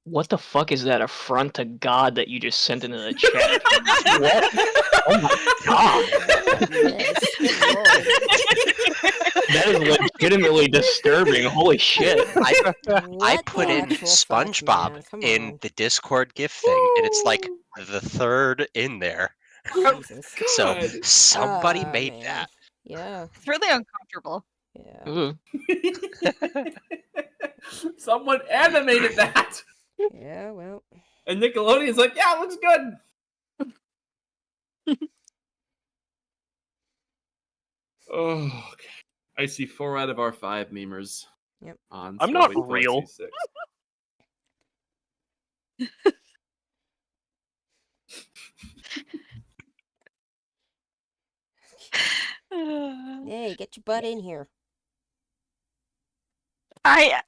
What the fuck is that affront to God that you just sent into the chat? What? Oh my god! Yes, good lord. That is legitimately disturbing. Holy shit! I What put the in actual fuck, SpongeBob man? Come in on. the Discord gift thing, and it's like the third in there. Jesus. So God. somebody Ah, made man. that. Yeah, It's really uncomfortable. yeah, Ooh. Someone animated that. yeah, well. And Nickelodeon's like, yeah, it looks good. Oh, okay. I see 4 out of our 5 memers. Yep. On I'm not Swirly real. 426. Hey, get your butt in here. I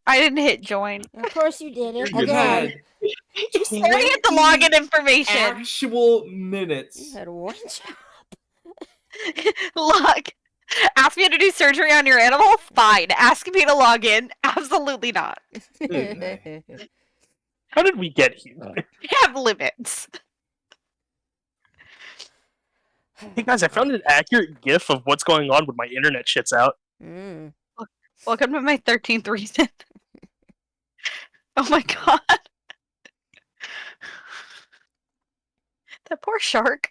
didn't hit join. Of course you didn't. You Again. had You're staring at the login information. actual You minutes. had one job. Look, ask me to do surgery on your animal? Fine. Ask me to log in? Absolutely not. How did we get here? We have limits. Hey guys, I found an accurate GIF of what's going on when my internet shits out. Mm. Welcome to my 13th reason. Oh my god. That poor shark.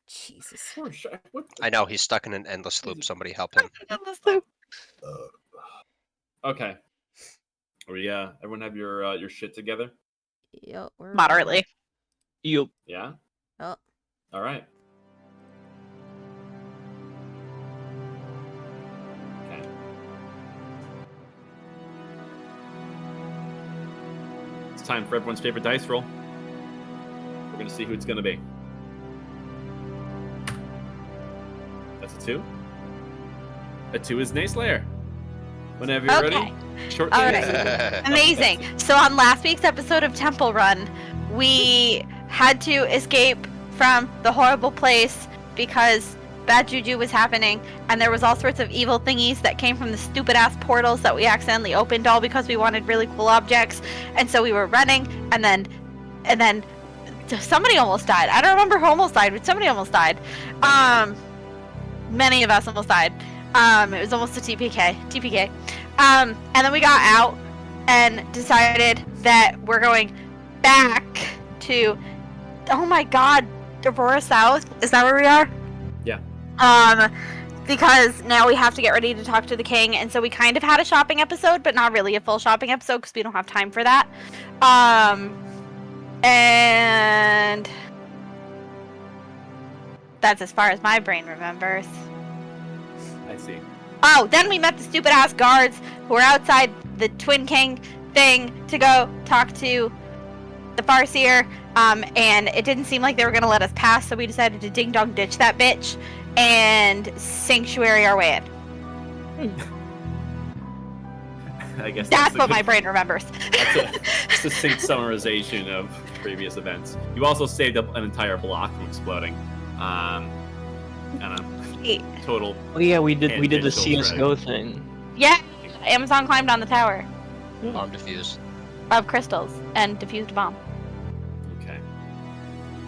Jesus. Poor shark. What the- I know he's stuck in an endless loop. Somebody help him. Okay. Are we, everyone have your shit together? Yep, we're Moderately. You. Yeah? Oh. All right. Okay. It's time for everyone's favorite dice roll. We're going to see who it's going to be. That's a 2. A 2 is Nayslayer. Whenever you're Okay. ready. Short All names. right. Amazing. So on last week's episode of Temple Run, we had to escape from the horrible place because bad juju was happening, and there was all sorts of evil thingies that came from the stupid ass portals that we accidentally opened all because we wanted really cool objects. And so we were running, and then somebody almost died. I don't remember who almost died, but somebody almost died. Many of us almost died. It was almost a TPK. And then we got out and decided that we're going back to, oh my god, Aurora South? Is that where we are? Yeah. Because now we have to get ready to talk to the king, and so we kind of had a shopping episode, but not really a full shopping episode because we don't have time for that. And that's as far as my brain remembers. I see. Oh, then we met the stupid ass guards who were outside the Twin King thing to go talk to the Farseer, and it didn't seem like they were gonna let us pass, so we decided to ding dong ditch that bitch and sanctuary our way in. I guess That's the what good- my brain remembers. That's a succinct summarization of previous events. You also saved up an entire block from exploding. And a total. Oh yeah, we did the tangential CS:GO thing. Yeah, Amazon climbed on the tower Bomb defused. of crystals and defused a bomb. Okay.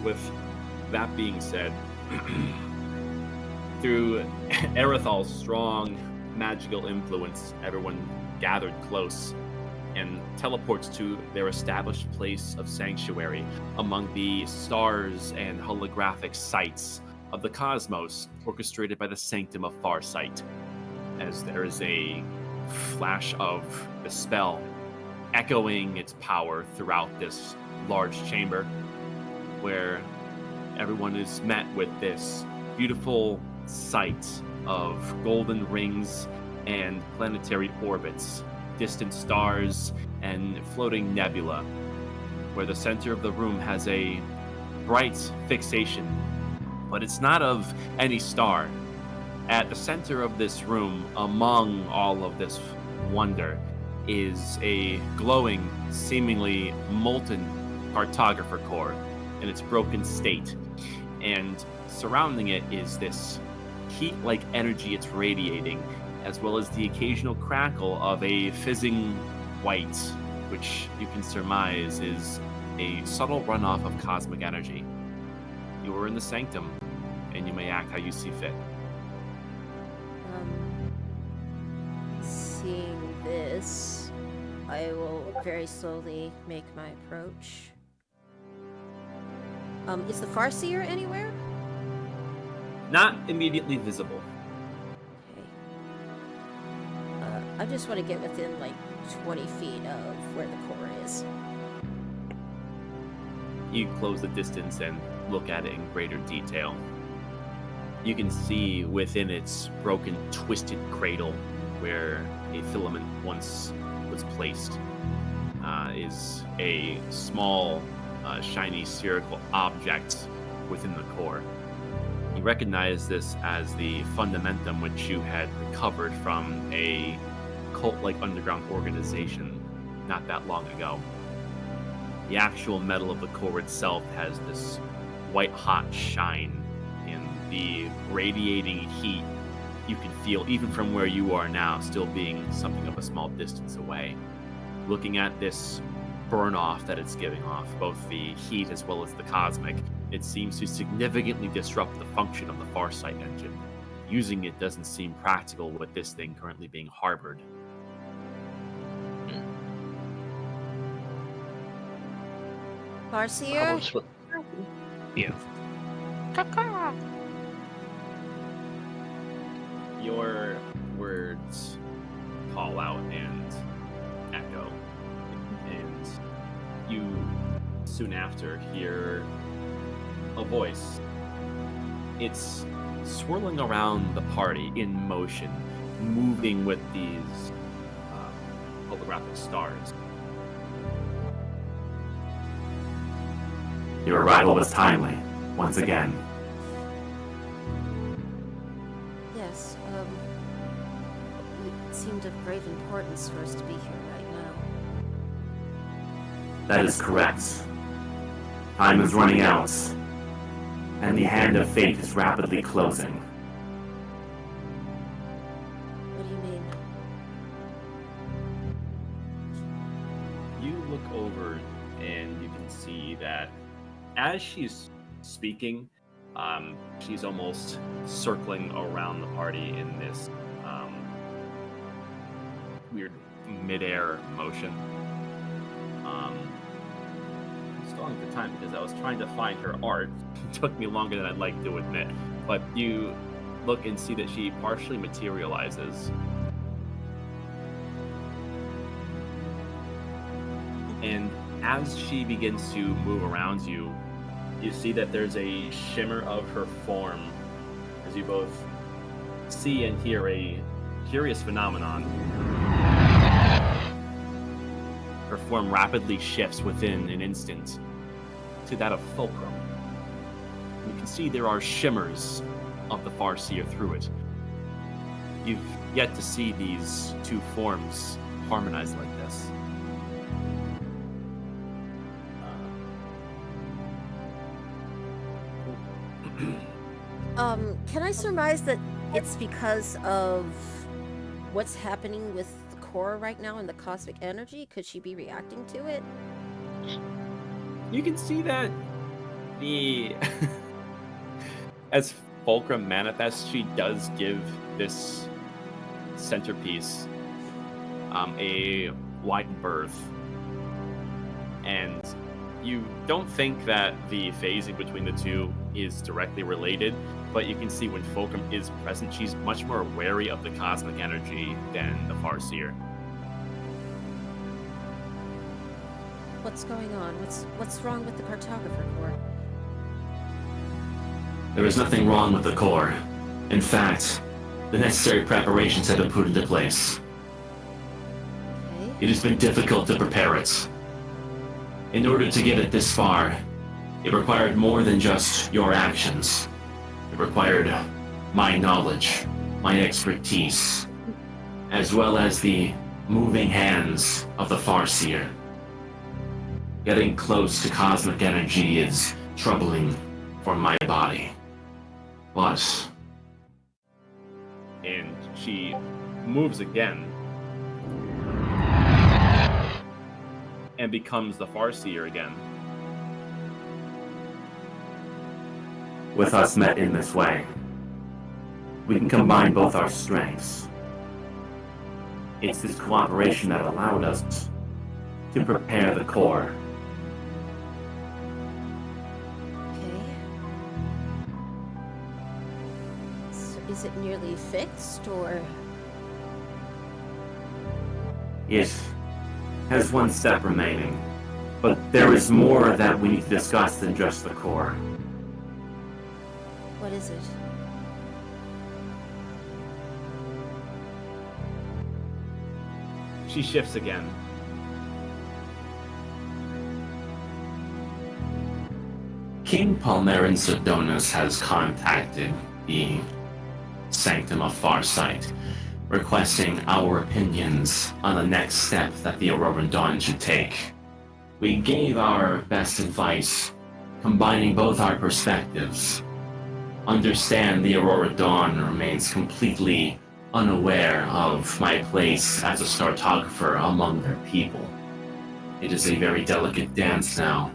With that being said, through Erethal's strong magical influence, everyone gathered close and teleports to their established place of sanctuary among the stars and holographic sights of the cosmos orchestrated by the Sanctum of Farsight, as there is a flash of the spell echoing its power throughout this large chamber, where everyone is met with this beautiful sight of golden rings and planetary orbits, distant stars, and floating nebula, where the center of the room has a bright fixation, but it's not of any star. At the center of this room, among all of this wonder, is a glowing, seemingly molten cartographer core in its broken state. And surrounding it is this heat-like energy it's radiating, as well as the occasional crackle of a fizzing white which you can surmise is a subtle runoff of cosmic energy. You are in the sanctum, and you may act how you see fit. Seeing this, I will very slowly make my approach. Is the Farseer anywhere? Not immediately visible. Okay. I just want to get within like 20 feet of where the core is. You close the distance and look at it in greater detail. You can see within its broken, twisted cradle, where a filament once was placed, is a small, shiny spherical object within the core. You recognize this as the fundamentum which you had recovered from a cult-like underground organization not that long ago. The actual metal of the core itself has this white-hot shine, and the radiating heat you can feel even from where you are now, still being something of a small distance away. Looking at this burn-off that it's giving off, both the heat as well as the cosmic, it seems to significantly disrupt the function of the Farsight engine. Using it doesn't seem practical with this thing currently being harbored. Farseer? Yeah. Your words call out and echo, and you soon after hear a voice. It's swirling around the party in motion, moving with these holographic stars. Your arrival was timely, once again. Yes, it seemed of great importance for us to be here right now. That is correct. Time is running out, and the hand of fate is rapidly closing. What do you mean? You look over and you can see that as she's speaking, she's almost circling around the party in this weird mid-air motion. I'm stalling for time because I was trying to find her art. It took me longer than I'd like to admit. But you look and see that she partially materializes. And as she begins to move around you, you see that there's a shimmer of her form as you both see and hear a curious phenomenon. Her form rapidly shifts within an instant to that of fulcrum. You can see there are shimmers of the Farseer through it. You've yet to see these two forms harmonize like this. Can I surmise that it's because of what's happening with the core right now and the cosmic energy? Could she be reacting to it? You can see that the as Fulcrum manifests, she does give this centerpiece a wide berth, and you don't think that the phasing between the two is directly related, but you can see when Fulcrum is present, she's much more wary of the cosmic energy than the Farseer. What's going on? What's wrong with the cartographer core? There is nothing wrong with the core. In fact, the necessary preparations have been put into place. Okay. It has been difficult to prepare it. In order to get it this far, it required more than just your actions. It required my knowledge, my expertise, as well as the moving hands of the Farseer. Getting close to cosmic energy is troubling for my body. But And she moves again. and becomes the Farseer again. With us met in this way, we can combine both our strengths. It's this cooperation that allowed us to prepare the core. Okay. So is it nearly fixed, or? It has one step remaining, but there is more that we need to discuss than just the core. What is it? She shifts again. King Palmerin Sidonus has contacted the Sanctum of Farsight, requesting our opinions on the next step that the Auroran Dawn should take. We gave our best advice, combining both our perspectives. Understand the Aurora Dawn remains completely unaware of my place as a startographer among their people. It is a very delicate dance now.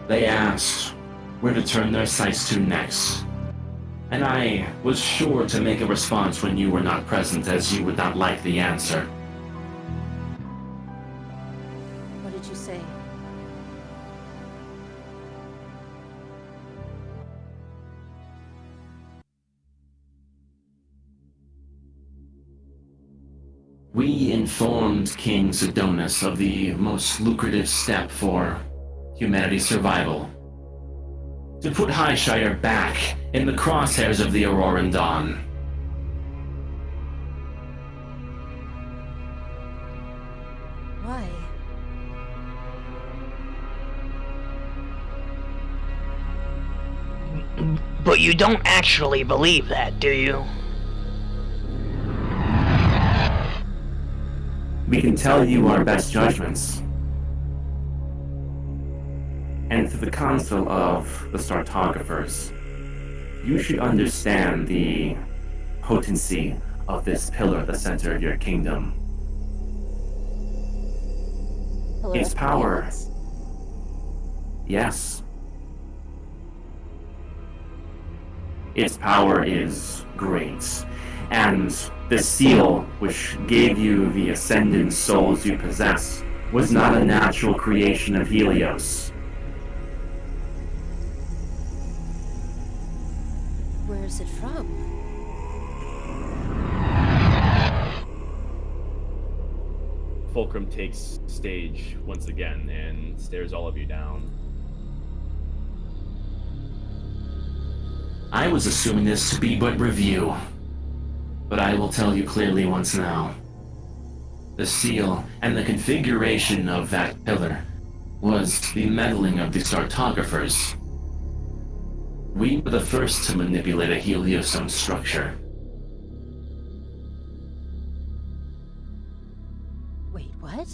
They asked where to turn their sights to next, and I was sure to make a response when you were not present, as you would not like the answer. What did you say? We informed King Sidonus of the most lucrative step for humanity's survival. To put Highshire back in the crosshairs of the Auroran Dawn. Why? But you don't actually believe that, do you? We can tell you our best judgments. And to the Council of the Startographers, you should understand the potency of this pillar at the center of your kingdom. Pillar Its of power. Chaos? Yes. Its power is great, and the seal which gave you the ascendant souls you possess was not a natural creation of Helios. Where is it from? Fulcrum takes stage once again and stares all of you down. I was assuming this to be but review, but I will tell you clearly once now. The seal and the configuration of that pillar was the meddling of the Startographers. We were the first to manipulate a heliostone structure. Wait, what?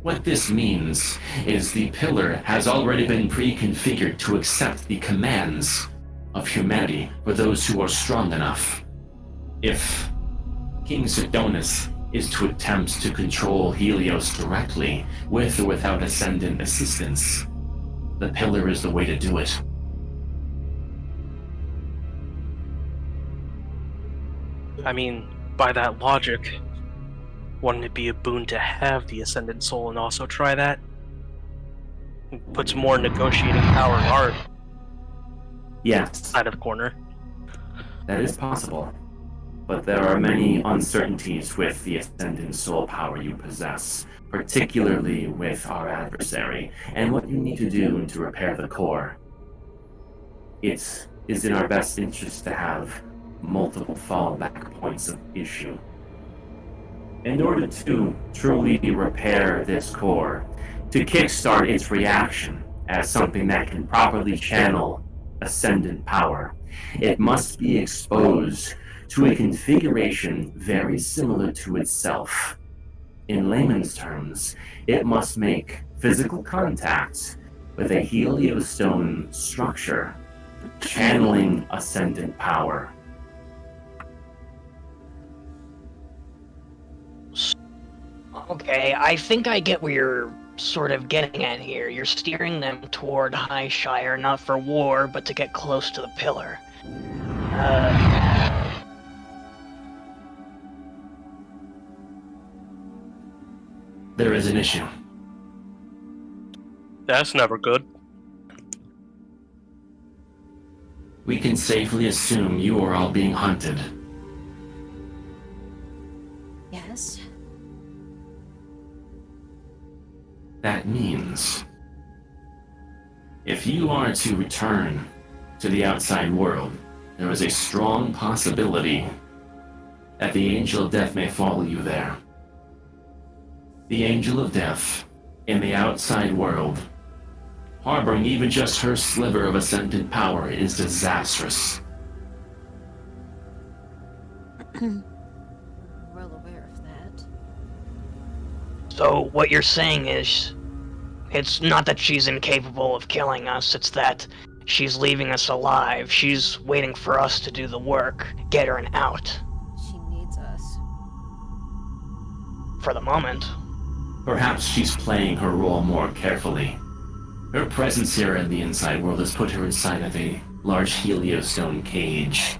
What this means is the pillar has already been pre-configured to accept the commands of humanity for those who are strong enough. If King Sidonus is to attempt to control Helios directly, with or without ascendant assistance, the pillar is the way to do it. I mean, by that logic, wouldn't it be a boon to have the Ascendant Soul and also try that? It puts more negotiating power in our Yes, side of the corner. that is possible. But there are many uncertainties with the Ascendant Soul power you possess, particularly with our adversary, and what you need to do to repair the core. It is in our best interest to have multiple fallback points of issue. In order to truly repair this core, to kickstart its reaction as something that can properly channel ascendant power, it must be exposed to a configuration very similar to itself. In layman's terms, it must make physical contact with a heliostone structure, channeling ascendant power. Okay, I think I get where you're sort of getting at here. You're steering them toward Highshire, not for war, but to get close to the pillar. There is an issue. That's never good. We can safely assume you are all being hunted. Yes. That means, if you are to return to the outside world, there is a strong possibility that the Angel of Death may follow you there. The Angel of Death, in the outside world, harboring even just her sliver of ascendant power is disastrous. Well aware of that. So what you're saying is, it's not that she's incapable of killing us, it's that she's leaving us alive. She's waiting for us to do the work, get her an out. She needs us. For the moment. Perhaps she's playing her role more carefully. Her presence here in the inside world has put her inside of a large heliostone cage.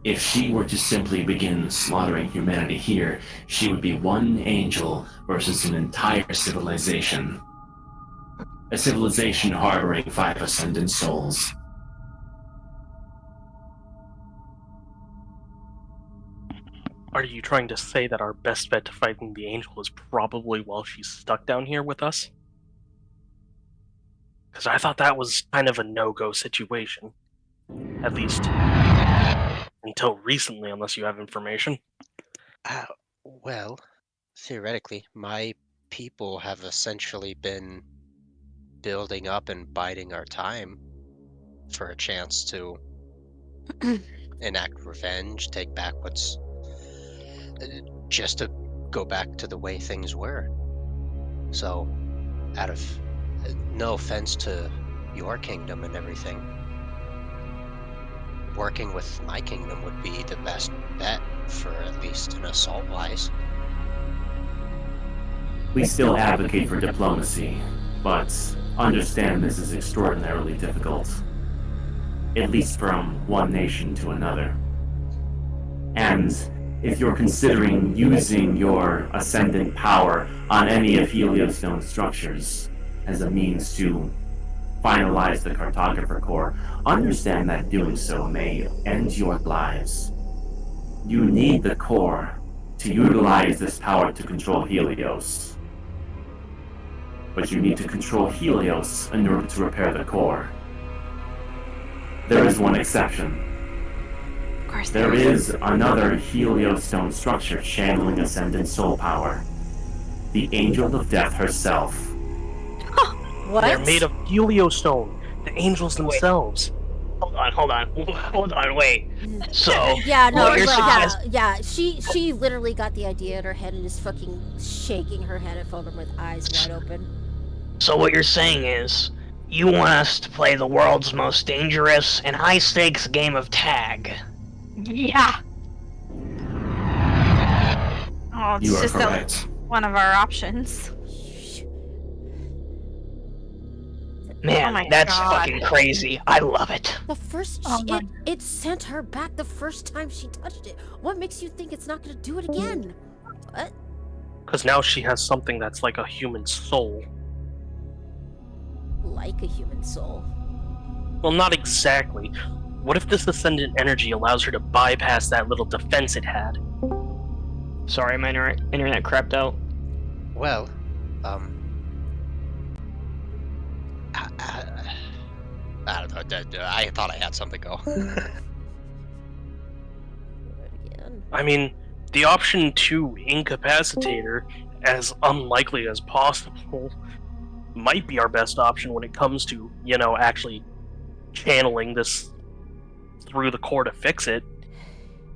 If she were to simply begin slaughtering humanity here, she would be one angel versus an entire civilization. A civilization harboring 5 ascendant souls. Are you trying to say that our best bet to fighting the angel is probably while she's stuck down here with us? Because I thought that was kind of a no-go situation. At least until recently, unless you have information. Well, theoretically, my people have essentially been building up and biding our time for a chance to enact revenge, take back what's... just to go back to the way things were. So, out of... no offense to your kingdom and everything, working with my kingdom would be the best bet for at least an assault-wise. We still advocate for diplomacy, but understand this is extraordinarily difficult. At least from one nation to another. And if you're considering using your ascendant power on any of Heliostone's structures as a means to finalize the Cartographer Core, understand that doing so may end your lives. You need the core to utilize this power to control Helios. But you need to control Helios in order to repair the core. There is one exception. Of course There is another Heliostone structure channeling Ascendant Soul Power. The Angel of Death herself. What? They're made of heliostone, the angels themselves. Hold on, wait. So, Yeah, no, what you're like, suggesting- yeah. She literally got the idea in her head and is fucking shaking her head at Fulgrim with eyes wide open. So what you're saying is, you want us to play the world's most dangerous and high-stakes game of tag. Yeah. Oh, it's You are just correct. one of our options. Man, Oh my that's God. fucking crazy. I love it. The first Oh my- it sent her back the first time she touched it. What makes you think it's not gonna do it again? What? Because now she has something that's like a human soul. Like a human soul. Well, not exactly. What if this ascendant energy allows her to bypass that little defense it had? Sorry, my internet crapped out. Well, I don't know. I thought I had something go. Do it again. I mean, the option to incapacitate her, as unlikely as possible, might be our best option when it comes to, actually channeling this through the core to fix it.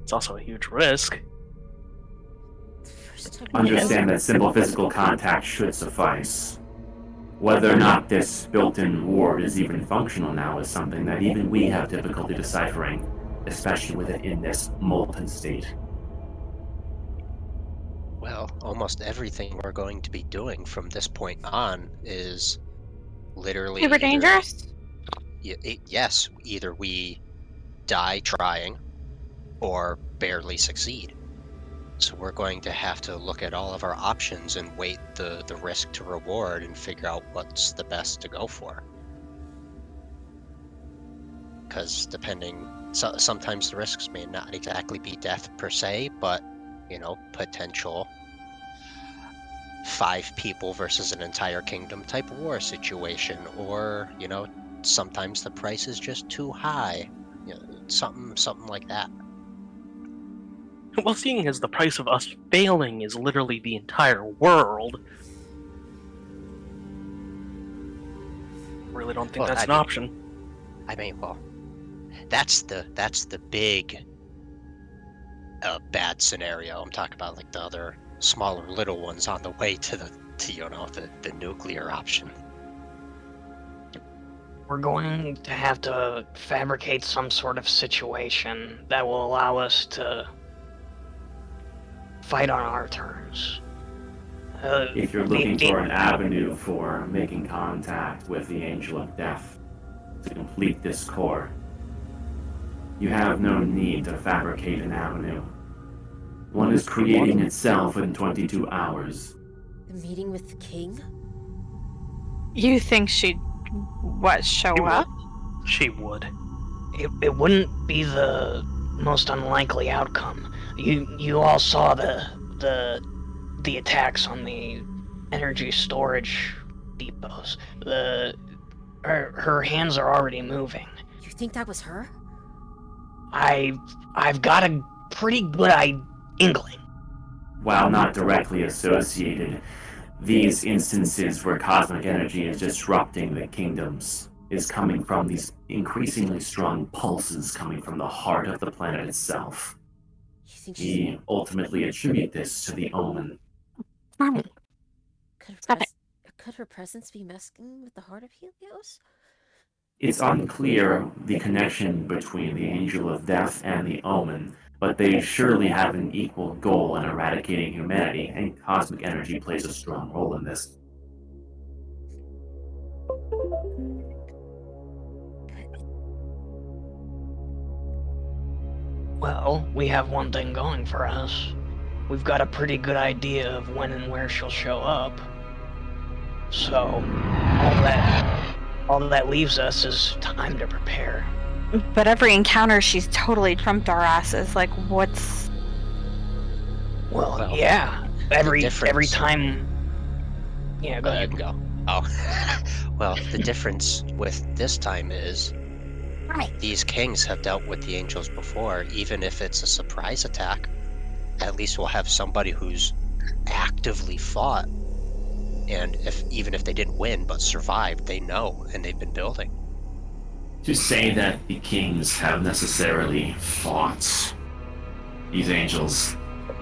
It's also a huge risk. First time Understand that simple physical contact should suffice. Whether or not this built-in ward is even functional now is something that even we have difficulty deciphering, especially with it in this molten state. Well, almost everything we're going to be doing from this point on is literally Super either, dangerous. yes, either we die trying or barely succeed. So we're going to have to look at all of our options and weight the risk to reward and figure out what's the best to go for. Because sometimes the risks may not exactly be death per se, but, potential 5 people versus an entire kingdom type war situation, or, sometimes the price is just too high, something like that. Well, seeing as the price of us failing is literally the entire world, really don't think Well, that's I an mean, option. well, that's the big bad scenario. I'm talking about like the other smaller little ones on the way to the nuclear option. We're going to have to fabricate some sort of situation that will allow us to fight on our terms. If you're looking for an avenue for making contact with the Angel of Death to complete this core, you have no need to fabricate an avenue. One is creating itself in 22 hours. The meeting with the king? You think she'd show up? She would. It wouldn't be the most unlikely outcome. You all saw the attacks on the energy storage depots. Her hands are already moving. You think that was her? I've got a pretty good inkling. While not directly associated, these instances where cosmic energy is disrupting the kingdoms is coming from these increasingly strong pulses coming from the heart of the planet itself. You think We ultimately attribute this to the omen. Could her presence be messing with the heart of Helios? It's unclear the connection between the Angel of Death and the Omen, but they surely have an equal goal in eradicating humanity, and cosmic energy plays a strong role in this. Well, we have one thing going for us. We've got a pretty good idea of when and where she'll show up. So, all that leaves us is time to prepare. But every encounter, she's totally trumped our asses. Like, what's... Well, yeah. Every time... Yeah, go ahead. You can go. Oh. Well, the difference with this time is these kings have dealt with the angels before. Even if it's a surprise attack, at least we'll have somebody who's actively fought. And even if they didn't win but survived, they know, and they've been building. To say that the kings have necessarily fought these angels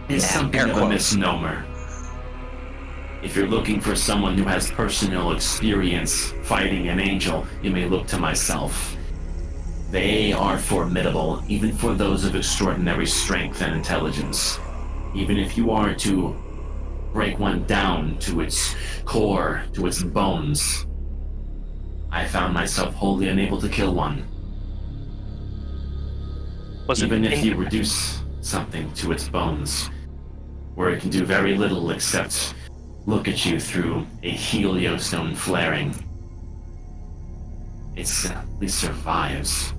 is something of a misnomer. If you're looking for someone who has personal experience fighting an angel, you may look to myself. They are formidable, even for those of extraordinary strength and intelligence. Even if you are to break one down to its core, to its bones, I found myself wholly unable to kill one. Even if you reduce something to its bones, where it can do very little except look at you through a heliostone flaring, it simply survives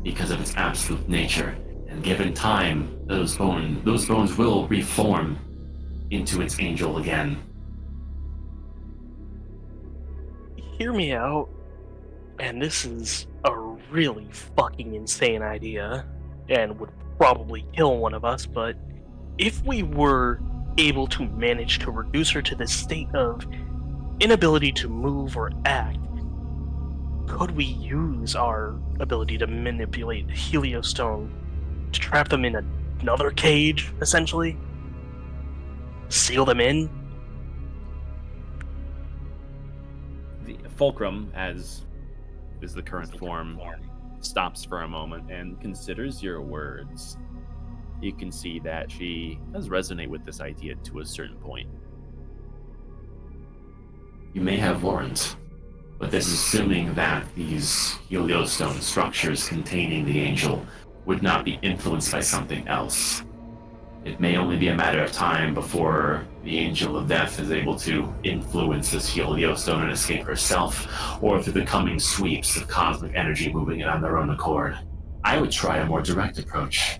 because of its absolute nature, and given time, those bones will reform into its angel again. Hear me out, and this is a really fucking insane idea, and would probably kill one of us, but if we were able to manage to reduce her to this state of inability to move or act, could we use our ability to manipulate Heliostone to trap them in another cage, essentially? Seal them in? The Fulcrum, as is the current form, stops for a moment and considers your words. you can see that she does resonate with this idea to a certain point. You may have warrant, but this is assuming that these heliostone structures containing the angel would not be influenced by something else. It may only be a matter of time before the Angel of Death is able to influence this heliostone and escape herself, or through the coming sweeps of cosmic energy moving it on their own accord. I would try a more direct approach.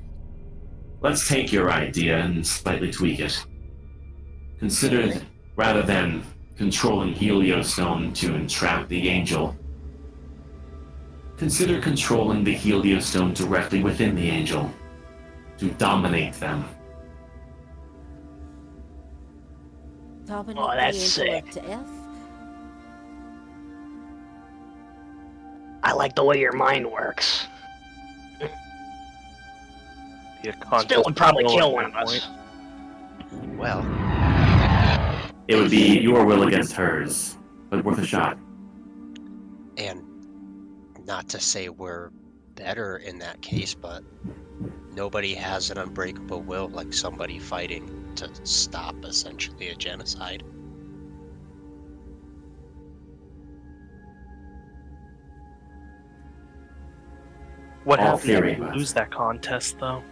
Let's take your idea and slightly tweak it. Consider that rather than controlling heliostone to entrap the angel, consider controlling the heliostone directly within the angel to dominate them. Dominate Oh, that's the angel sick. of death? I like the way your mind works. Be a contest Still would probably at kill that one of us. point. Well, It would be your will against hers, but worth a shot. and not to say we're better in that case, but nobody has an unbreakable will like somebody fighting to stop essentially a genocide. What All happens if theory, we but- lose that contest, though?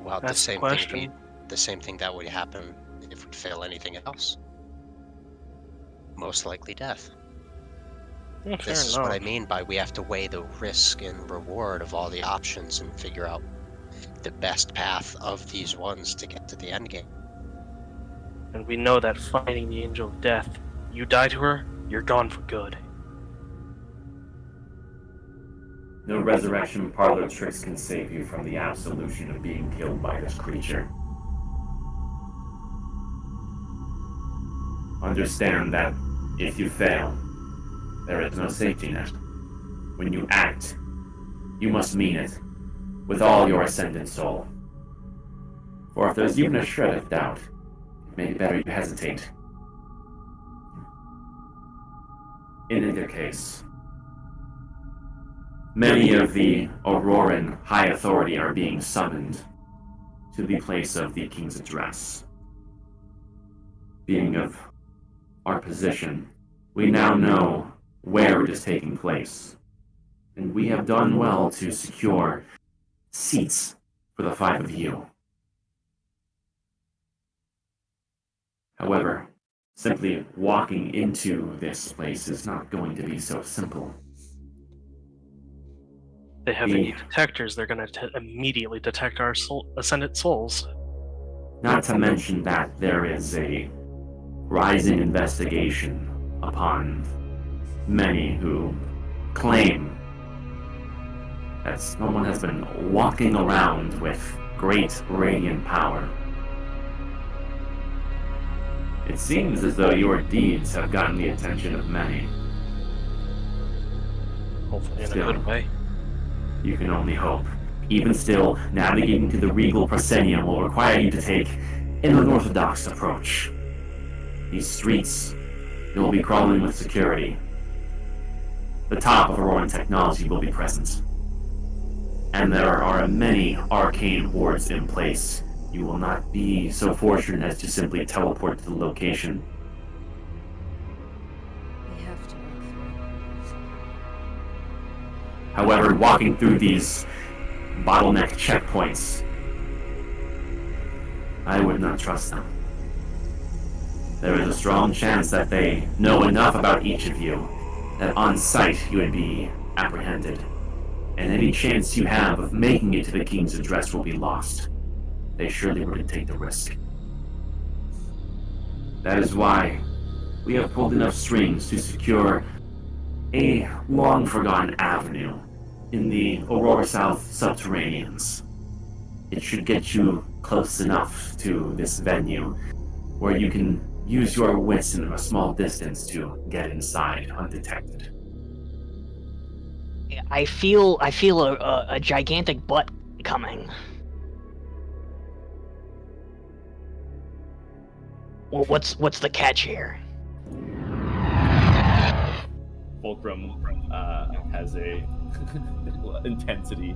Well, That's the the question. same thing that would happen if we fail anything else. Most likely death. Yeah, fair This is enough. what I mean by we have to weigh the risk and reward of all the options and figure out the best path of these ones to get to the end game. And we know that fighting the Angel of Death, you die to her, you're gone for good. No resurrection parlor tricks can save you from the absolution of being killed by this creature. Understand that if you fail, there is no safety net. When you act, you must mean it, with all your ascendant soul. For if there's even a shred of doubt, it may be better you hesitate. In either case, many of the Auroran High Authority are being summoned to the place of the King's Address. Being of our position, we now know where it is taking place, and we have done well to secure seats for the 5 of you. However, simply walking into this place is not going to be so simple. They have Yeah. any detectors, they're going to immediately detect our ascendant souls. Not to mention that there is a rising investigation upon many who claim that someone has been walking around with great radiant power. It seems as though your deeds have gotten the attention of many. Hopefully in Still. a good way. You can only hope. Even still, navigating to the regal proscenium will require you to take an unorthodox approach. These streets, you will be crawling with security. The top of Auroran technology will be present. And there are many arcane wards in place. You will not be so fortunate as to simply teleport to the location. We have to work through it. However, walking through these bottleneck checkpoints, I would not trust them. There is a strong chance that they know enough about each of you that on sight you would be apprehended, and any chance you have of making it to the King's Address will be lost. They surely wouldn't take the risk. That is why we have pulled enough strings to secure a long-forgotten avenue in the Aurora South subterraneans. It should get you close enough to this venue where you can use your wits in a small distance to get inside undetected. I feel a gigantic butt coming. Well, what's the catch here? Fulcrum has a intensity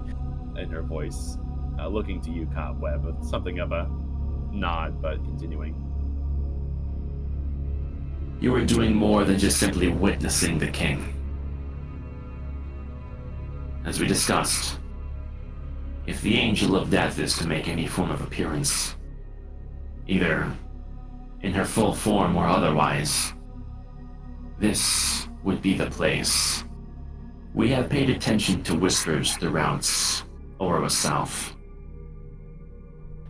in her voice. looking to you, Cobweb, with something of a nod, but continuing. You are doing more than just simply witnessing the king. As we discussed, if the Angel of Death is to make any form of appearance, either in her full form or otherwise, this would be the place. We have paid attention to whispers throughout Orowa South,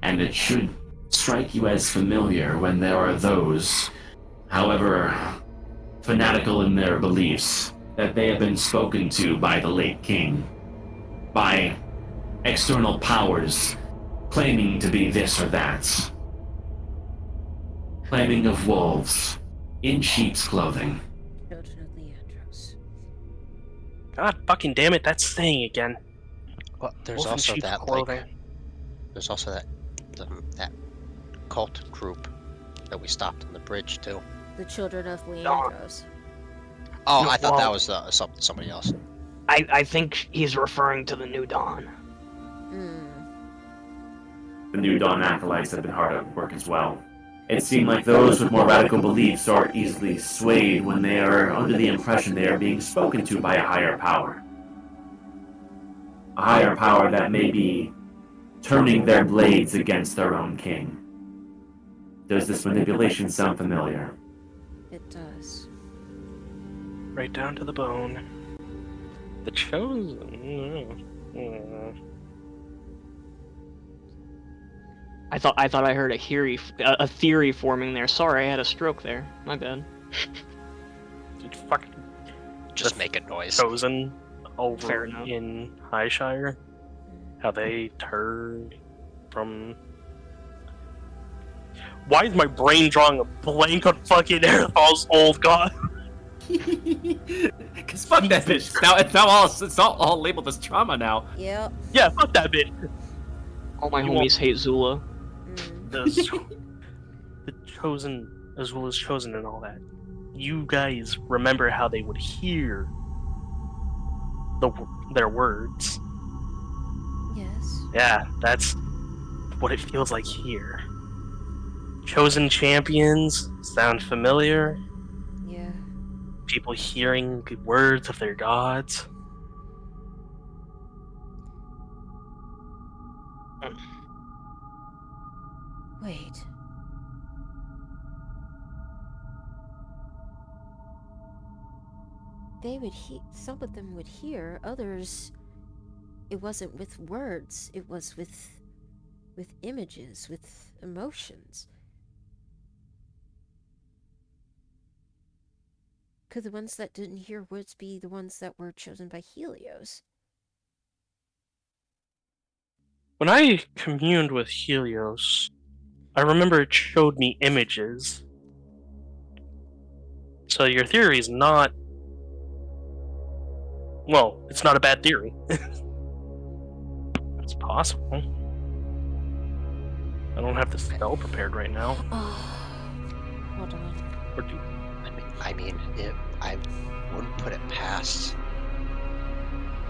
and it should strike you as familiar when there are those, however fanatical in their beliefs, that they have been spoken to by the late king, by external powers claiming to be this or that, claiming of wolves in sheep's clothing. Children of Leandros. God fucking damn it, that's saying again. Well, there's Wolf in also sheep's that clothing. there's also that cult group that we stopped on the bridge too. The Children of Leandros. Oh, No, I thought that well- was somebody else. I think he's referring to the New Dawn. Hmm. The New Dawn acolytes have been hard at work as well. It seemed like those with more radical beliefs are easily swayed when they are under the impression they are being spoken to by a higher power. A higher power that may be turning their blades against their own king. Does this manipulation sound familiar? It does. Right down to the bone. The Chosen. I thought I heard a theory forming there. Sorry, I had a stroke there. My bad. It's fucking Just The making noise. Chosen over Fair enough. in Highshire. How they turned from. Why is my brain drawing a blank on fucking Aerothal's old god? Because fuck that bitch. It's all labeled as trauma now. Yep. Yeah, fuck that bitch. All my You homies hate Zula. Mm. The Chosen, as well as Chosen and all that. You guys remember how they would hear their words. Yes. Yeah, that's what it feels like here. Chosen champions sound familiar. Yeah. People hearing good words of their gods. Wait. They would some of them would hear, others it wasn't with words, it was with images, with emotions. Could the ones that didn't hear words be the ones that were chosen by Helios? When I communed with Helios, I remember it showed me images. So your theory is not. Well, it's not a bad theory. It's possible. I don't have the spell prepared right now. Hold on. Or do I mean, I wouldn't put it past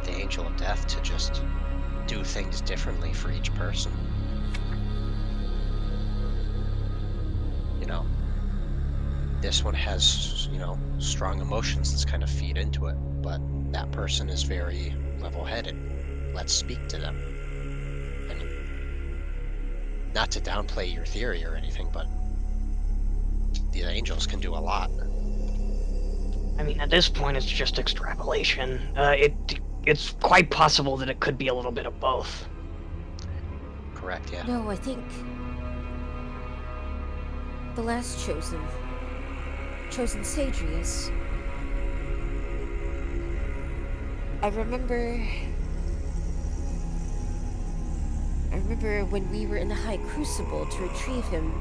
the Angel of Death to just do things differently for each person. You know, this one has, strong emotions that kind of feed into it, but that person is very level-headed. Let's speak to them. I mean, not to downplay your theory or anything, but the angels can do a lot. I mean, at this point, it's just extrapolation. It's quite possible that it could be a little bit of both. Correct, yeah. No, I think the last chosen Sadrius. I remember when we were in the High Crucible to retrieve him,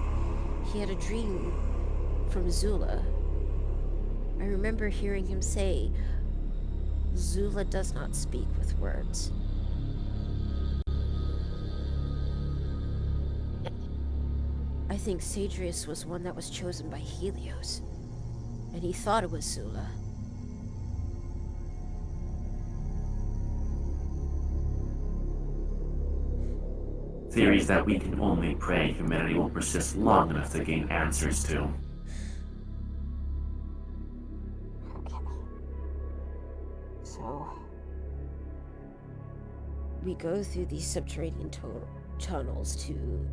he had a dream from Zula. I remember hearing him say, Zula does not speak with words. I think Sadrius was one that was chosen by Helios, and he thought it was Zula. Theories that we can only pray humanity will persist long enough to gain answers to. Okay. So, we go through these subterranean tunnels to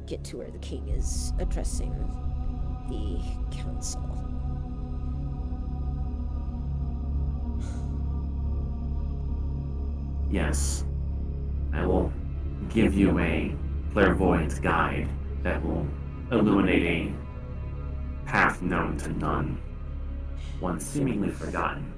get to where the king is addressing the council. Yes, I will give you a clairvoyant guide that will illuminate a path known to none, one seemingly forgotten.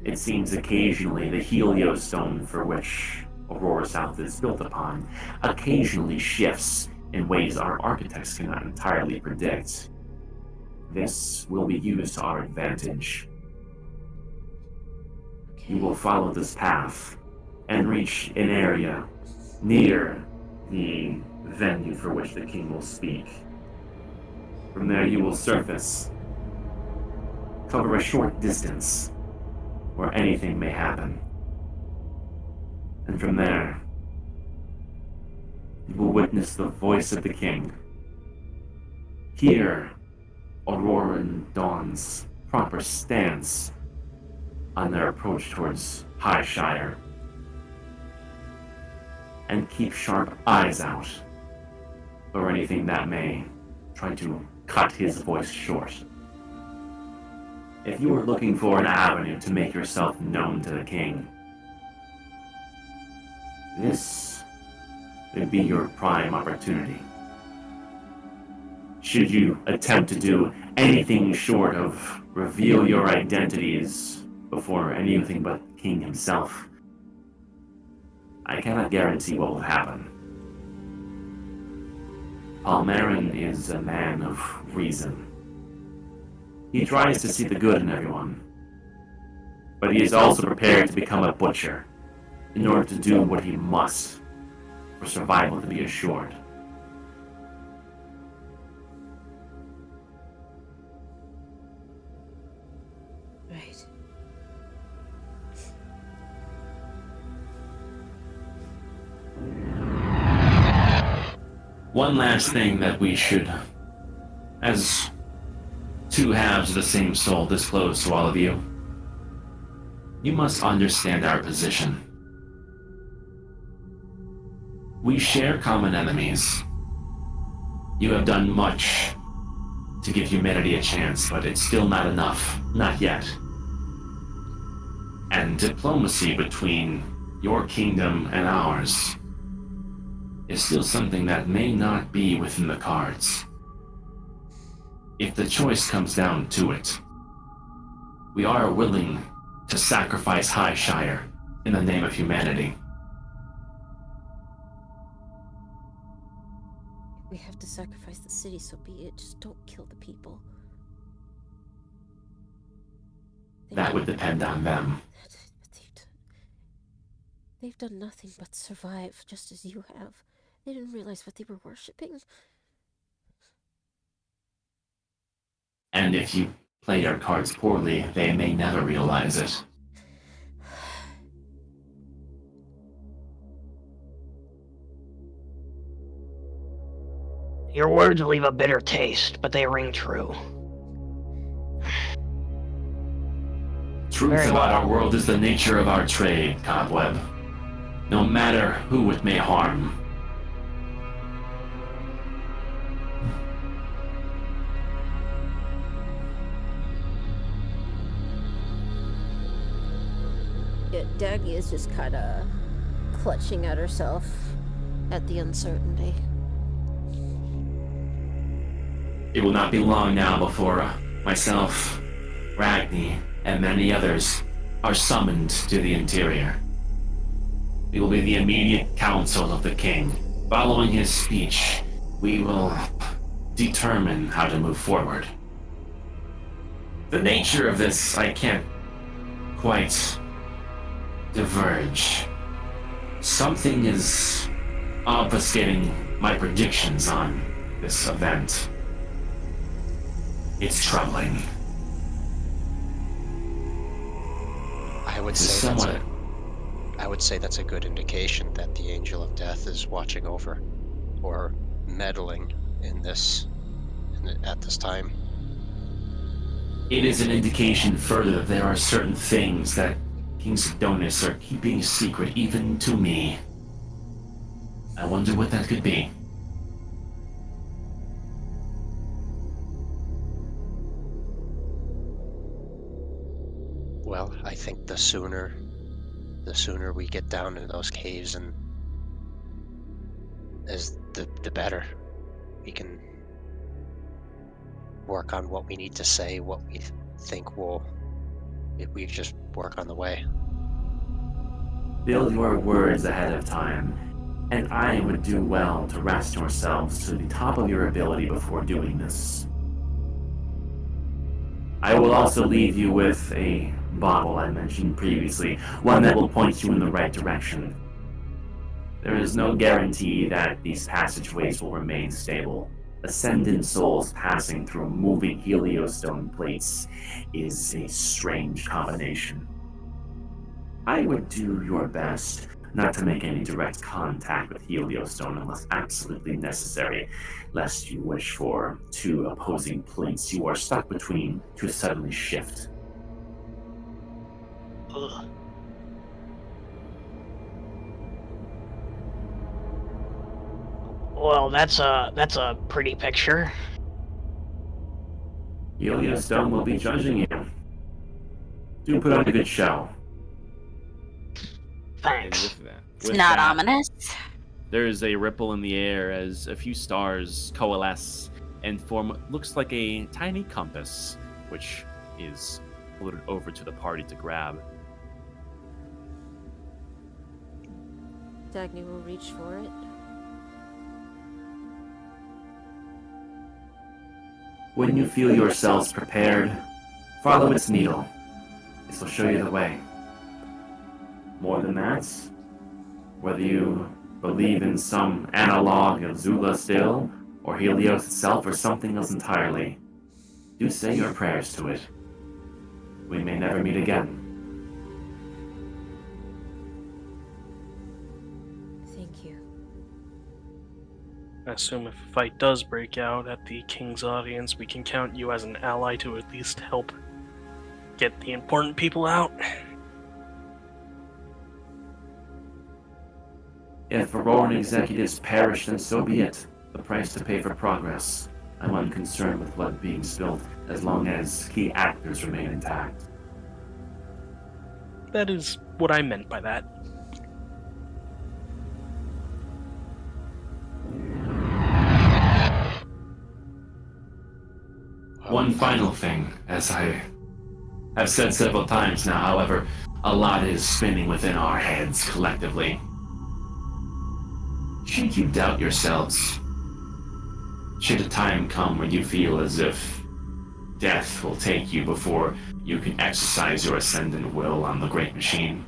It seems occasionally the heliostone for which Aurora South is built upon occasionally shifts in ways our architects cannot entirely predict. This will be used to our advantage. You will follow this path and reach an area near the venue for which the king will speak. From there you will surface, cover a short distance where anything may happen. And from there, you will witness the voice of the king. Hear Aurora and Dawn's proper stance on their approach towards Highshire. And keep sharp eyes out for anything that may try to cut his voice short. If you are looking for an avenue to make yourself known to the king, this would be your prime opportunity. Should you attempt to do anything short of reveal your identities before anything but the king himself, I cannot guarantee what will happen. Palmerin is a man of reason. He tries to see the good in everyone, but he is also prepared to become a butcher in order to do what he must for survival to be assured. Right. One last thing that we should, as two halves of the same soul, disclose to all of you. You must understand our position. We share common enemies. You have done much to give humanity a chance, but it's still not enough. Not yet. And diplomacy between your kingdom and ours is still something that may not be within the cards. If the choice comes down to it, we are willing to sacrifice Highshire in the name of humanity. If we have to sacrifice the city, so be it. Just don't kill the people. That would depend on them. They've done nothing but survive, just as you have. They didn't realize what they were worshipping. And if you play your cards poorly, they may never realize it. Your words leave a bitter taste, but they ring true. Truth Very about well. our world is the nature of our trade, Cobweb. No matter who it may harm. Yeah, Dagny is just kind of clutching at herself at the uncertainty. It will not be long now before myself, Ragni, and many others are summoned to the interior. We will be the immediate counsel of the king. Following his speech, we will determine how to move forward. The nature of this, I can't quite diverge. Something is obfuscating my predictions on this event. It's troubling. I would It's say that's somewhat I would say that's a good indication that the Angel of Death is watching over or meddling at this time. It is an indication further that there are certain things that King Sidonis are keeping secret even to me. I wonder what that could be. Well, I think the sooner we get down into those caves and the better. We can work on what we need to say, what we think will, if we just work on the way. Build your words ahead of time, and I would do well to rest yourselves to the top of your ability before doing this. I will also leave you with a bottle I mentioned previously, one that will point you in the right direction. There is no guarantee that these passageways will remain stable. Ascendant souls passing through moving heliostone plates is a strange combination. I would do your best not to make any direct contact with heliostone unless absolutely necessary, lest you wish for two opposing plates you are stuck between to suddenly shift. Ugh. Well, that's a pretty picture. Heliostone will be judging you. Do put on a good show. And Thanks. with that, It's not ominous. there is a ripple in the air as a few stars coalesce and form what looks like a tiny compass, which is floated over to the party to grab. Dagny will reach for it. When you feel yourselves prepared, follow its needle. This will show you the way. More than that, whether you believe in some analog of Zula still, or Helios itself, or something else entirely, do say your prayers to it. We may never meet again. Thank you. I assume if a fight does break out at the King's audience, we can count you as an ally to at least help get the important people out. If Auroran executives perish, then so be it. The price to pay for progress. I'm unconcerned with blood being spilled, as long as key actors remain intact. That is what I meant by that. One final thing, as I have said several times now, however, a lot is spinning within our heads collectively. Should you doubt yourselves, should a time come when you feel as if death will take you before you can exercise your ascendant will on the great machine,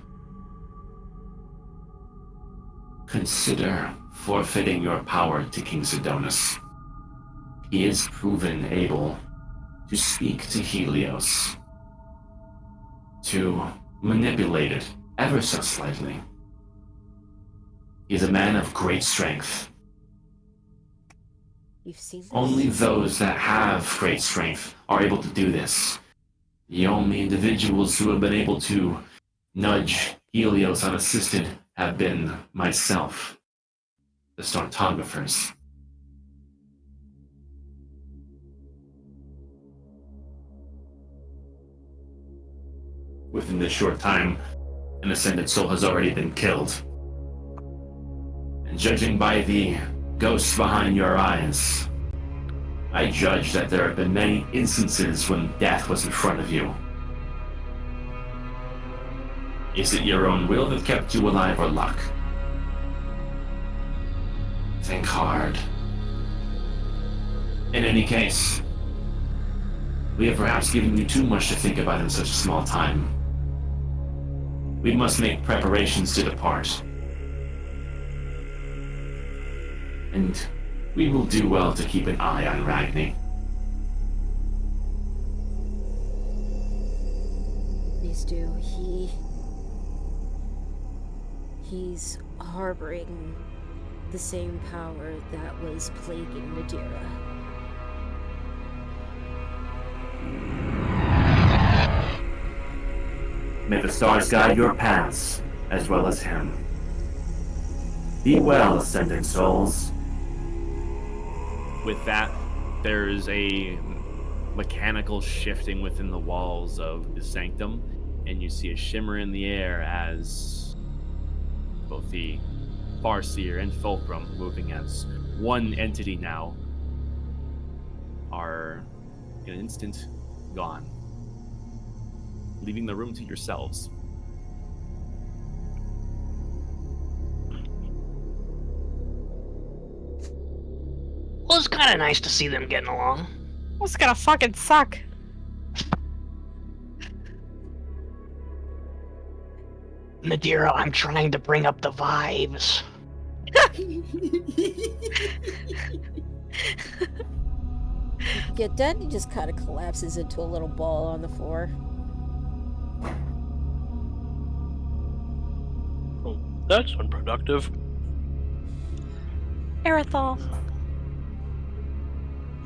consider forfeiting your power to King Sidonis. He is proven able to speak to Helios, to manipulate it ever so slightly. He is a man of great strength. You've seen this? Only those that have great strength are able to do this. The only individuals who have been able to nudge Helios unassisted have been myself, the Stormtographers. Within this short time, an Ascended Soul has already been killed. And judging by the ghosts behind your eyes, I judge that there have been many instances when death was in front of you. Is it your own will that kept you alive, or luck? Think hard. In any case, we have perhaps given you too much to think about in such a small time. We must make preparations to depart. And we will do well to keep an eye on Ragni. Please do. He's harboring the same power that was plaguing Nadira. May the stars guide your paths, as well as him. Be well, ascending souls. With that, there's a mechanical shifting within the walls of the sanctum, and you see a shimmer in the air as both the Farseer and Fulcrum, moving as one entity now, are in an instant gone, leaving the room to yourselves. Well, it's kind of nice to see them getting along. It's gonna fucking suck. Nadira, I'm trying to bring up the vibes. Yeah, Danny just kind of collapses into a little ball on the floor. Well, that's unproductive. Erithal.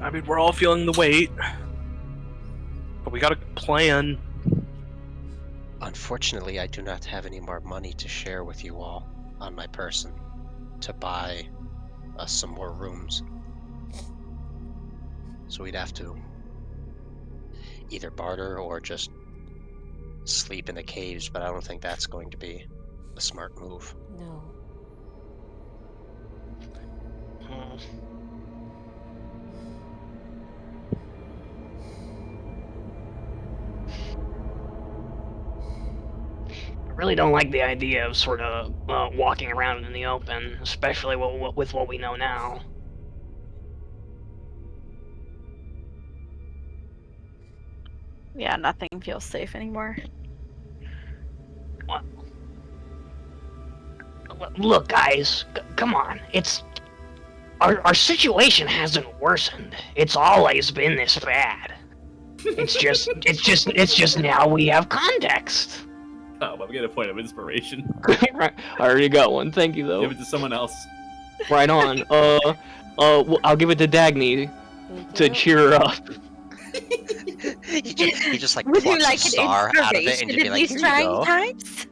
I mean, we're all feeling the weight. But we got a plan. Unfortunately, I do not have any more money to share with you all on my person to buy us some more rooms. So we'd have to either barter or just sleep in the caves, but I don't think that's going to be a smart move. No. I really don't like the idea of sort of walking around in the open, especially with what we know now. Yeah, nothing feels safe anymore. Well, look, guys, come on. It's our situation hasn't worsened. It's always been this bad. It's just now we have context. Oh, I'm getting a point of inspiration. I already got one. Thank you, though. Give it to someone else. Right on. I'll give it to Dagny to cheer her up. You just like Would plucks you like a an star out of it and inspiration just be in like, these here you trying go. times?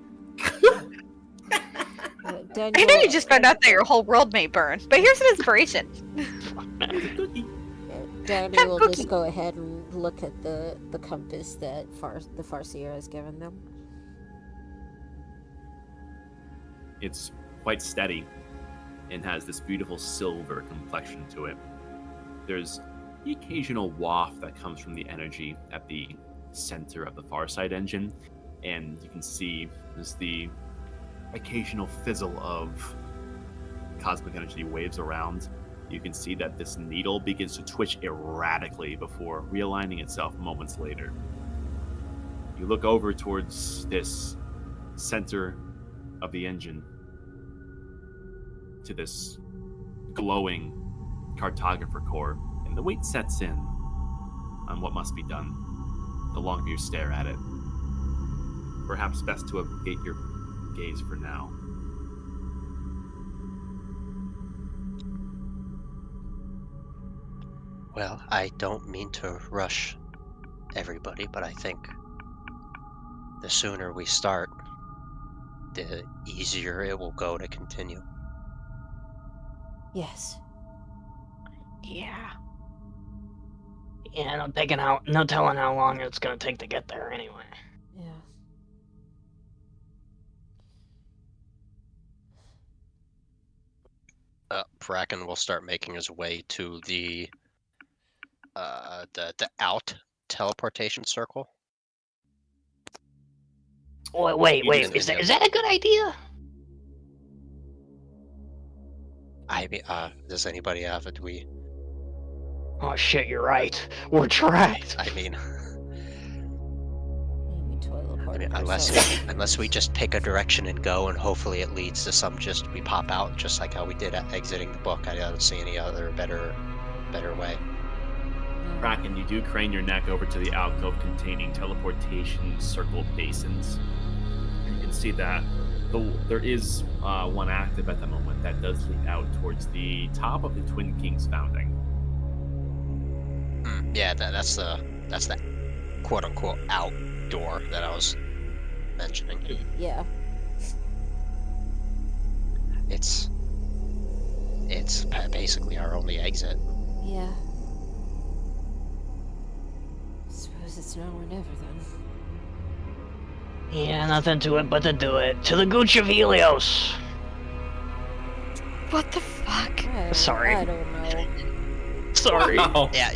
Daniel, I know you just found out that your whole world may burn, but here's an inspiration. Daniel will cookie. just go ahead and look at the compass that the Farseer has given them. It's quite steady and has this beautiful silver complexion to it. There's the occasional waft that comes from the energy at the center of the Farsight engine, and you can see there's the occasional fizzle of cosmic energy waves around. You can see that this needle begins to twitch erratically before realigning itself moments later. You look over towards this center of the engine, to this glowing cartographer core, and the weight sets in on what must be done the longer you stare at it. Perhaps best to abate your gaze for now. Well, I don't mean to rush everybody, but I think the sooner we start, the easier it will go to continue. Yes. Yeah. Yeah, no telling how long it's gonna take to get there anyway. Yeah. Bracken will start making his way to the out teleportation circle. Wait, is that a good idea? I mean, does anybody have it? Oh shit, you're right. We're trapped. I mean, We teleport unless ourselves. we just pick a direction and go, and hopefully it leads to some we pop out, just like how we did at exiting the book. I don't see any other better way. Kraken, you do crane your neck over to the alcove containing teleportation circle basins. You can see that there is one active at the moment that does lead out towards the top of the Twin Kings founding. Yeah, that's the quote unquote outdoor that I was mentioning. Yeah. It's basically our only exit. Yeah. Suppose it's now or never then. Yeah, nothing to it but to do it. To the Gooch of Helios! What the fuck? Sorry. I don't know. Sorry. Wow. Yeah,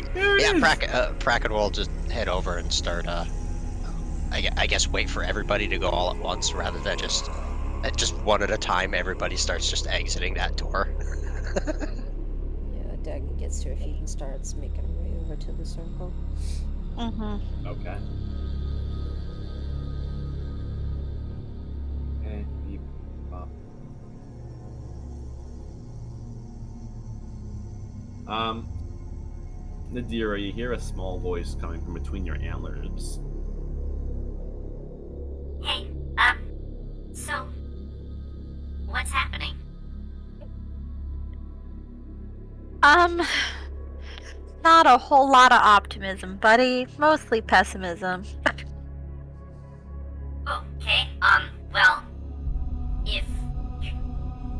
Pracket will just head over and start. I guess wait for everybody to go all at once rather than just one at a time. Everybody starts just exiting that door. Yeah, Dagon gets to her feet and starts making her way over to the circle. Mm-hmm. Okay. Okay. Nadira, you hear a small voice coming from between your antlers. Hey, so what's happening? Not a whole lot of optimism, buddy. Mostly pessimism. Okay, well, if you're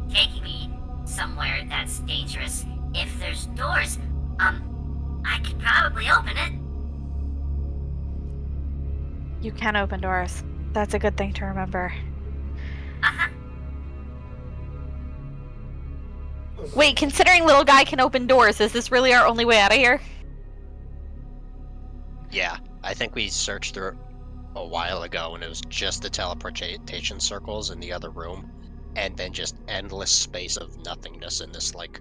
taking me somewhere that's dangerous, if there's doors, I could probably open it. You can open doors. That's a good thing to remember. Uh-huh. Wait, considering little guy can open doors, is this really our only way out of here? Yeah, I think we searched through it a while ago, and it was just the teleportation circles in the other room, and then just endless space of nothingness in this like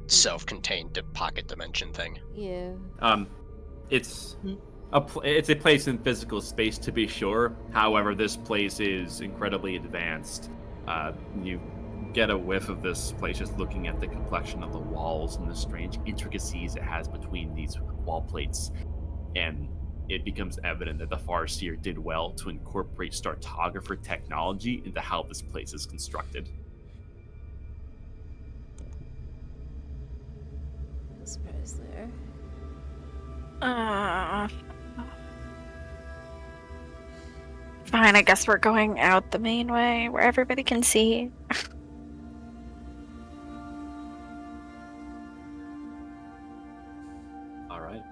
self-contained pocket dimension thing. Yeah. It's it's a place in physical space to be sure. However, this place is incredibly advanced. You get a whiff of this place just looking at the complexion of the walls and the strange intricacies it has between these wall plates, and it becomes evident that the Farseer did well to incorporate Startographer technology into how this place is constructed. No surprise there. Fine, I guess we're going out the main way where everybody can see. All right.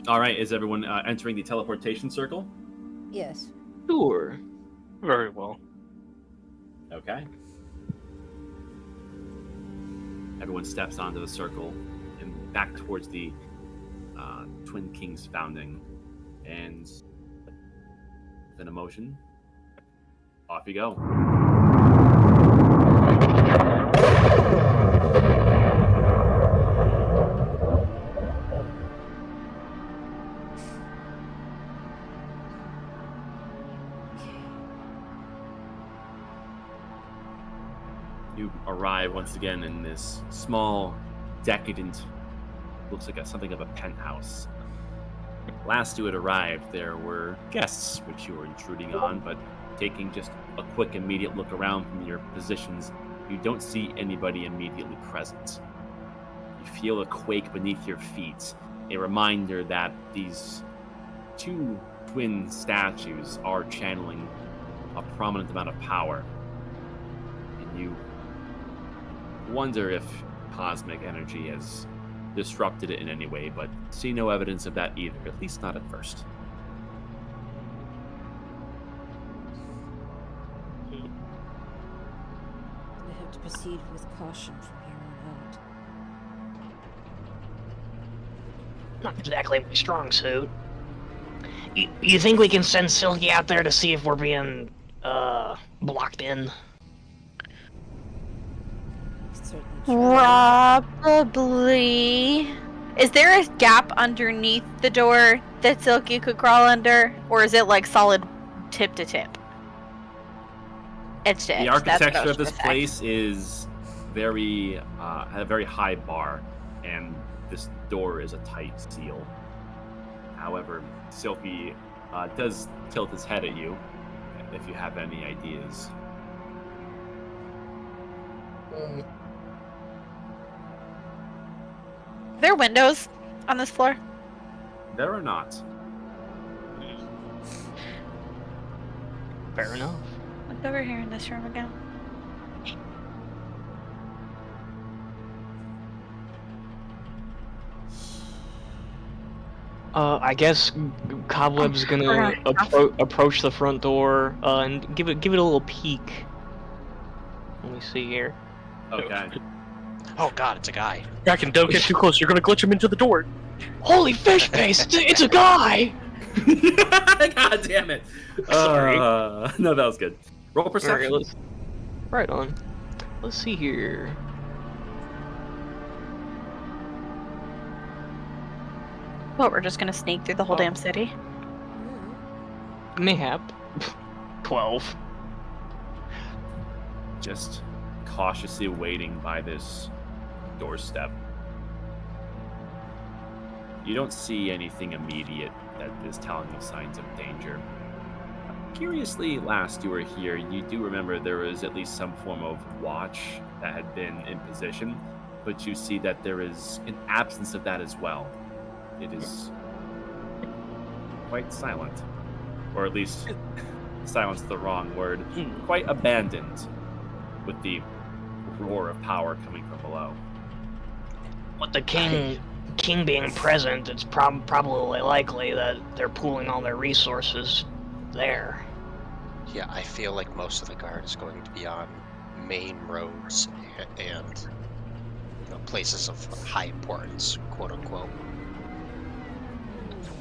All right. Is everyone entering the teleportation circle? Yes. Sure. Very well. Okay. Everyone steps onto the circle and back towards the Twin Kings founding, and within a motion, off you go. You arrive once again in this small, decadent, looks like something of a penthouse. Last you had arrived, there were guests which you were intruding on, but taking just a quick, immediate look around from your positions, you don't see anybody immediately present. You feel a quake beneath your feet, a reminder that these two twin statues are channeling a prominent amount of power. And you wonder if cosmic energy has disrupted it in any way, but see no evidence of that either, at least not at first. I have to proceed with caution from here on out. Not exactly my strong suit. You think we can send Silky out there to see if we're being, blocked in? Certainly try. Probably. Is there a gap underneath the door that Silky could crawl under? Or is it like solid tip to tip? Edge to edge. The That's what I architecture was of this gonna say. place is very, a very high bar. and this door is a tight seal. However, Silky does tilt his head at you if you have any ideas. Are there windows on this floor? There are not. Fair enough. Look over here in this room again. I guess Cobweb's gonna approach the front door and give it a little peek. Let me see here. Okay. Oh god, it's a guy. Kraken, don't get too close. You're gonna glitch him into the door. Holy fish face! It's a guy! God damn it! Sorry. No, that was good. Roll perception. Right on. Let's see here. What, we're just gonna sneak through the whole damn city? Mayhap. 12. Just cautiously waiting by this doorstep. You don't see anything immediate that is telling you signs of danger. Curiously, last you were here, you do remember there was at least some form of watch that had been in position, but you see that there is an absence of that as well. It is quite silent, or at least silence is the wrong word, quite abandoned, with the roar of power coming from below. With the king being present, it's probably likely that they're pooling all their resources there. Yeah, I feel like most of the guard is going to be on main roads and places of high importance, quote unquote.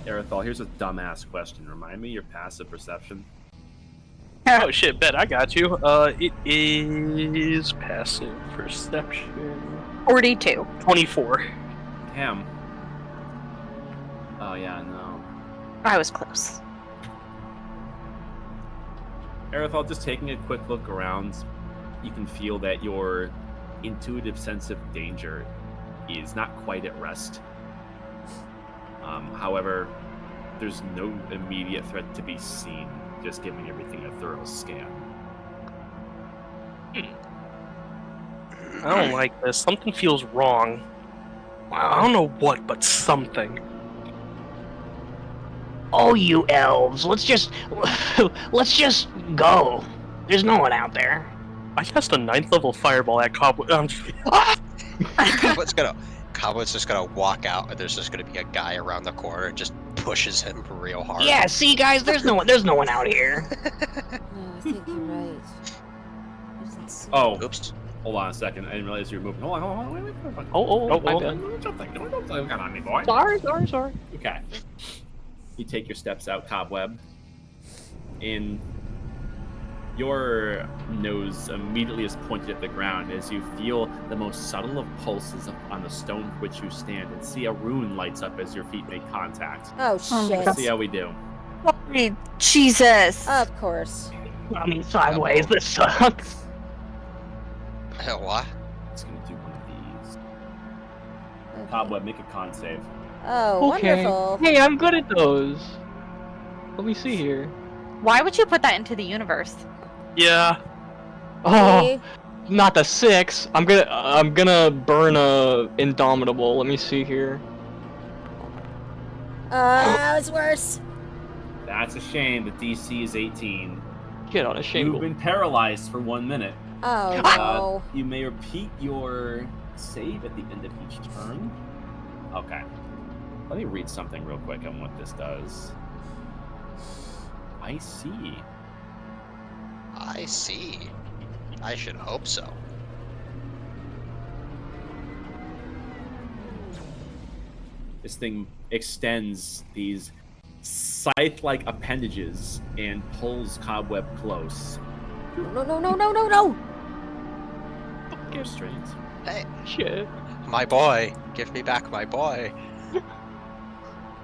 Arethal, here's a dumbass question. Remind me your passive perception. Oh shit, bet I got you. It is passive perception. 42. 24. Damn. Oh yeah, no. I was close. Arethal, just taking a quick look around, you can feel that your intuitive sense of danger is not quite at rest. However, there's no immediate threat to be seen, just giving everything a thorough scan. I don't like this. Something feels wrong. I don't know what, but something. Oh, you elves, let's just go. There's no one out there. I cast a 9th level fireball at Cobweb. Cobweb's just gonna walk out, and there's just gonna be a guy around the corner and just pushes him real hard. Yeah, see, guys, there's no one out here. No, I think you're right. Oh, Oops. hold on a second. I didn't realize you were moving. Hold on, wait. Oh, my bad. Don't come on me, boy. Sorry. Okay. You take your steps out, Cobweb. In your nose immediately is pointed at the ground as you feel the most subtle of pulses on the stone for which you stand, and see a rune lights up as your feet make contact. Oh, shit. Let's see how we do. Holy Jesus. Of course. I mean, sideways, this sucks. What? It's gonna do one of these. Okay. Cobweb, make a con save. Oh, Okay. wonderful. Hey, I'm good at those. Let me see here. Why would you put that into the universe? Yeah. Oh, See? not the 6. I'm gonna burn a Indomitable. Let me see here. That was worse. That's a shame. The DC is 18. Get on a You've shingle. been paralyzed for 1 minute. Oh, no. You may repeat your save at the end of each turn. Okay. Let me read something real quick on what this does. I see. I should hope so. This thing extends these scythe-like appendages and pulls Cobweb close. No. Give straight. Hey, Shit. my boy. Give me back my boy.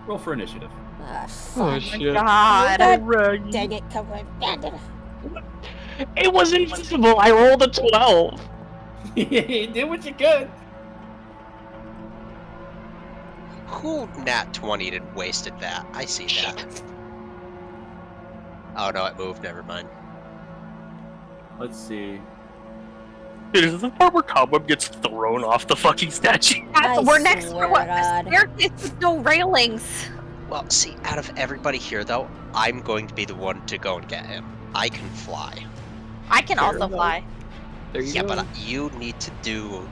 Roll for initiative. Ah, Oh, fuck. shit. God. Dang it, come on. It was invincible. I rolled a 12. You did what you could. Who nat 20'd and wasted that? I see that. Oh no, it moved. Never mind. Let's see. Dude, is this the part where Cobweb gets thrown off the fucking statue? We're next to swear what? to God. The staircase with no railings. Well, see, out of everybody here, though, I'm going to be the one to go and get him. I can fly. I can Fair also enough. fly. There you Yeah, go. but you need to do,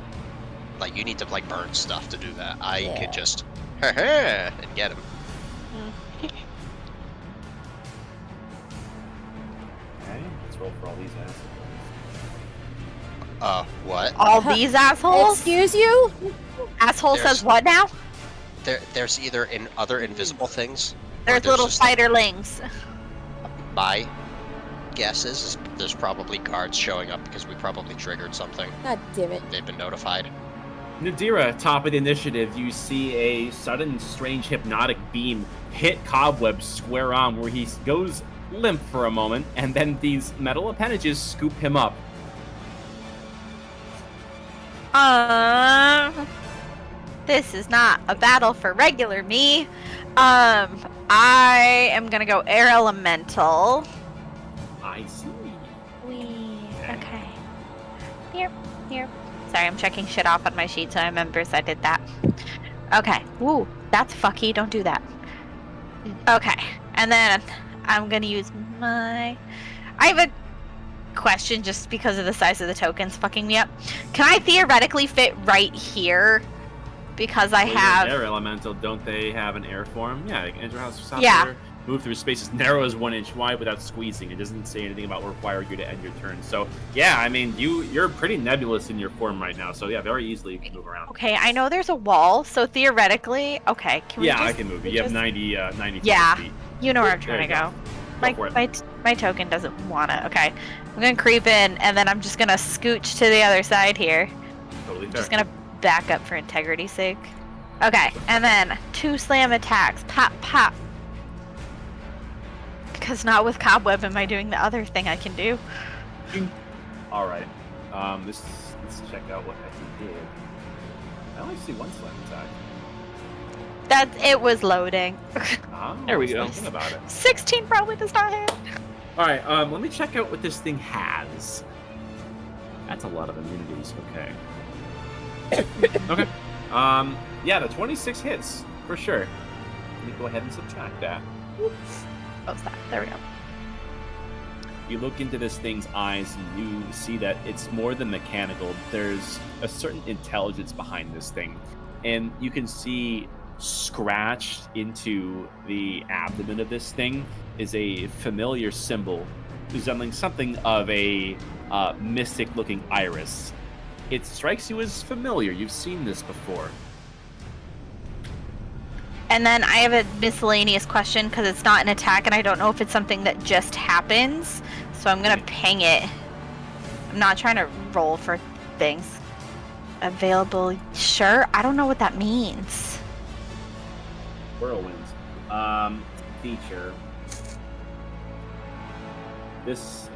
like, you need to, like, burn stuff to do that. I Yeah. could just, and get him. Okay, let's roll for all these assholes. What? All these assholes? Excuse you? Asshole There's- says what now? There's either in other invisible things. or There's little just, like, spiderlings. my guess is there's probably guards showing up because we probably triggered something. God damn it. They've been notified. Nadira, top of the initiative, you see a sudden, strange, hypnotic beam hit Cobweb square on, where he goes limp for a moment, and then these metal appendages scoop him up. This is not a battle for regular me. I am gonna go air elemental. I see. Okay. Here. Sorry, I'm checking shit off on my sheet, so I remember I did that. Okay. Woo, that's fucky. Don't do that. Okay, and then I'm gonna use my. I have a question just because of the size of the tokens fucking me up. Can I theoretically fit right here? Because I Well, you're have. an air elemental, don't they have an air form? Yeah, you can enter house south Yeah. there, move through spaces narrow as 1 inch wide without squeezing. It doesn't say anything about require you to end your turn. So yeah, I mean you're pretty nebulous in your form right now. So yeah, very easily you can move around. Okay, I know there's a wall, so theoretically, okay. Can we Yeah, just, I can move you. You have 90 Yeah. feet. You know where I'm trying There to you go. Go for it. My token doesn't want it. Okay, I'm gonna creep in, and then I'm just gonna scooch to the other side here. Totally fair. Just gonna back up for integrity's sake. Okay, and then 2 slam attacks. Pop, pop. Because not with Cobweb am I doing the other thing I can do. All right. Let's check out what I did. I only see 1 slam attack. It was loading. Oh, There we I was go. Thinking about it. 16 probably does not hit. All right. Let me check out what this thing has. That's a lot of immunities. Okay. Okay. Yeah, the 26 hits for sure. Let me go ahead and subtract that. What's that? There we go. You look into this thing's eyes and you see that it's more than mechanical. There's a certain intelligence behind this thing. And you can see scratched into the abdomen of this thing is a familiar symbol resembling something of a mystic looking iris. It strikes you as familiar. You've seen this before. And then I have a miscellaneous question because it's not an attack and I don't know if it's something that just happens. So I'm going to ping it. I'm not trying to roll for things. Available. Sure. I don't know what that means. Whirlwinds. Feature. This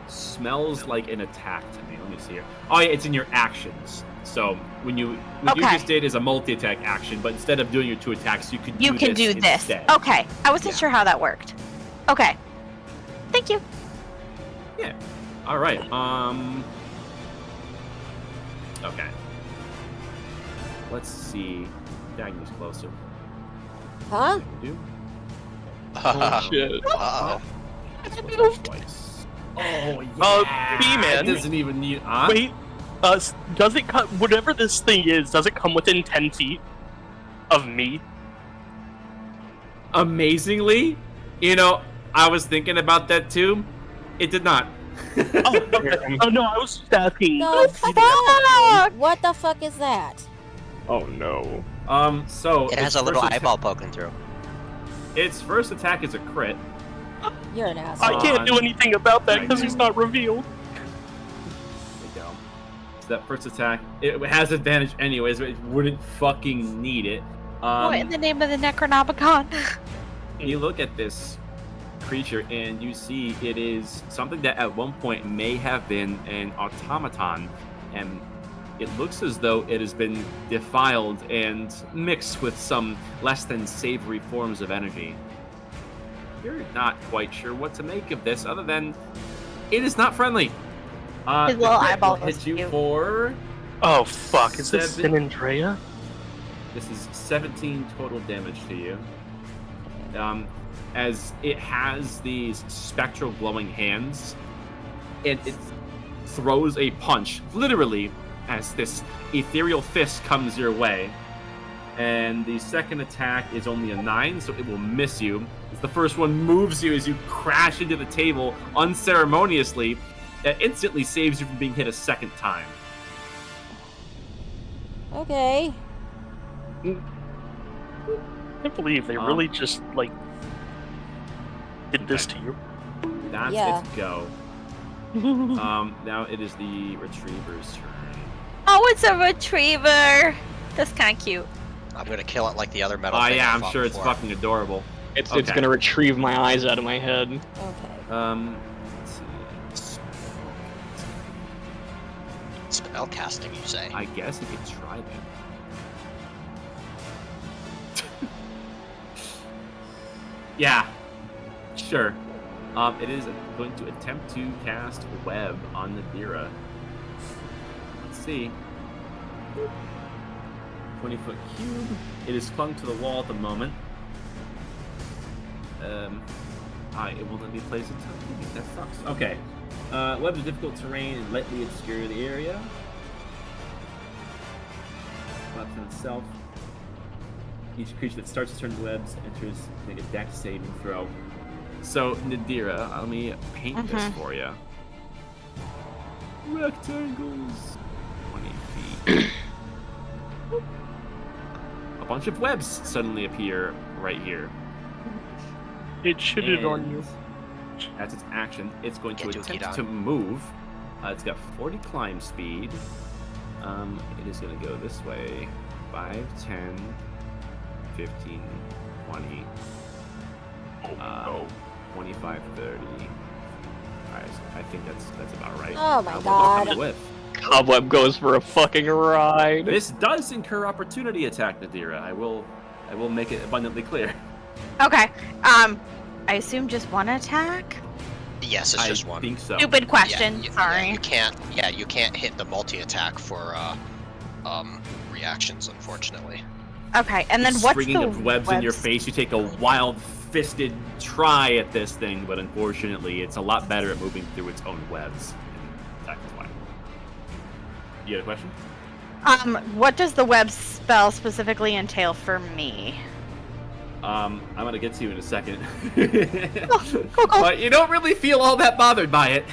smells like an attack to me. Let me see here. Oh yeah, it's in your actions. So what you just did is a multi-attack action, but instead of doing your 2 attacks, you can do this instead. Okay. I wasn't Yeah. sure how that worked. Okay. Thank you. Yeah. All right. Okay. Let's see. Dagny's closer. Huh? Do. Oh, shit. Uh-oh. Twice. Oh yeah. B-Man. It doesn't even need. Wait, does it come? Whatever this thing is, does it come within 10 feet of me? Amazingly, I was thinking about that too. It did not. Oh no, I was just asking. The fuck? What the fuck is that? Oh no. So It has its a little first eyeball poking through. Its first attack is a crit. You're an asshole. I can't do anything about that because it's not revealed. There we go. So that first attack, it has advantage anyways, but it wouldn't fucking need it. What in the name of the Necronomicon? You look at this creature and you see it is something that at one point may have been an automaton, and it looks as though it has been defiled and mixed with some less than savory forms of energy. You're not quite sure what to make of this, other than it is not friendly. His The little crit eyeball will was hit you cute. for. Oh fuck! Is this San Seven- Andrea? This is 17 total damage to you. As it has these spectral glowing hands, and it throws a punch, literally, as this ethereal fist comes your way. And the second attack is only a 9, so it will miss you. As the first one moves you as you crash into the table unceremoniously, that instantly saves you from being hit a second time. Okay. I can't believe they really just like did this to you. That's Yeah. its go. Now it is the retriever's turn. Oh, it's a retriever. That's kind of cute. I'm gonna kill it like the other metal. Oh thing yeah, I I'm fought sure it's before. fucking adorable. It's Okay. gonna retrieve my eyes out of my head. Okay. Let's see. Spell casting, you say? I guess you could try that. Yeah, sure. It is going to attempt to cast Web on Nadira. Let's see. 20-foot cube. It is clung to the wall at the moment. It will not be placed in time. That sucks. Okay. Webs are difficult terrain and lightly obscure the area. Weapon itself. Each creature that starts to turn webs enters, make a dex saving throw. So, Nadira, let me paint this for you. Rectangles. 20 feet. A bunch of webs suddenly appear right here. It shitted on you. That's its action. It's going to Get Dookie attempt down. to move. It's got 40 climb speed. It is going to go this way. 5, 10, 15, 20, 25, 30. I think that's about right. Oh my We'll God. come with. Cobweb goes for a fucking ride. This does incur opportunity attack, Nadira. I will make it abundantly clear. Okay. I assume just one attack? Yes, it's just one. I think so. Stupid question. Yeah, Sorry. you can't. Yeah, you can't hit the multi-attack for reactions, unfortunately. Okay, and then what's Stringing the of webs in your face. You take a wild-fisted try at this thing, but unfortunately, it's a lot better at moving through its own webs. That's why. You had a question? What does the web spell specifically entail for me? I'm gonna get to you in a second. Cool. But you don't really feel all that bothered by it.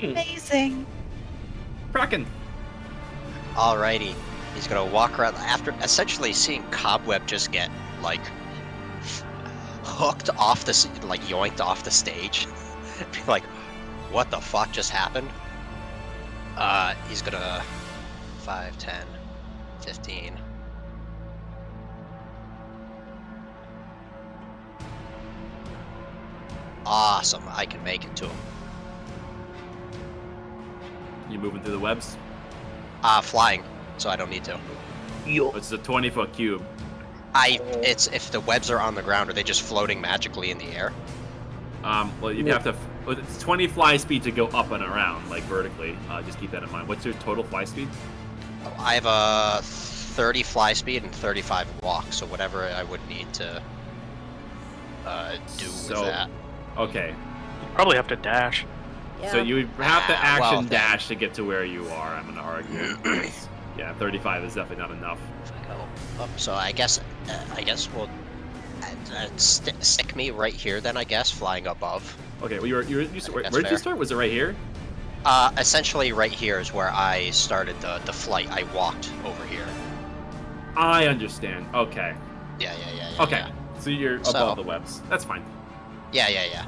Amazing. Kraken. Alrighty, he's gonna walk around after essentially seeing Cobweb just get like hooked off the like yoinked off the stage. Be like, what the fuck just happened? He's gonna 5, 10, 15. Awesome, I can make it to him. You moving through the webs? Flying, so I don't need to. It's a 20-foot cube. It's if the webs are on the ground, are they just floating magically in the air? Well, you'd have to. It's 20 fly speed to go up and around, like vertically. Just keep that in mind. What's your total fly speed? I have a 30 fly speed and 35 walk, so whatever I would need to do with that. Okay. You probably have to dash. Yeah. So you would have to well, action then. dash to get to where you are. I'm gonna argue. Yeah, 35 is definitely not enough. If I go up, so I guess we'll stick me right here then. I guess flying above. Okay. Well, where That's did you fair. start? Was it right here? Essentially right here is where I started the flight. I walked over here. I understand. Okay. Yeah. Okay. Yeah. So you're above So- the webs. That's fine. Yeah.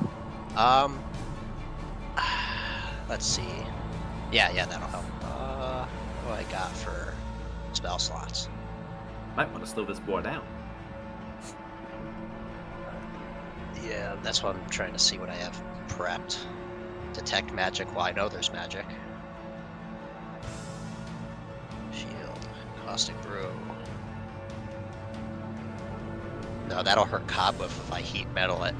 Let's see. Yeah, that'll help. What do I got for spell slots? Might want to slow this board down. Yeah, that's what I'm trying to see what I have prepped. Detect magic. Well, I know there's magic. Caustic brew. No, that'll hurt Cobweb if I heat metal it.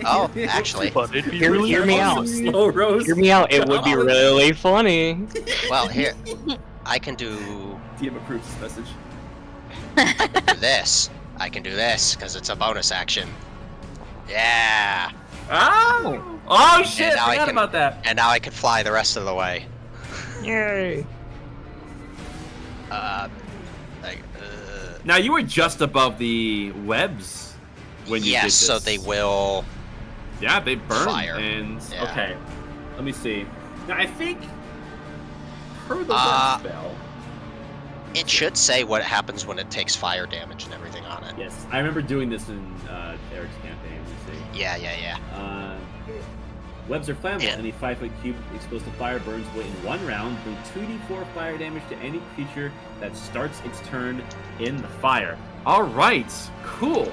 Oh, actually, But it'd be Hear really me fun. out. Slow roast. Hear me out. It would be really funny. well, here, I can do DM approves this message. this. I can do this, because it's a bonus action. Yeah! Oh shit! now I Forgot can- about that. And now I can fly the rest of the way. Yay. Like, Now you were just above the webs when you did yes, this. so they will... Yeah, they burn. Fire. And Yeah. okay, let me see. Now I think per the web spell. It should say what happens when it takes fire damage and everything on it. Yes, I remember doing this in Eric's campaign. Let me see. Yeah. Webs are flammable. Yeah. Any 5-foot cube exposed to fire burns away in one round, do 2d4 fire damage to any creature that starts its turn in the fire. All right, cool.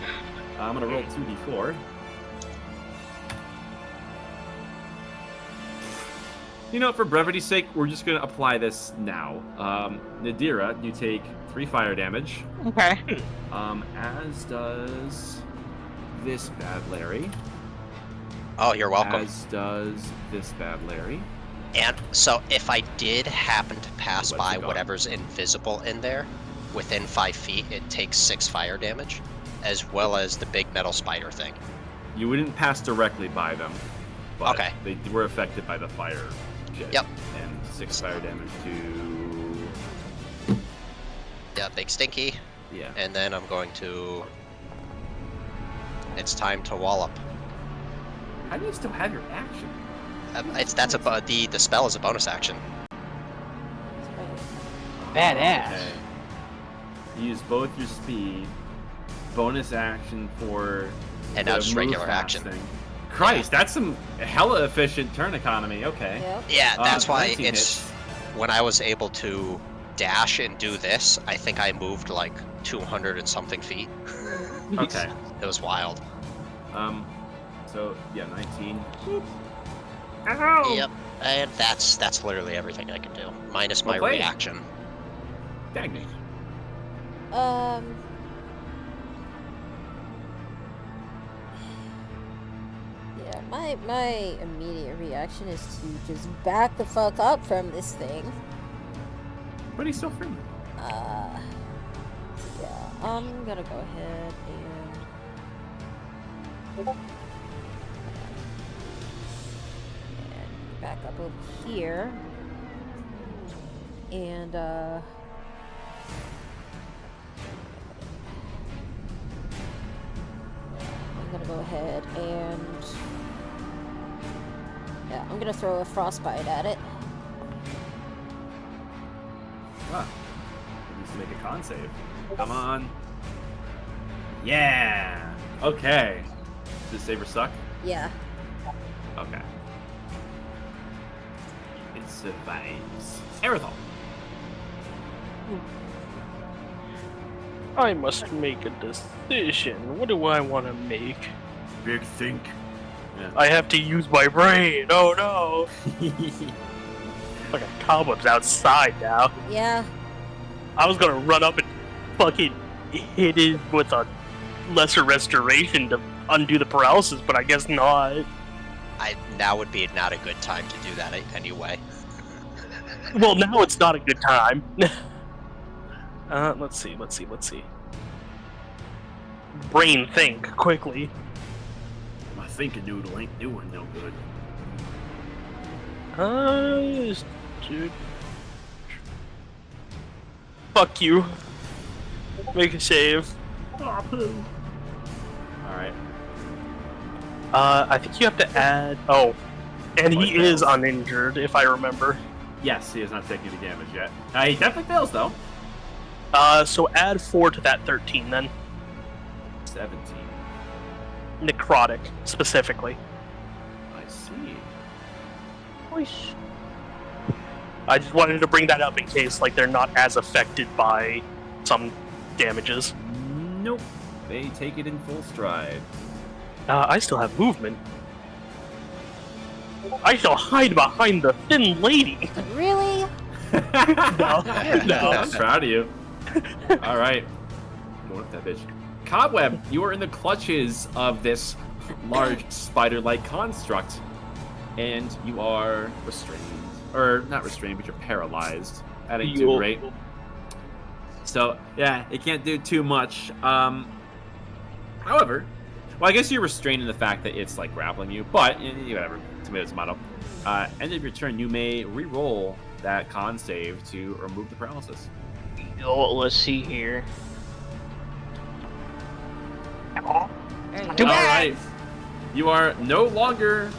I'm gonna roll 2d4. You know, for brevity's sake, we're just gonna apply this now. Nadira, you take 3 fire damage. Okay. Hmm. As does this bad Larry. Oh, you're welcome. As does this bad Larry. And so if I did happen to pass What's by it got? whatever's invisible in there, within 5 feet, it takes 6 fire damage, as well as the big metal spider thing. You wouldn't pass directly by them, but Okay. they were affected by the fire jet. Yep. And 6 fire damage to... Yeah, big stinky. Yeah. And then I'm going to... It's time to wallop. How do you still have your action? The spell is a bonus action. Badass. Okay. You use both your speed, bonus action for And now the just move regular fast action. thing. Christ, that's some hella efficient turn economy. Okay. Yep. Yeah, that's why 19 it's... hits. When I was able to dash and do this, I think I moved like 200 and something feet. Okay. It was wild. So yeah, 19. Yep. And that's literally everything I can do. Minus my play. reaction. Dang it. Yeah, my immediate reaction is to just back the fuck up from this thing. But he's still free. Yeah, I'm gonna go ahead and back up over here. And I'm gonna go ahead and yeah, I'm gonna throw a frostbite at it. Ah. He needs to make a con save. Come on. Yeah. Okay. Does Saber suck? Yeah. Okay. It survives. Aerithal. I must make a decision. What do I want to make? Big think. Yeah. I have to use my brain. Oh no! Like a cobweb's outside now. Yeah. I was gonna run up and fucking hit it with a lesser restoration to undo the paralysis, but I guess not. Now would be not a good time to do that anyway. Well, now it's not a good time. Let's see. Brain think quickly. My thinking noodle ain't doing no good. Dude. Fuck you. Make a save. Alright. I think you have to add. Oh, and he Oh, he is fails. uninjured, if I remember. Yes, he has not taken any damage yet. He definitely fails though. So add 4 to that 13 then. 17. Necrotic, specifically. I see. I just wanted to bring that up in case, like, they're not as affected by some damages. Nope. They take it in full stride. I still have movement. I shall hide behind the thin lady. Really? No, no. I'm proud of you. All right. Going with that bitch. Cobweb, you are in the clutches of this large spider-like construct, and you are restrained, or not restrained, but you're paralyzed. That ain't too great. So yeah, it can't do too much. However, well, I guess you're restrained in the fact that it's like grappling you, but whatever. Tomato, tomato. End of your turn, you may re-roll that con save to remove the paralysis. Oh, let's see here. All right. You are no longer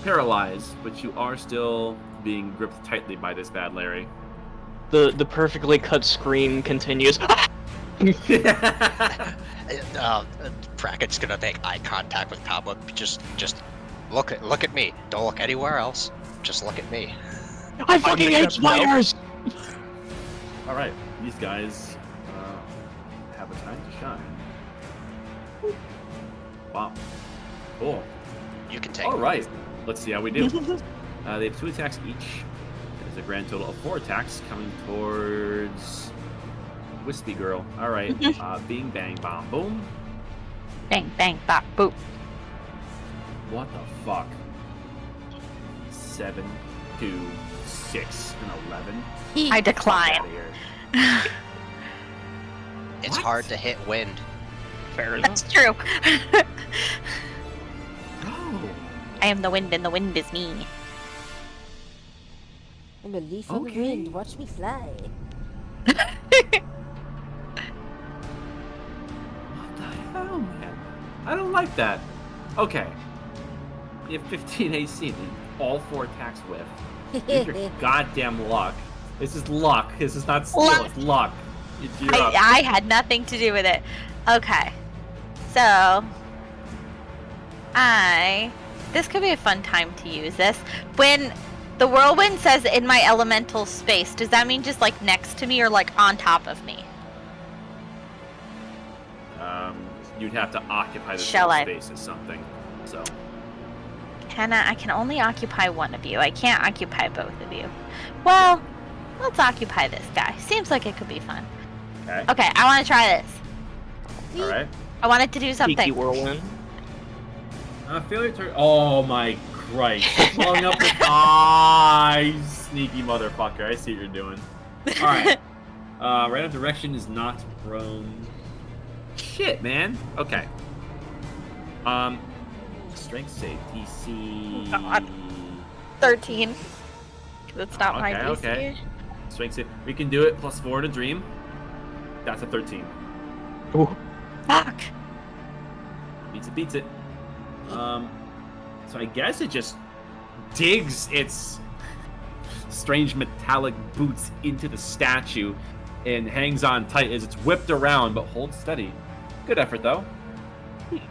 paralyzed, but you are still being gripped tightly by this bad Larry. The perfectly cut scream continues. Brackett's gonna make eye contact with Cobweb. Just look at me. Don't look anywhere else. Just look at me. I fucking hate spiders! All right, these guys have a time to shine. Wow. Cool. You can take. All right. Let's see how we do. They have 2 attacks each. There's a grand total of 4 attacks coming towards Wispy Girl. All right. Bing, bang, bomb, boom. Bang, bang, bop, boop. What the fuck? 7, 2, 6, and 11. I decline. Get out of here. It's What? hard to hit wind. Fair enough. That's true. Oh. I am the wind, and the wind is me. I'm a leaf on the Okay. wind. Watch me fly. What the hell, man? I don't like that. Okay. You have 15 AC, and all 4 attacks whiff. Use your goddamn luck. This is luck. This is not skill. Luck. It's luck. You're up. I had nothing to do with it. Okay. So, this could be a fun time to use this. When the whirlwind says in my elemental space, does that mean just like next to me or like on top of me? You'd have to occupy the Shall same I? space as something. So, I can only occupy one of you. I can't occupy both of you. Well, let's occupy this guy. Seems like it could be fun. okay. Okay, I want to try this. All right. I want it to do Cheeky something. whirlwind. Failure to. Oh my Christ! Blowing up the eyes, sneaky motherfucker. I see what you're doing. All right. Random direction is not prone. Shit, man. Okay. Strength save DC. God. 13. That's not my DC. Okay. Strength save. We can do it. +4 to dream. That's a 13. Ooh. Fuck. Beats it. So I guess it just digs its strange metallic boots into the statue and hangs on tight as it's whipped around, but holds steady. Good effort, though. Okay.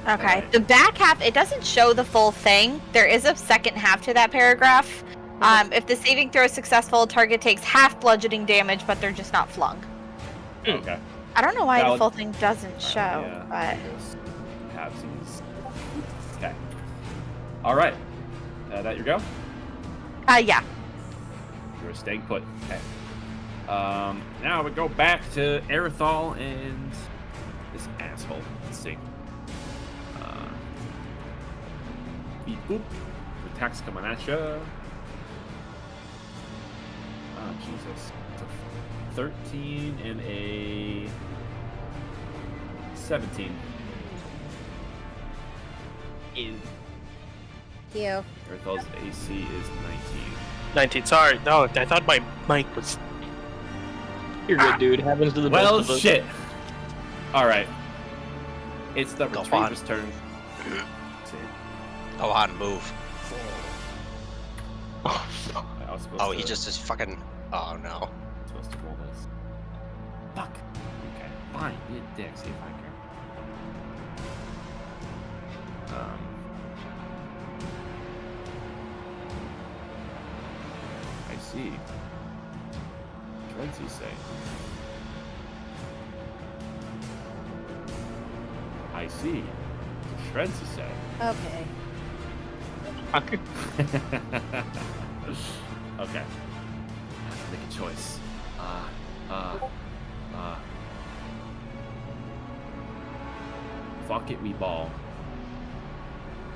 Alright. The back half, it doesn't show the full thing. There is a second half to that paragraph. If the saving throw is successful, target takes half bludgeoning damage, but they're just not flung. Okay. I don't know why Valid. the full thing doesn't show, Yeah, just halvesies. Okay. All right. That your go? but yeah. You're staying put. Okay. Now we go back to Erithal and this asshole. Let's see. Beep boop. Attacks coming at you. Oh Jesus. It's a 13 and a 17. Ew. You. Erithal's AC is 19. 19. Sorry, no, I thought my mic was. You're good, dude. Happens to the Well, best of us. shit. All right. It's the Go retriever's turn. Let's see. Go on, move. Oh, fuck. I was supposed Oh, to, he just is fucking. Oh no. supposed to roll this. Fuck. Okay. Fine. Be a dick. See if I care. I see. What does he say? I see. Shreds to say. Okay. Okay. Make a choice. Fuck it, we ball.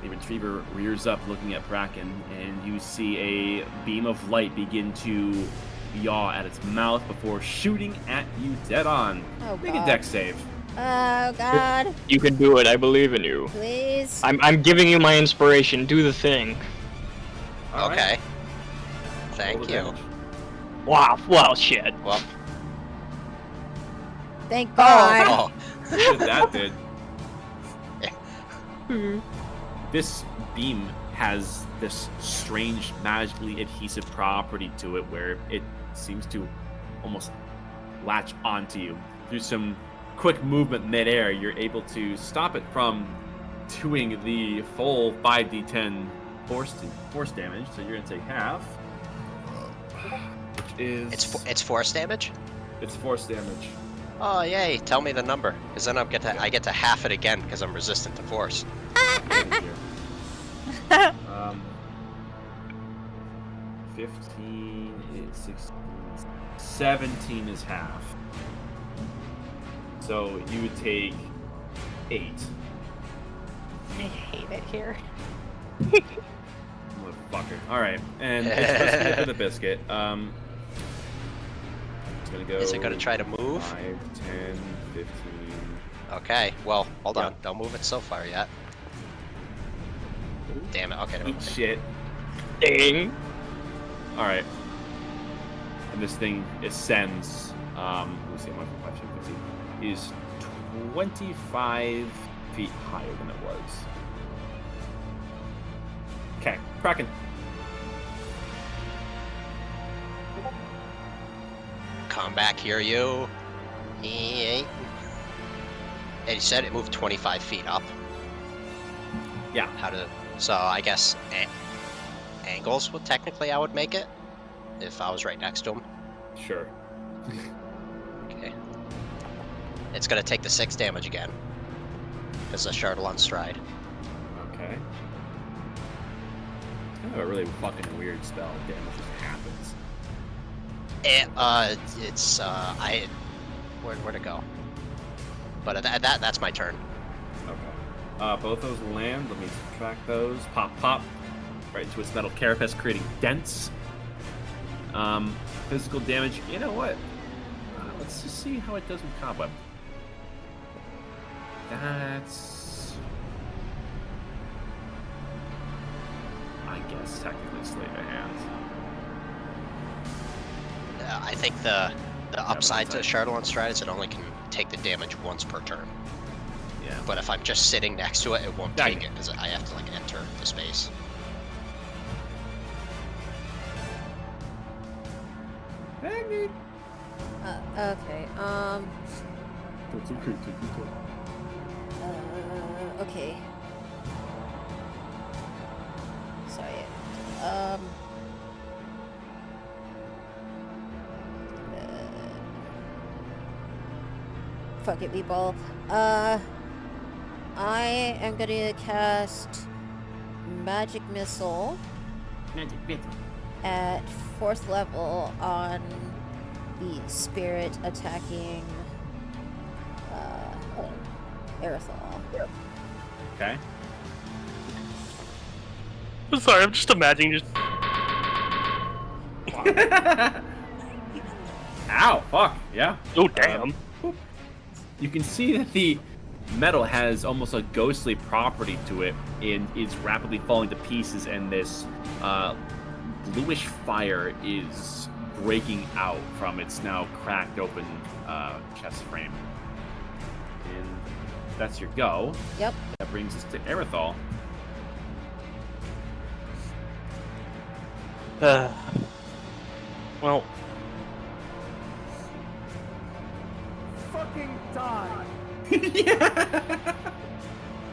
The retriever rears up looking at Bracken, and you see a beam of light begin to yaw at its mouth before shooting at you dead on. Oh, Make a God. dex save. Oh, God. You can do it. I believe in you. Please. I'm giving you my inspiration. Do the thing. All right. Okay. Roll Thank the you. damage. Wow. Well, shit. Well, Thank God. oh, Look what that did. Hmm. This beam has this strange magically adhesive property to it where it seems to almost latch onto you. Through some quick movement midair, you're able to stop it from doing the full 5d10 force damage, so you're gonna take half, which is it's force damage. it's force damage. Oh yay! Tell me the number, because then I get to half it again because I'm resistant to force. Here. 15 is 16, 17 is half. So you would take 8. I hate it here. Motherfucker. Alright, and it's for the biscuit. It's gonna go. Is it gonna try to move? 5, 10, 15. Okay. Well, hold on. Yeah. Don't move it so far yet. Damn it. Okay. Never Eat mind. shit. Ding. Alright. And this thing ascends. Let me see, 1, 5, 10, 15. Is 25 feet higher than it was. Okay, Kraken. Come back here, you. And you said it moved 25 feet up. Yeah. So I guess angles would technically I would make it if I was right next to him. Sure. Okay. It's gonna take the 6 damage again. Because of Chardalon Stride. Okay. It's kind of a really fucking weird spell. Damage just happens. Where'd it go? But that's my turn. Okay. Both those land. Let me subtract those. Pop, pop. Right into its metal carapace, creating dents. Physical damage. You know what? Let's just see how it does with cobweb. That's, I guess, technically sleight of hand. I think the upside to Chardalon Stride is it only can take the damage once per turn. Yeah. But if I'm just sitting next to it, it won't Yeah, take it because I have to like enter the space. Okay. Okay. Sorry. Fuck it, Weeball. I am gonna cast Magic Missile at 4th level on the spirit attacking Aerithal. Okay. I'm sorry, I'm just imagining just. Ow! Fuck! Yeah. Oh damn! You can see that the metal has almost a ghostly property to it and is rapidly falling to pieces, and this bluish fire is breaking out from its now cracked open chest frame. And that's your go. Yep. That brings us to Aerithal. Well, Fucking die!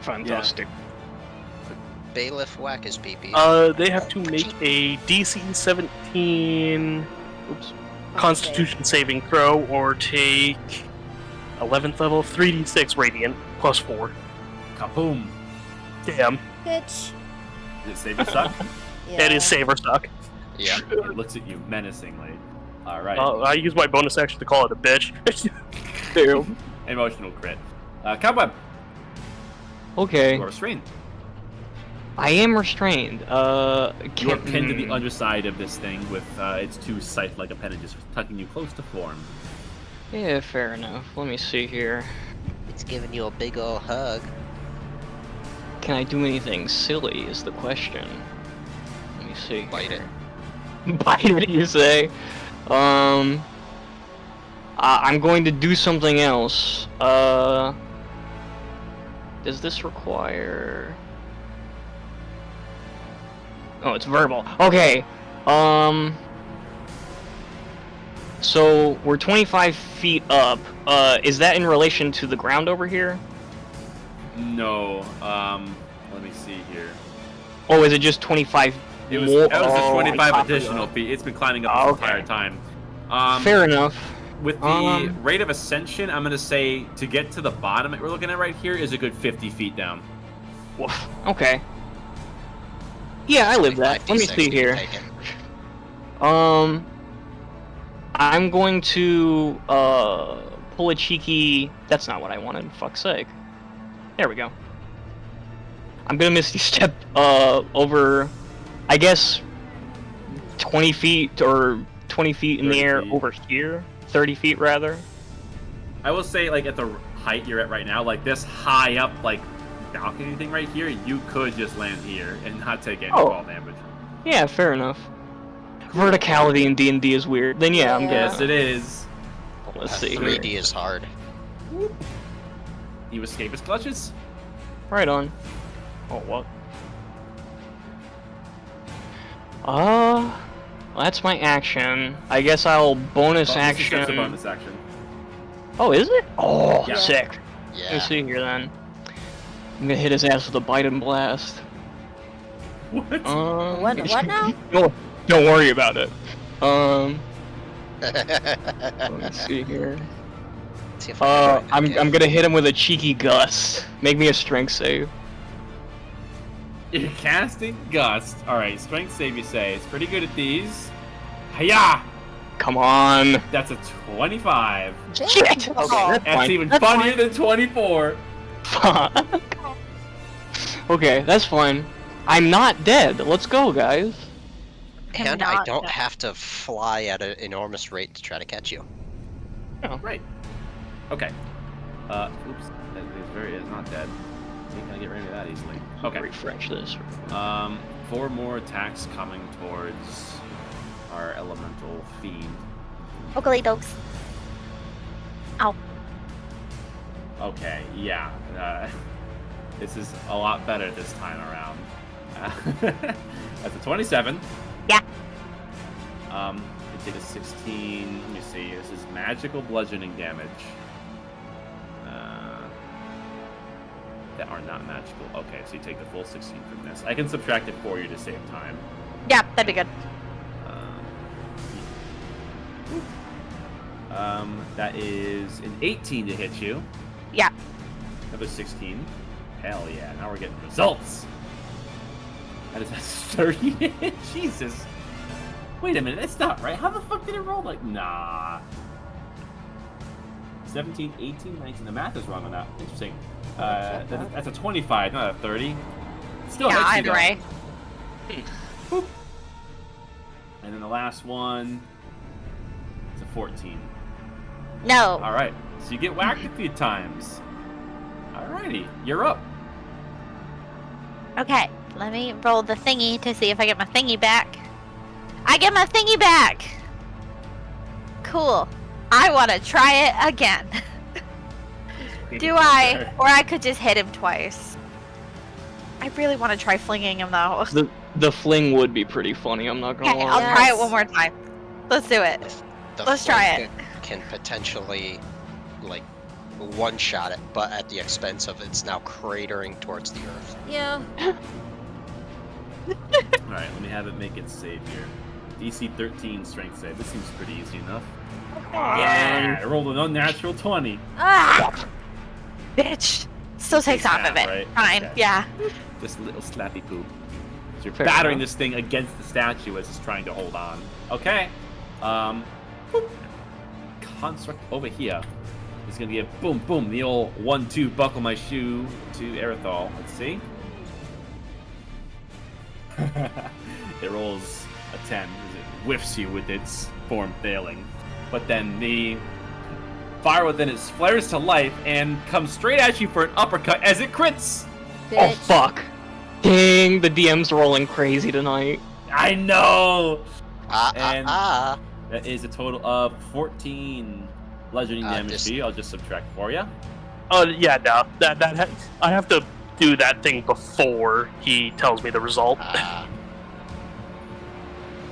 fantastic. Bailiff whack his PP. They have to make a DC 17 Constitution saving throw or take 11th level 3d6 radiant plus 4. Kaboom! Damn. Bitch. Does it save your suck? Yeah. It is save or suck. Yeah. It looks at you menacingly. All right. I use my bonus action to call it a bitch. Damn. Emotional crit. Cobweb, Okay. you are restrained. I am restrained. You are Can't pinned to the underside of this thing with its two scythe-like appendages tucking you close to form. Yeah, fair enough. Let me see here. It's giving you a big ol' hug. Can I do anything silly? Is the question. Let me see. Bite it. Bite it, you say? I'm going to do something else. Does this require? Oh, it's verbal. Okay. So we're 25 feet up. Is that in relation to the ground over here? No. Let me see here. Oh, is it just 25 It was more? that was Oh, a on 25 top of additional that. feet. It's been climbing up this Okay. entire time. Fair enough. With the rate of ascension, I'm gonna say to get to the bottom that we're looking at right here is a good 50 feet down. Woof. Okay. Yeah, I live that. Let me 56, see you here. take it. I'm going to pull a cheeky. That's not what I wanted. Fuck's sake. There we go. I'm gonna misty step over, I guess, 20 feet or 20 feet in the 30 air feet. over here. 30 feet rather. I will say, like, at the height you're at right now, like this high up, like, balcony thing right here, you could just land here and not take any fall damage. Yeah, fair enough. Verticality in D&D is weird. Then yeah, I'm Yeah. gonna. Yes, it is. Let's see. 3D is hard. You escape his clutches? Right on. Oh, what? Well, that's my action. I guess I'll bonus action. That's a bonus action. Oh, is it? Oh, Yeah. sick. Let me Yeah. see here then. I'm gonna hit his ass with a bite and blast. What? What now? No, don't worry about it. Let me see here. See if I can find it I'm again. gonna hit him with a cheeky gust. Make me a strength save. You're casting Gust. Alright, strength save you say. It's pretty good at these. Hiya! Come on. That's a 25. Shit. Okay, that's That's fine. even That's funnier than 24. Fuck. Okay, that's fine. I'm not dead. Let's go, guys. And I Cannot don't die. have to fly at an enormous rate to try to catch you. Right. Okay. Oops. That is not dead. Ain't gonna get rid of that easily. Okay. Refresh this. 4 more attacks coming towards our elemental fiend. Oakley dokes. Ow. Okay, yeah. This is a lot better this time around. That's a 27. Yeah. It did a 16. Let me see. This is magical bludgeoning damage. That are not magical. Okay, so you take the full 16 from this. I can subtract it for you to save time. Yeah, that'd be good. That is an 18 to hit you. Yeah. Another 16. Hell yeah, now we're getting results. That is a 30. Jesus. Wait a minute, that's not right. How the fuck did it roll? Like, nah. 17, 18, 19. The math is wrong on that. Interesting. That's a 25, not a 30. Still Yeah, hits you, either though. way. Boop. And then the last one is a 14. No. All right, so you get whacked a few times. Alrighty, you're up. Okay, let me roll the thingy to see if I get my thingy back. I get my thingy back! Cool. I want to try it again. Do I? Or I could just hit him twice. I really want to try flinging him though. The fling would be pretty funny. I'm not gonna Okay, lie. I'll try it one more time. Let's do it. The Let's try flank Can potentially, like, one-shot it, but at the expense of it's now cratering towards the earth. Yeah. Alright, let me have it make its save here. DC 13 strength save. This seems pretty easy enough. Yeah, I rolled an unnatural 20. Ah! Bitch. Still takes Takes half of half, it. right? Fine. Okay. Yeah. Just a little slappy poop. So you're Fair battering enough. this thing against the statue as it's trying to hold on. Okay. Boop. Construct over here. He's gonna get boom, boom, the old 1-2 buckle my shoe to Erythal. Let's see. It rolls a 10 as it whiffs you with its form failing. But then the fire within it flares to life and comes straight at you for an uppercut as it crits. Oh Bitch. fuck! Dang, the DM's rolling crazy tonight. I know. And That is a total of 14 bludgeoning damage to you. I'll just subtract for you. Oh yeah, no, I have to do that thing before he tells me the result. I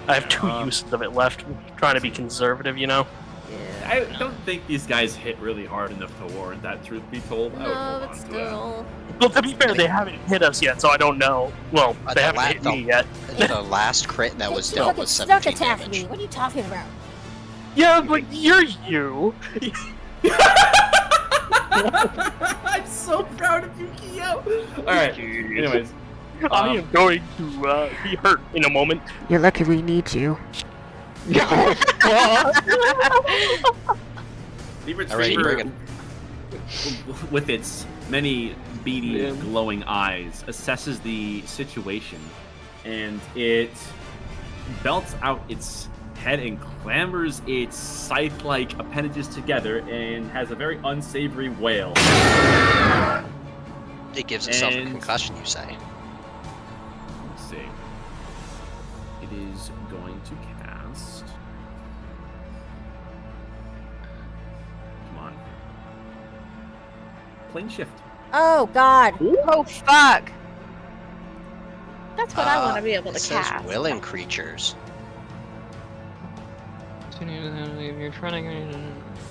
have 2 uses of it left. I'm trying to be conservative, you know. Yeah. I don't think these guys hit really hard enough to warrant that, truth be told. I would No, hold but on to still. Well, to be fair, they haven't hit us yet, so I don't know. Well, they haven't hit me yet. the last crit that was She dealt fucking was snuck 17 attack damage. me. What are you talking about? Yeah, but you're you. I'm so proud of you, Kyo. Alright, anyways. I am going to be hurt in a moment. You're lucky we need you. The Alright, bring retriever, it. with its many beady, Yeah. glowing eyes, assesses the situation, and it belts out its head and clambers its scythe-like appendages together and has a very unsavory wail. It gives itself a And- concussion, you say. Let's see. It is going to cast. Come on. Plane shift. Oh God. Oh fuck! That's what I want to be able It to says cast. willing creatures. You're trying to.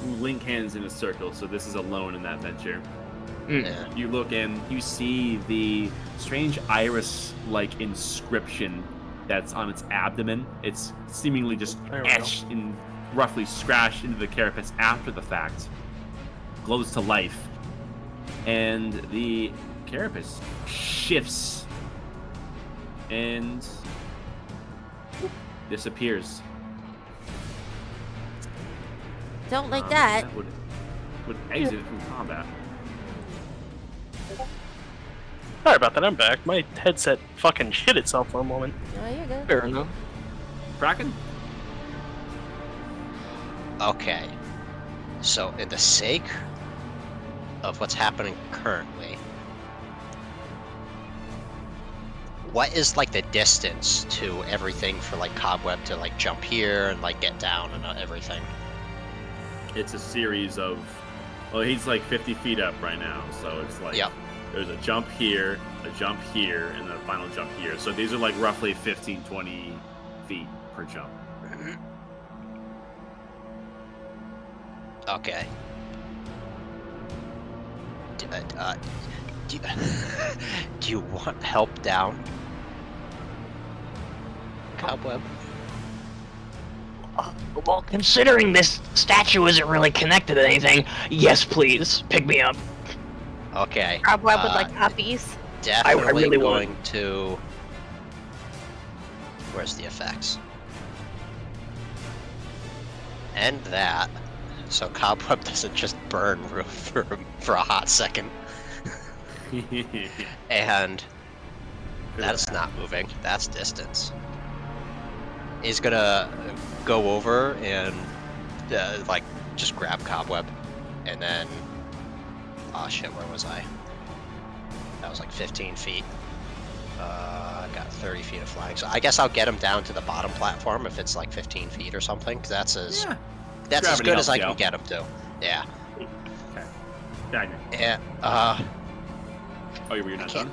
You link hands in a circle, so this is alone in that venture. Yeah. You look and you see the strange iris-like inscription that's on its abdomen. It's seemingly just There we go. etched and roughly scratched into the carapace after the fact. Glows to life. And the carapace shifts and disappears. Don't like that. Would exit from combat. Sorry about that, I'm back. My headset fucking shit itself for a moment. Oh, you're good. Fair enough. Kraken? Okay. So, in the sake of what's happening currently, what is like the distance to everything for like Cobweb to like jump here and like get down and everything? It's a series of. Well, he's like 50 feet up right now, so it's like. Yep. There's a jump here, and then a final jump here. So these are like roughly 15, 20 feet per jump. Okay. Do you want help down? Cobweb? Well, considering this statue isn't really connected to anything, yes, please, pick me up. Okay. Cobweb with like uppies. Definitely really going to. Where's the effects? End that. So Cobweb doesn't just burn for a hot second. And that's not moving. That's distance. He's gonna go over and like just grab Cobweb, and then oh shit, where was I? That was like 15 feet. I got 30 feet of flying, so I guess I'll get him down to the bottom platform if it's like 15 feet or something. 'Cause that's as Gravity good as helps I you can out. get him to. Yeah. Okay. Dagger. And Oh, you're not can't-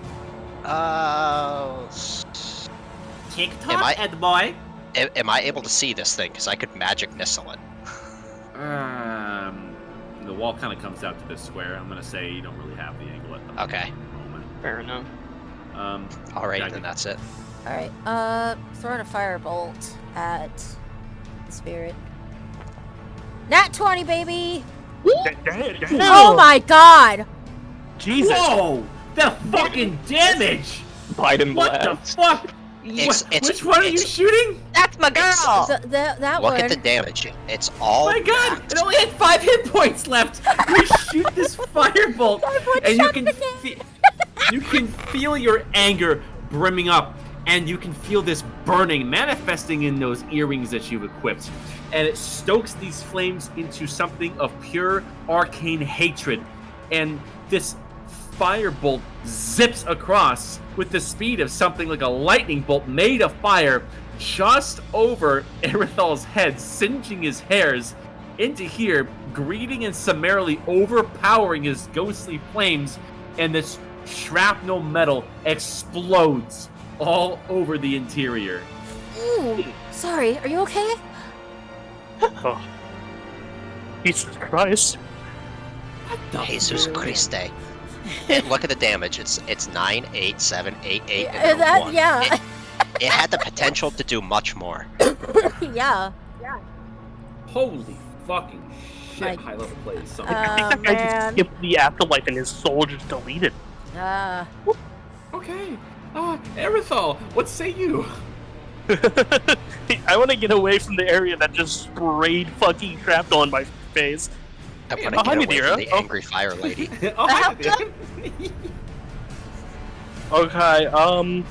done? TikTok, Ed boy. Am I able to see this thing? Because I could magic missile it. The wall kind of comes out to this square. I'm gonna say you don't really have the angle at the Okay. moment. Fair enough. Alright, Dagger. then that's it. Alright, throwing a firebolt at the spirit. Nat 20, baby! Damn. Oh my god! Jesus. Whoa! The fucking damage! Biden What the blast. fuck? Which one are you shooting? That's my girl. That Look one. at the damage. It's all. Oh my god! It only had 5 hit points left. You shoot this firebolt, and you can feel your anger brimming up, and you can feel this burning manifesting in those earrings that you've equipped, and it stokes these flames into something of pure arcane hatred, and this firebolt zips across with the speed of something like a lightning bolt made of fire just over Erethal's head, singeing his hairs into here, greeting and summarily overpowering his ghostly flames, and this shrapnel metal explodes all over the interior. Ooh, sorry. Are you okay? Oh. Jesus Christ. What the Jesus fuck? Christe. And look at the damage. It's 9, 8, 7, 8, 8, and then That- 1. yeah. It had the potential to do much more. Yeah. Holy fucking shit, Like, high level play is something. I think I just man. skipped the afterlife and his soul just deleted. Okay. Erethal, what say you? I want to get away from the area that just sprayed fucking shrapnel on my face. I want Oh, to hi, get away Madeira. from the angry fire lady. Oh, hi, dude. Okay,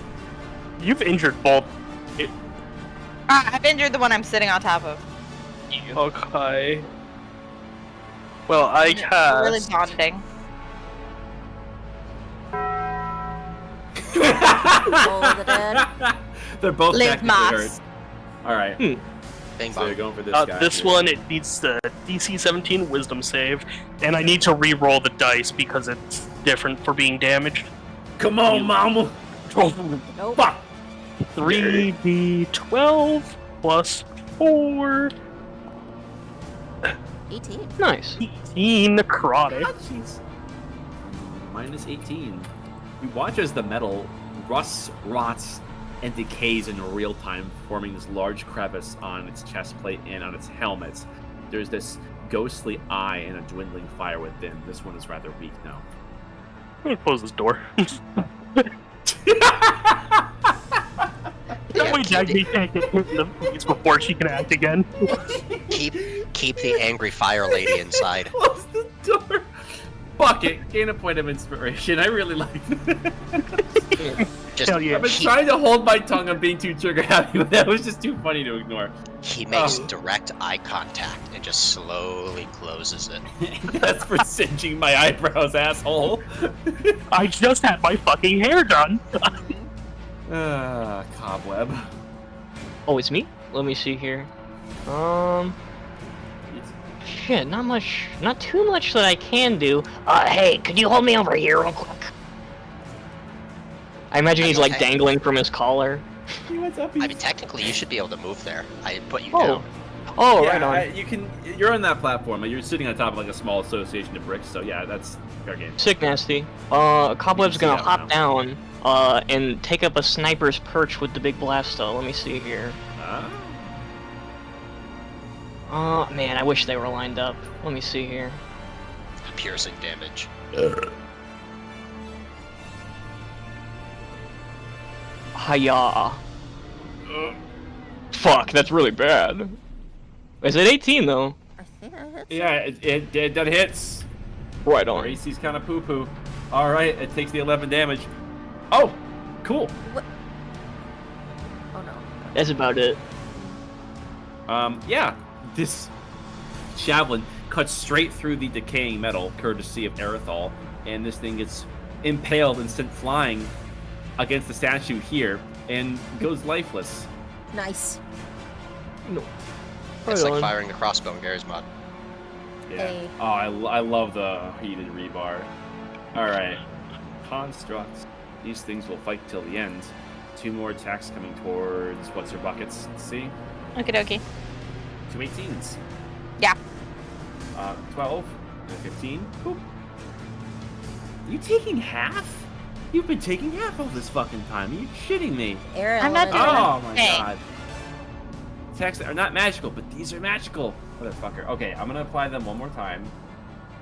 you've injured both. I've injured the one I'm sitting on top of. Okay. Well, I We're really cast. bonding. Soul of the dead. They're both Live technically Moss. hurt. Alright, Bing so you're bong. going for this guy. This here. one, it needs the DC 17 Wisdom save, and I need to re-roll the dice because it's different for being damaged. Come on, mama! Nope. Fuck! 3d12 plus 4. 18. Nice. 18 necrotic. Jeez. Minus 18. You watch as the metal rusts, rots, and decays in real time, forming this large crevice on its chest plate and on its helmet. There's this ghostly eye and a dwindling fire within. This one is rather weak now. Let me close this door. That way Dagny can't get hit in the face before she can act again. Keep the angry fire lady inside. Close the door! Fuck it! Gain a point of inspiration. I really like it. Just Hell yeah. I've been trying to hold my tongue on being too trigger happy, but that was just too funny to ignore. he makes Oh. direct eye contact and just slowly closes it. That's for singeing my eyebrows, asshole. I just had my fucking hair done. Cobweb. Oh, it's me? Let me see here. Shit, not too much that I can do. Hey, could you hold me over here real quick? I imagine he's like Okay. dangling from his collar. What's up? I mean, technically, you should be able to move there. I put you Oh. down. Oh, Yeah, right on. you can. You're on that platform. You're sitting on top of like a small association of bricks. So yeah, that's fair game. Sick nasty. Cobweb's You can gonna see that hop down, and take up a sniper's perch with the big blasto. Let me see here. Oh, man, I wish they were lined up. Let me see here. Piercing damage. Hiya. Fuck, that's really bad. Is it 18 though? I think I hit. Yeah, that hits. Right Our on. AC's kind of poo poo. All right, it takes the 11 damage. Oh, cool. Oh no. That's about it. Yeah, this javelin cuts straight through the decaying metal, courtesy of Erethal, and this thing gets impaled and sent flying against the statue here and goes lifeless. Nice. It's Right like on. firing a crossbow in Gary's mod. Yeah. Hey. Oh, I love the heated rebar. All right, constructs. These things will fight till the end. 2 more attacks coming towards what's your buckets? Let's see. Okie dokie. 2 18s. Yeah. 12 and 15. Boop. You taking half? You've been taking half all this fucking time. Are you shitting me? Air I'm not element. doing Oh my Hey. god. Attacks that are not magical, but these are magical. Motherfucker. Okay, I'm gonna apply them one more time.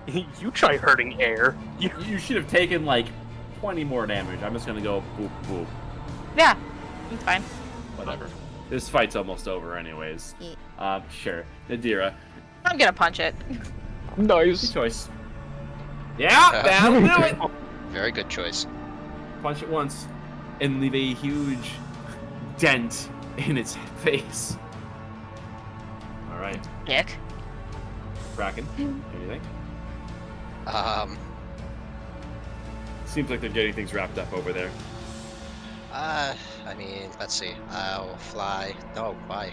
You try hurting air. You should have taken like 20 more damage. I'm just gonna go boop boop. Yeah. It's fine. Whatever. This fight's almost over, anyways. Sure. Nadira. I'm gonna punch it. Good Nice. choice. Yeah, that'll do it. Very good choice. Punch it once, and leave a huge dent in its face. All right, Dick. Kraken. Anything? Seems like they're getting things wrapped up over there. I mean, let's see. I'll fly. No, why?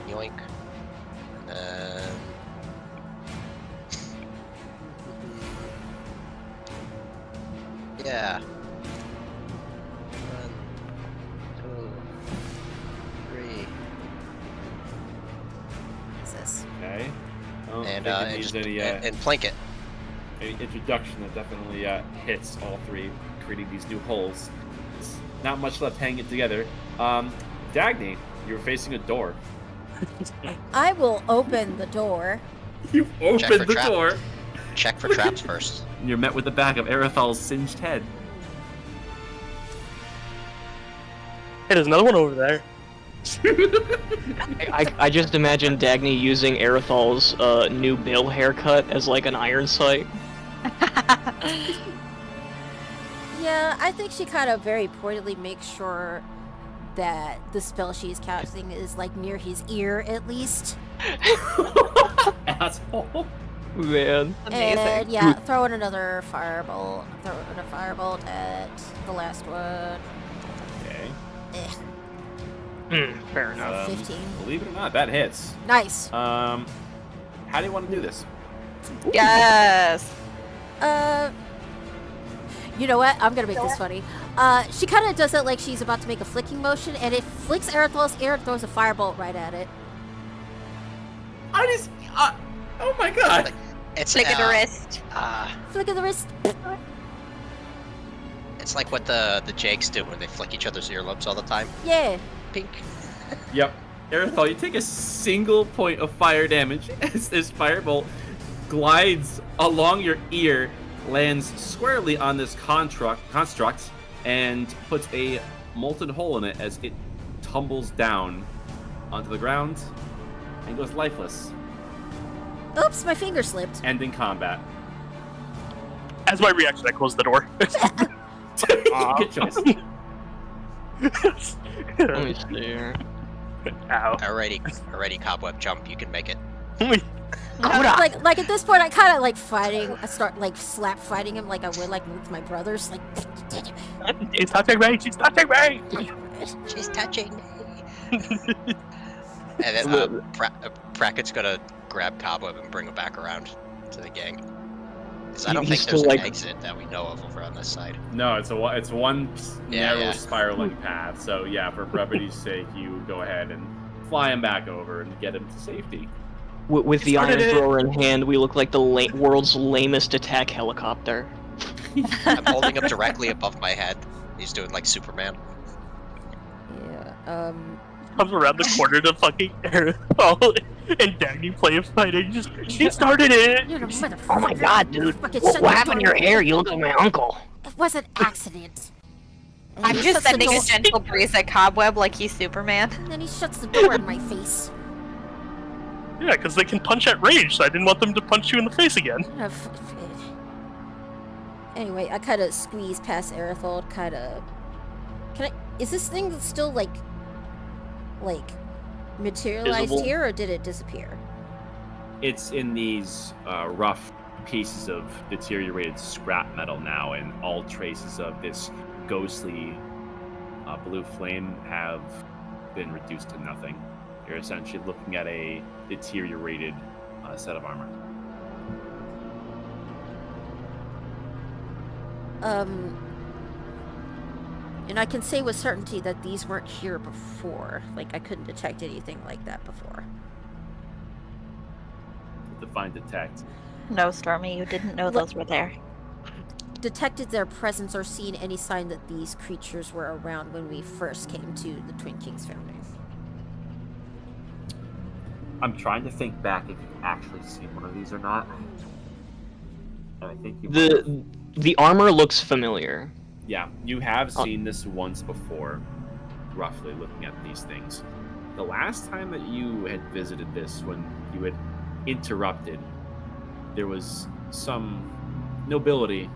Yoink. And then... Yeah. 1, 2, 3. What's this? Okay. I don't And, think it and, needs just, any, and plank it. any introduction that definitely hits all three, creating these new holes. It's not much left hanging it together. Dagny, you're facing a door. I will open the door. You for opened the trap. door. Check for traps first. And you're met with the back of Arethal's singed head. Hey, there's another one over there. I just imagine Dagny using Arethal's new Bill haircut as like an iron sight. Yeah, I think she kind of very pointedly makes sure that the spell she's casting is like near his ear at least. Asshole. Man. And yeah, throw in another firebolt. Throw in a firebolt at the last one. Okay. Fair enough. 15. Believe it or not, that hits. Nice. How do you want to do this? Yes. You know what? I'm gonna make this funny. She kind of does it like she's about to make a flicking motion, and it flicks Arethal's ear and throws a firebolt right at it. I just... oh my god. It's Flick of the wrist. Flick of the wrist. It's like what the Jakes do when they flick each other's earlobes all the time. Yeah. Pink. Yep. Arethal, you take a single point of fire damage as this firebolt glides along your ear, lands squarely on this construct, and puts a molten hole in it as it tumbles down onto the ground and goes lifeless, Oops, my finger slipped. ending combat. As my reaction, I close the door. Good choice. Let me see here. Ow. Alrighty, cobweb jump. You can make it. Like at this point, I kind of like fighting. I start like slap fighting him like I would like with my brothers. Like, She's touching me! She's touching me! She's touching me. And then Brackett's gonna grab Cobweb and bring him back around to the gang. Because I don't He's think there's still, an like- exit that we know of over on this side. No, it's one narrow yeah. spiraling path. So yeah, for brevity's sake, you go ahead and fly him back over and get him to safety. With the started iron it. thrower in hand, we look like the world's lamest attack helicopter. I'm holding him directly above my head. He's doing like Superman. yeah. Comes around the corner to fucking Aerosol and Dagny play fighting. She started it! You're the motherfucker. Oh my god, dude. Fucking What shut the happened to door. your hair? You look like my uncle. It was an accident. And I'm he just shuts the sending a door- gentle breeze at Cobweb like he's Superman. And then he shuts the door in my face. Yeah, because they can punch at range, so I didn't want them to punch you in the face again. Anyway, I kind of squeeze past Aerithol, kind of... Is this thing still, like, materialized Visible? here, or did it disappear? It's in these rough pieces of deteriorated scrap metal now, and all traces of this ghostly blue flame have been reduced to nothing. You're essentially looking at a deteriorated set of armor. And I can say with certainty that these weren't here before. Like, I couldn't detect anything like that before. Define detect. No, Stormy, you didn't know those were there. Detected their presence or seen any sign that these creatures were around when we first came to the Twin Kings Foundry. I'm trying to think back if you've actually seen one of these or not. And I think you The armor looks familiar. Yeah, you have seen this once before, roughly looking at these things. The last time that you had visited this, when you had interrupted, there was some nobility,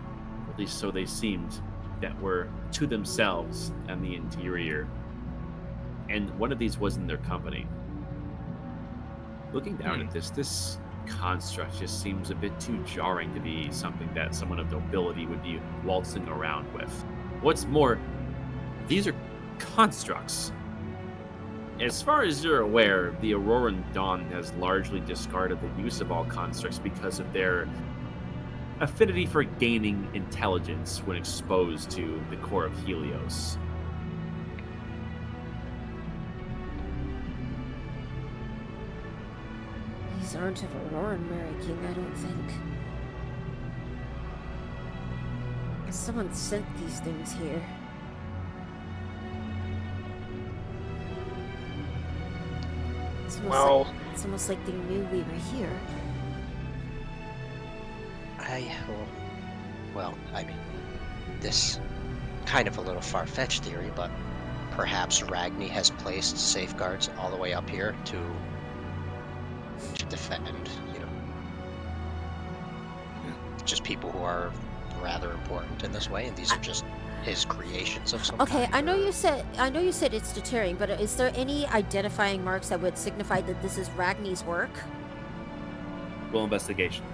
at least so they seemed, that were to themselves and the interior. And one of these was in their company. Looking down at this construct just seems a bit too jarring to be something that someone of nobility would be waltzing around with. What's more, these are constructs. As far as you're aware, the Auroran Dawn has largely discarded the use of all constructs because of their affinity for gaining intelligence when exposed to the core of Helios. These aren't of Auroran, Mary King, I don't think. Someone sent these things here. Well, It's almost like they knew we were here. I mean, this kind of a little far-fetched theory, but perhaps Ragni has placed safeguards all the way up here to defend, just people who are rather important in this way, and these are just his creations of some Okay, kind, I know or- you said it's deterring, but is there any identifying marks that would signify that this is Ragni's work? Roll investigation.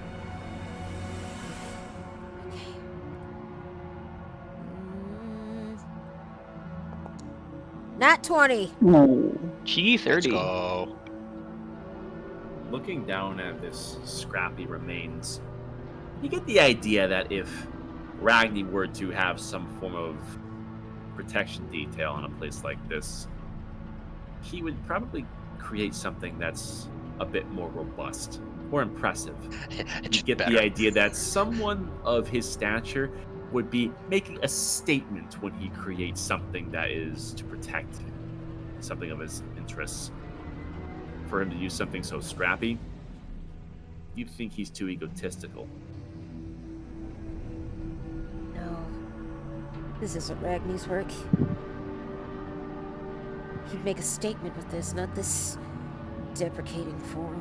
Okay. Nat 20. Let's G30. go. Looking down at this scrappy remains, you get the idea that if Ragni were to have some form of protection detail in a place like this, he would probably create something that's a bit more robust, more impressive. It's You get better. the idea that someone of his stature would be making a statement when he creates something that is to protect something of his interests. For him to use something so scrappy, you'd think he's too egotistical. No. This isn't Ragni's work. He'd make a statement with this, not this deprecating form.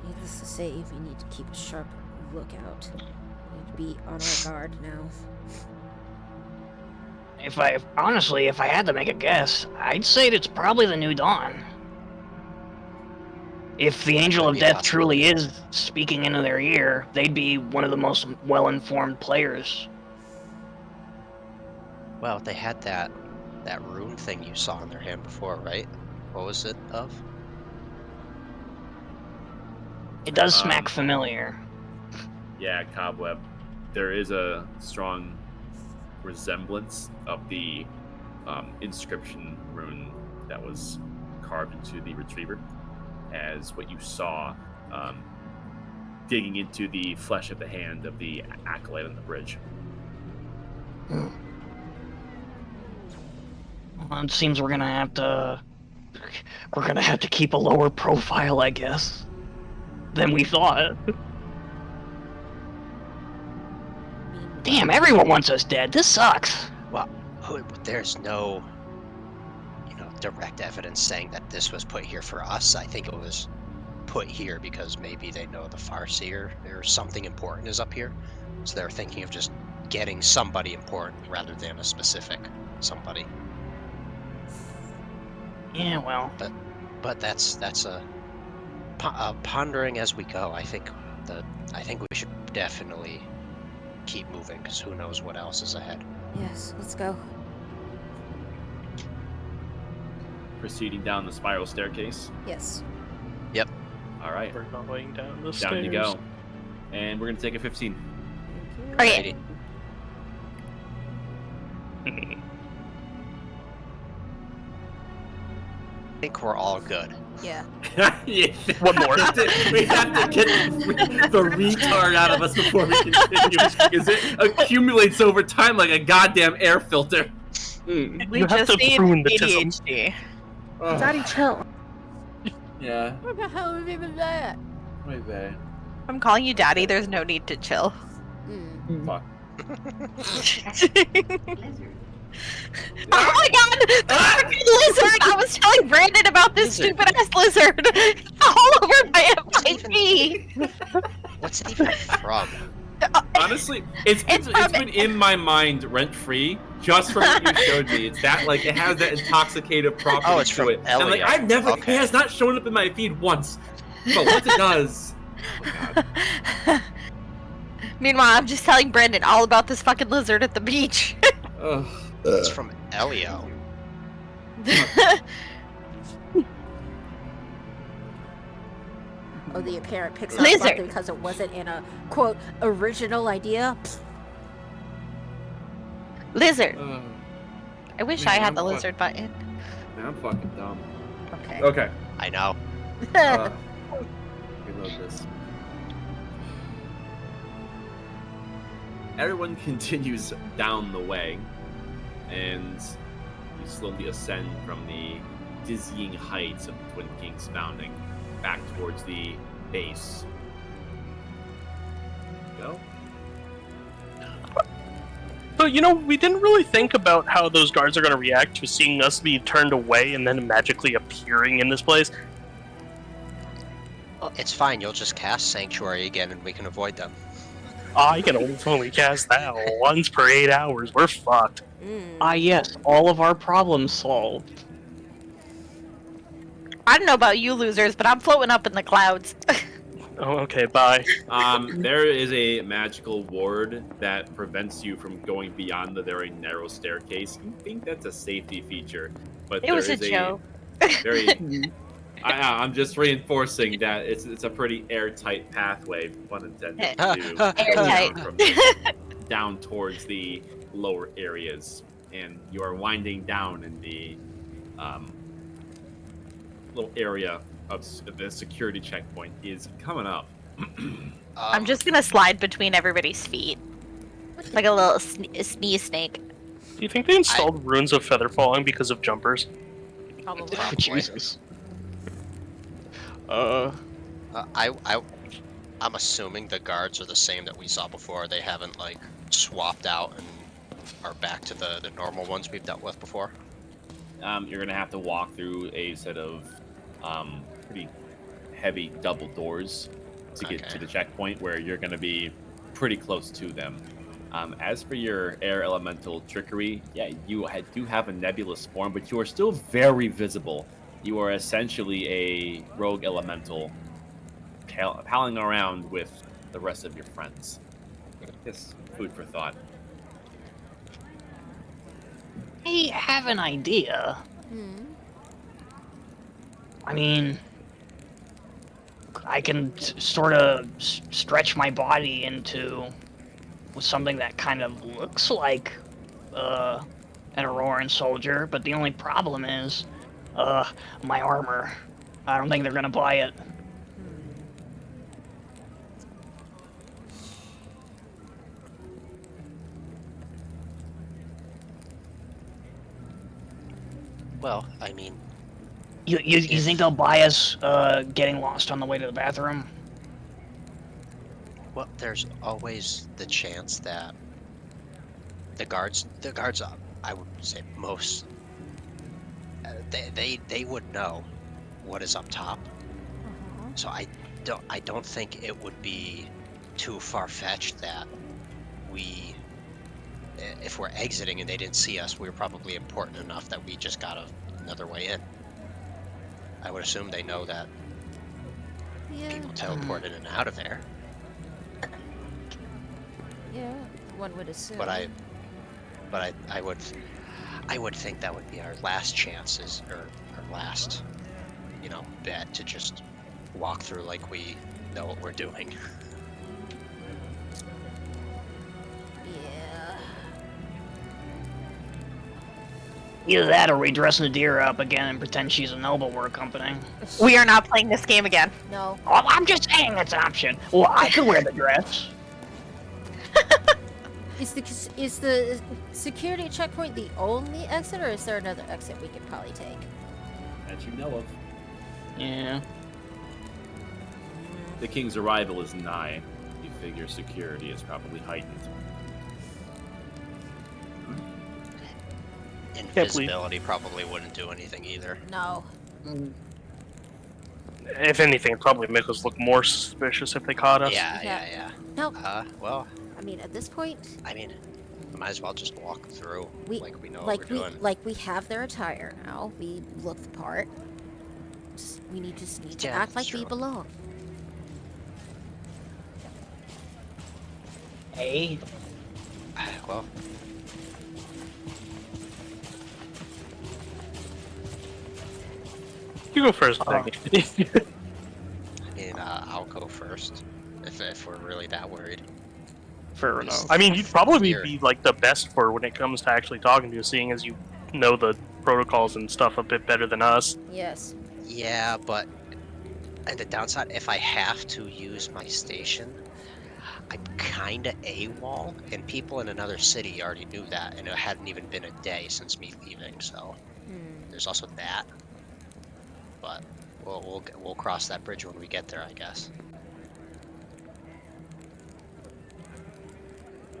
Needless to say, we need to keep a sharp lookout. We need to be on our guard now. if I had to make a guess, I'd say it's probably the New Dawn. If the Angel of Could be Death possible. truly is speaking into their ear, they'd be one of the most well-informed players. Well, they had that rune thing you saw in their hand before, right? What was it of? It does smack Um, familiar. Yeah, Cobweb. There is a strong resemblance of the inscription rune that was carved into the retriever as what you saw digging into the flesh of the hand of the acolyte on the bridge. Well, it seems we're gonna have to keep a lower profile, I guess, than we thought. Damn, everyone wants us dead. This sucks. Well, there's no, direct evidence saying that this was put here for us. I think it was put here because maybe they know the Farseer or something important is up here. So they're thinking of just getting somebody important rather than a specific somebody. Yeah, well, But that's a pondering as we go. I think we should definitely keep moving because who knows what else is ahead. Yes, let's go. Proceeding down the spiral staircase. Yes. All right, We're going down the down stairs. you go. And we're going to take a 15. Okay. Alrighty. I think we're all good. Yeah. One more. We have to get the retard out of us before we continue, because it accumulates over time like a goddamn air filter. We You have just to need prune the tism. ADHD. Oh, Daddy, chill. yeah, What the hell is even that? right there. I'm calling you daddy. There's no need to chill. Mm. Fuck. Oh my god! The fucking lizard! I was telling Brandon about this Lizard. stupid ass lizard! All over my FIP! What's it even from? Honestly, it's been in my mind rent free just from what you showed me. It's that like it has that intoxicative property Oh, it's to from it. And like Elio. I've never Okay. it has not shown up in my feed once. But once it does, oh god. Meanwhile, I'm just telling Brandon all about this fucking lizard at the beach. Ugh. It's from Elio. Oh, the apparent Pixar Lizard. something because it wasn't in a quote original idea. Lizard. Ugh. I wish Man, I had I'm the fuck- lizard button. Man, I'm fucking dumb. Okay. Okay. I know. Reload this. Everyone continues down the way, and you slowly ascend from the dizzying heights of the Twin Kings founding back towards the base. Go. So, we didn't really think about how those guards are going to react to seeing us be turned away and then magically appearing in this place. It's fine. You'll just cast Sanctuary again, and we can avoid them. I can only cast that once per 8 hours. We're fucked. Mm. Yes, all of our problems solved. I don't know about you losers, but I'm floating up in the clouds. Oh, okay, bye. There is a magical ward that prevents you from going beyond the very narrow staircase. You think that's a safety feature, but It there was a is joke. very. I'm just reinforcing that it's a pretty airtight pathway, pun intended, to Airtight. down from down towards the lower areas, and you are winding down in the little area of the security checkpoint is coming up. I'm just gonna slide between everybody's feet. Like a little sneeze snake. Do you think they installed runes of feather falling because of jumpers? Probably. Probably. Jesus. I'm assuming the guards are the same that we saw before. They haven't like swapped out and are back to the normal ones we've dealt with before. You're gonna have to walk through a set of pretty heavy double doors to get to the checkpoint, where you're gonna be pretty close to them. As for your air elemental trickery, yeah, you do have a nebulous form, but you are still very visible. You are essentially a rogue elemental palling around with the rest of your friends. Just food for thought. I have an idea. Hmm. I mean, I can sort of stretch my body into something that kind of looks like an Auroran soldier, but the only problem is my armor. I don't think they're gonna buy it. Well, I mean, You think they'll buy us getting lost on the way to the bathroom? well, there's always the chance that the guards, I would say most, they would know what is up top. So I don't think it would be too far-fetched that if we're exiting and they didn't see us, we're probably important enough that we just got another way in. I would assume they know that Yeah. people teleport in and out of there. Yeah. One would assume. But I would think that would be our last chances, or our last, bet to just walk through like we know what we're doing. Yeah. Either that or we dress Nadir up again and pretend she's a noble we're accompanying. We are not playing this game again. No. Oh, I'm just saying that's an option. Well, I could wear the dress. Is the security checkpoint the only exit, or is there another exit we could probably take? That you know of. Yeah. the king's arrival is nigh. You figure security is probably heightened. Invisibility probably wouldn't do anything either. No. If anything, it'd probably make us look more suspicious if they caught us. Yeah. No. Well, I mean, at this point, I mean, we might as well just walk through like we know like what we're doing. we have their attire now. We look the part. We just need to Yeah, act like that's we true. belong. Hey, Well, You go first, Becky. I mean, I'll go first if we're really that worried. Fair This- enough. I mean, you'd probably Here. be like the best for when it comes to actually talking to you, seeing as you know the protocols and stuff a bit better than us. Yes. Yeah, but and the downside, if I have to use my station, I'm kinda AWOL, and people in another city already knew that, and it hadn't even been a day since me leaving, so there's also that. But we'll cross that bridge when we get there, I guess.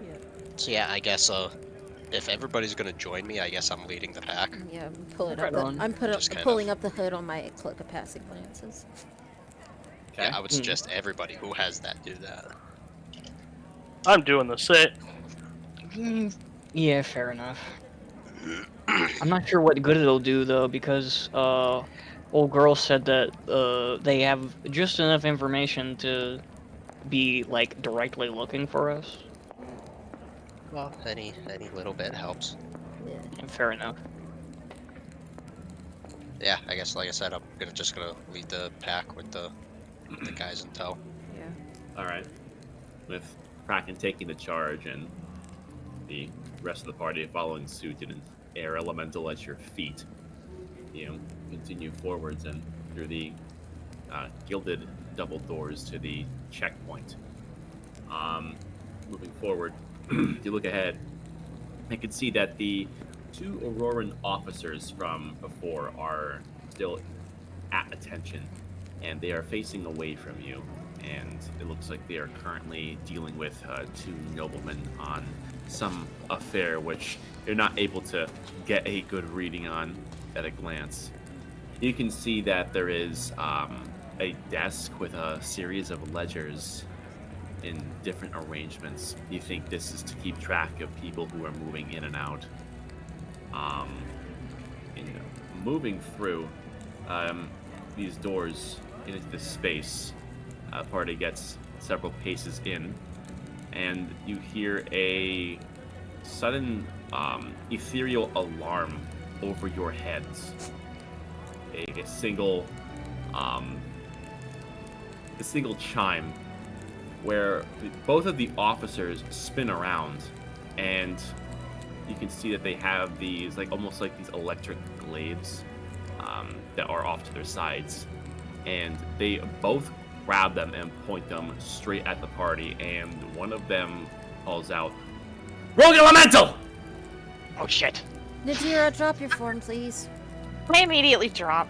Yeah. So yeah, I guess if everybody's gonna join me, I guess I'm leading the pack. Yeah. I'm pulling Right up. on. I'm Just kind pulling up the hood on my capacity glances. Okay. Yeah, I would suggest everybody who has that do that. I'm doing the sit. Yeah, fair enough. I'm not sure what good it'll do though, because old girl said that they have just enough information to be like directly looking for us. Well, any little bit helps. Yeah. Yeah, fair enough. Yeah, I guess like I said, I'm just gonna lead the pack with the guys in tow. Yeah. All right. With Kraken taking the charge and the rest of the party following suit in an air elemental at your feet, you continue forwards and through the gilded double doors to the checkpoint. Moving forward, you look ahead and can see that the two Auroran officers from before are still at attention, and they are facing away from you, and it looks like they are currently dealing with two noblemen on some affair which you're not able to get a good reading on at a glance. You can see that there is a desk with a series of ledgers in different arrangements. You think this is to keep track of people who are moving in and out. In moving through these doors into this space, party gets several paces in, and you hear a sudden ethereal alarm over your heads. A single chime where both of the officers spin around, and you can see that they have these almost like these electric glaives that are off to their sides, and they both grab them and point them straight at the party, and one of them calls out, "Rogue Elemental!" oh shit. Nadira, drop your form, please. I immediately drop.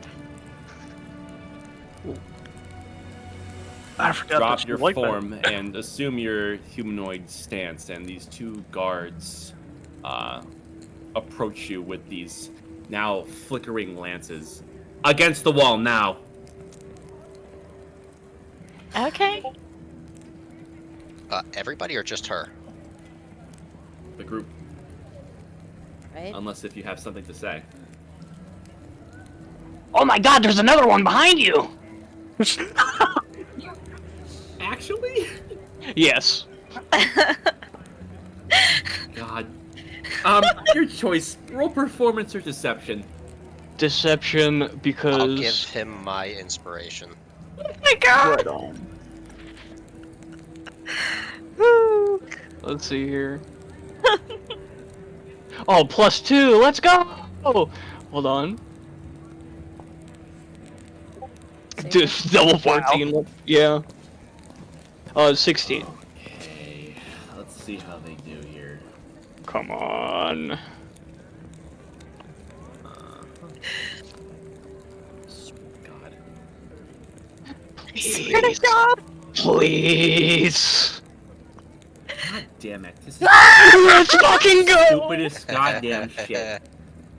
I forgot Drop that your you like that. form and assume your humanoid stance, and these two guards approach you with these now flickering lances. Against the wall now. Okay. Everybody or just her? The group, Right? unless if you have something to say. Oh my god, there's another one behind you! Actually? Yes. God. Your choice. Roll performance or deception. Deception, because. I'll give him my inspiration. Oh my god! Right on. Let's see here. Oh, +2. Let's go. Hold on. Just double 14. Yeah. 16. Okay. Let's see how they do here. Come on. God. Swear to God! Please. God damn it! This is Let's fucking go. stupidest goddamn shit.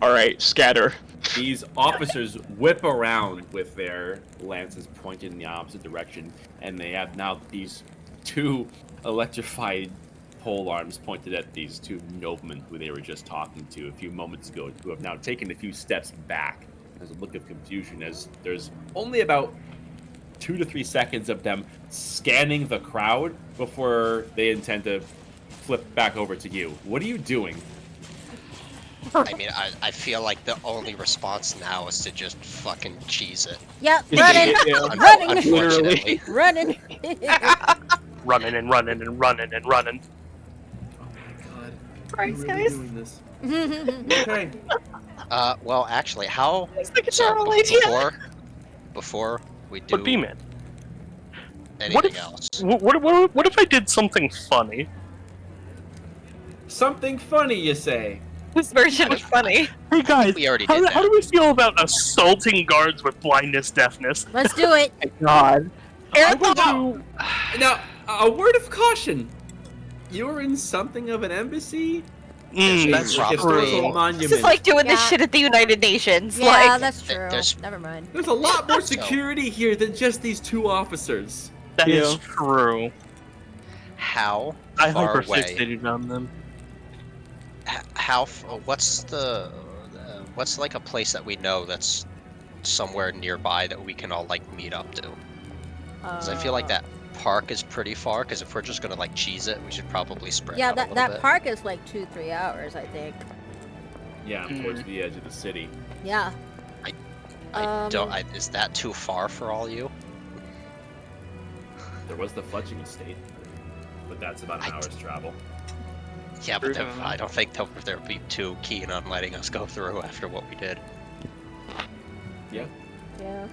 All right, scatter. These officers whip around with their lances pointed in the opposite direction, and they have now these two electrified pole arms pointed at these two noblemen who they were just talking to a few moments ago, who have now taken a few steps back. There's a look of confusion as there's only about 2 to 3 seconds of them scanning the crowd before they intend to flip back over to you. What are you doing? I mean, I feel like the only response now is to just fucking cheese it. Yep, Yeah. running, running, Unfortunately. running. Running and running and running and running. Oh my god. Christ, You're really guys. doing this. Okay. Well, actually, how... I think it's a So, terrible idea. before we do But B-Man, anything else... what if I did something funny? Something funny, you say? This version is funny. Hey guys, We already how, did how that. do we feel about assaulting guards with blindness, deafness? Let's do it. God. I would Now- do... Now, a word of caution. You're in something of an embassy? That's probably- historical monument. This is like doing this Yeah. shit at the United Nations. Yeah, like, that's true. there's- Never mind. There's a lot more security here than just these two officers. That is Yeah. true. How I far away... hyperfixated on them. What's like a place that we know that's somewhere nearby that we can all like meet up to? Because I feel like that park is pretty far. Because if we're just gonna like cheese it, we should probably spread Yeah, out a little that bit. park is like 2-3 hours, I think. Yeah, towards the edge of the city. Yeah. I don't. Is that too far for all you? There was the fletching estate, but that's about an hour's travel. Yeah, but I don't think they'll be too keen on letting us go through after what we did. Yeah. Yeah.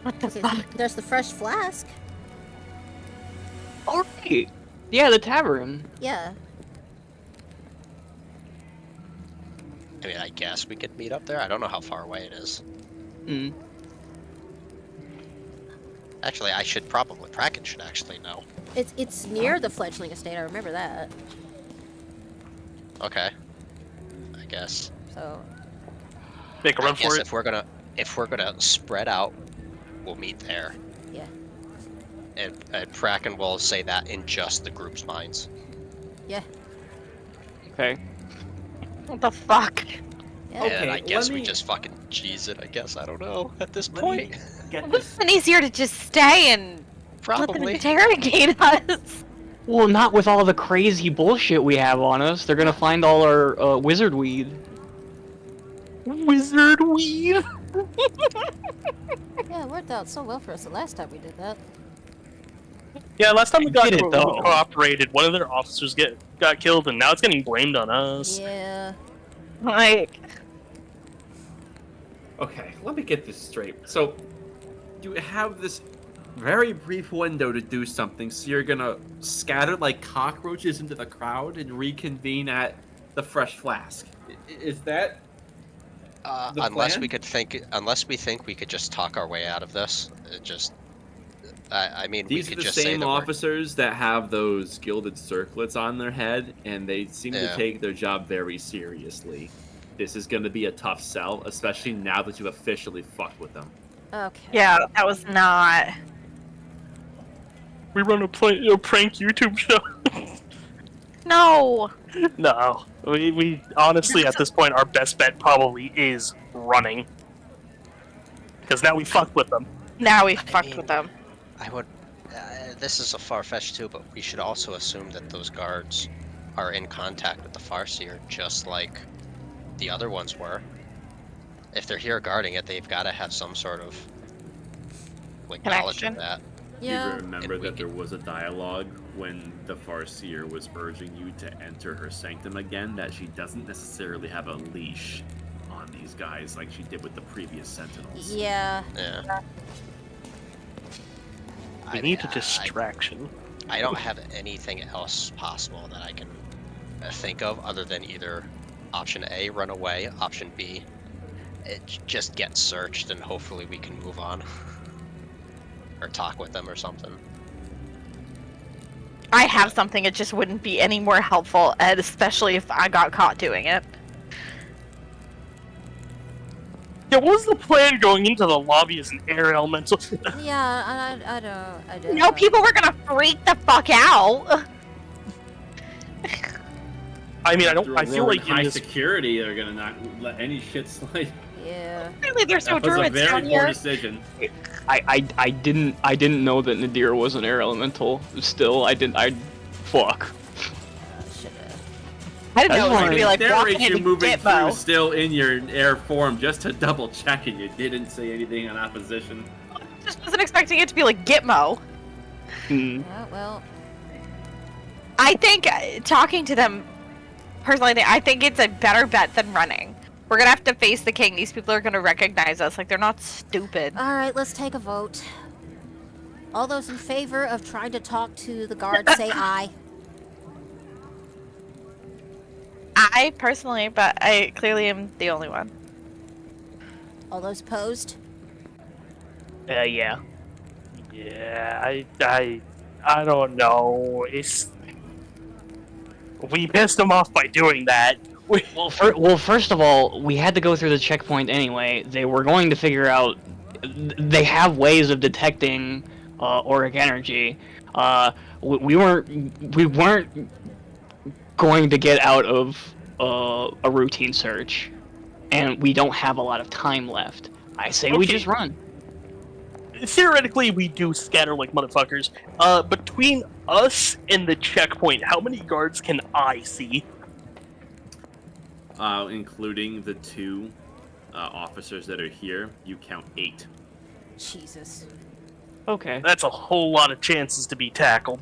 what the Okay, fuck? there's the fresh flask. All right. Yeah, the tavern. Yeah. I mean, I guess we could meet up there. I don't know how far away it is. Mm. Actually, I should probably. Kraken should actually know. It's near the fledgling estate. I remember that. Okay. I guess. So Make a I run guess for it. if we're gonna spread out, we'll meet there. yeah. And Kraken will say that in just the group's minds. Yeah. Okay. What the fuck? Yeah. Okay, And I guess let we me- just fucking cheese it. I guess I don't know at this Let me- point. Get It this. would have been easier to just stay and let them Probably. interrogate us. Well, not with all the crazy bullshit we have on us. They're gonna find all our wizard weed. Wizard weed. Yeah, it worked out so well for us the last time we did that. Yeah, last time we Did it, though. cooperated, one of their officers got killed, and now it's getting blamed on us. Yeah. Like, Okay, let me get this straight. So, you have this very brief window to do something, so you're gonna scatter like cockroaches into the crowd and reconvene at the fresh flask. Is that the Unless plan? we could think, unless we think we could just talk our way out of this, it just. I mean, these we are could the just say same that we're- officers that have those gilded circlets on their head, and they seem to Yeah. take their job very seriously. This is going to be a tough sell, especially now that you've officially fucked with them. Okay. yeah, that was not. We run a prank YouTube show. No. No, we honestly at this point our best bet probably is running, because now we fucked with them. Now we fucked mean- with them. I would. This is a far-fetched too, but we should also assume that those guards are in contact with the Farseer, just like the other ones were. If they're here guarding it, they've got to have some sort of like knowledge Connection. of that. Yeah. You remember And we that there was a dialogue when the Farseer was urging you to enter her sanctum again, that she doesn't necessarily have a leash on these guys like she did with the previous Sentinels. Yeah. Yeah. We need a distraction. I don't have anything else possible that I can think of other than either option A, run away, option B, just get searched and hopefully we can move on. Or talk with them or something. I have something, it just wouldn't be any more helpful, and especially if I got caught doing it. Yeah, what was the plan going into the lobby as an air elemental? Yeah, I don't. No, people were gonna freak the fuck out. I mean, After I feel like high in this, security, they're gonna not let any shit slide. Yeah. Really, there's no That was a druids very down poor here. decision. I didn't know that Nadir was an air elemental. Still, fuck. Should've. I didn't That's know it was gonna fine. be like Narrate walking you into moving through Gitmo. still in your air form just to double check and you didn't say anything in opposition. Just wasn't expecting it to be like Gitmo. Hmm. Well. I think talking to them, personally, I think it's a better bet than running. We're gonna have to face the king. These people are gonna recognize us. Like, they're not stupid. All right, let's take a vote. All those in favor of trying to talk to the guards, say aye. I personally, but I clearly am the only one. All those opposed? yeah. Yeah, I don't know. We pissed them off by doing that. Well, first of all, we had to go through the checkpoint anyway. They were going to figure out. They have ways of detecting auric energy. We weren't going to get out of a routine search, and we don't have a lot of time left. I say we Okay. just run. Theoretically, we do scatter like motherfuckers. Between us and the checkpoint, how many guards can I see? Including the two officers that are here, you count 8. Jesus. Okay. That's a whole lot of chances to be tackled.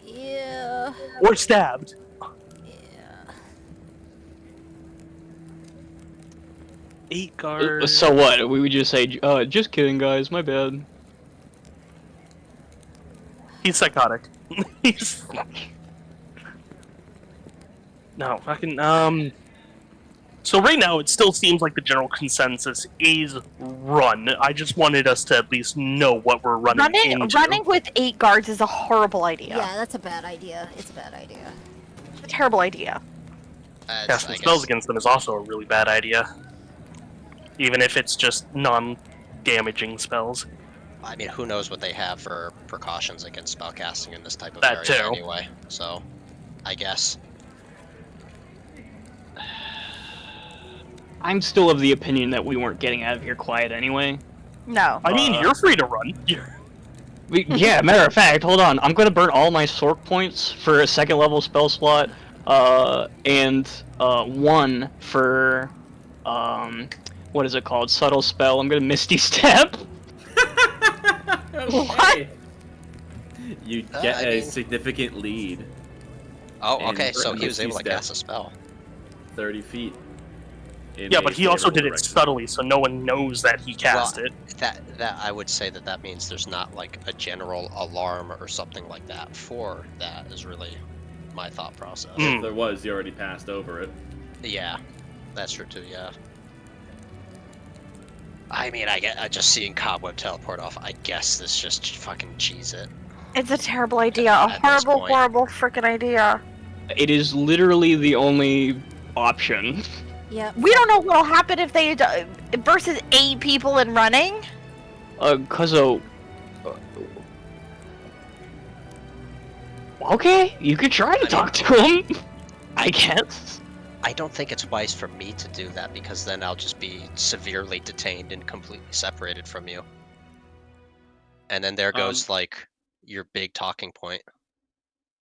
Yeah. Or stabbed. Yeah. 8 guards. So what? We would just say, just kidding, guys. My bad. He's psychotic. He's... No, fucking, So right now, it still seems like the general consensus is run. I just wanted us to at least know what we're running into. Running with 8 guards is a horrible idea. Yeah, that's a bad idea. It's a bad idea. It's a terrible idea. Casting spells against them is also a really bad idea. Even if it's just non-damaging spells. I mean, who knows what they have for precautions against spellcasting in this type of That area too. anyway. So, I guess. I'm still of the opinion that we weren't getting out of here quiet anyway. No. I mean, you're free to run. Yeah, matter of fact, hold on. I'm gonna burn all my Sork points for a 2nd level spell slot, and 1 for, what is it called? Subtle spell. I'm gonna Misty Step. What? You get I a mean- significant lead. Oh, And okay, so burn he was Misty able to Step. cast a spell. 30 feet. in Yeah, a but he also did favorable it direction. subtly, so no one knows that he cast Well, it. That I would say that means there's not like a general alarm or something like that for that is really my thought process. Mm. If there was, you already passed over it. Yeah, that's true too. Yeah. I mean, I just seeing Cobweb teleport off. I guess this just fucking cheese it. It's a terrible idea. A At this horrible, point. horrible freaking idea. It is literally the only option. Yep. We don't know what'll happen if they versus 8 people and running. Okay, you could try to talk to him. I guess. I don't think it's wise for me to do that because then I'll just be severely detained and completely separated from you. And then there goes like your big talking point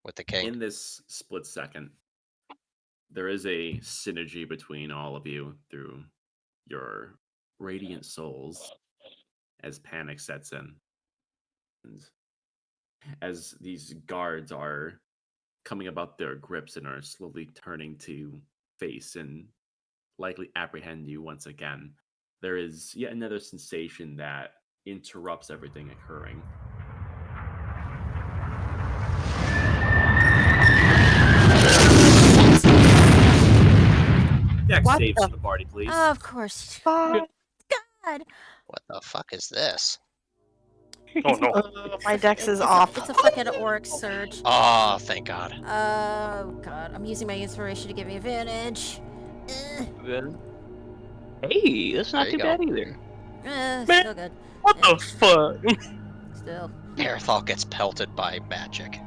with the king. In this split second, there is a synergy between all of you through your radiant souls as panic sets in. And as these guards are coming about their grips and are slowly turning to face and likely apprehend you once again, there is yet another sensation that interrupts everything occurring. Dex What saves the to the party, please. Of course. fuck? God. What the fuck is this? Oh no. My dex is It's off. It's a fucking orc surge. Oh, thank God. Oh god, I'm using my inspiration to give me advantage. Good. Hey, that's not There you too go. bad either. Still good. What the fuck? Still. Aerithal gets pelted by magic.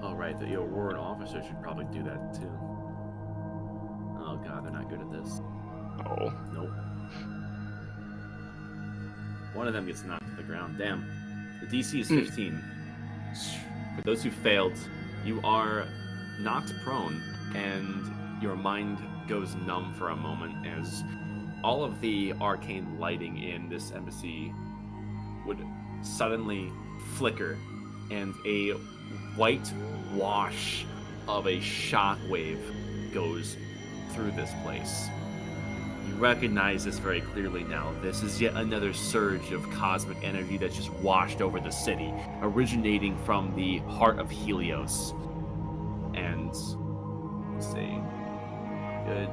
Oh, right, the warrant officer should probably do that too. Oh god, they're not good at this. Oh. Nope. One of them gets knocked to the ground. Damn. The DC is 15. For those who failed, you are knocked prone, and your mind goes numb for a moment as all of the arcane lighting in this embassy would suddenly flicker, and a white wash of a shockwave goes through this place. You recognize this very clearly now. This is yet another surge of cosmic energy that's just washed over the city, originating from the heart of Helios. And let's see. Good.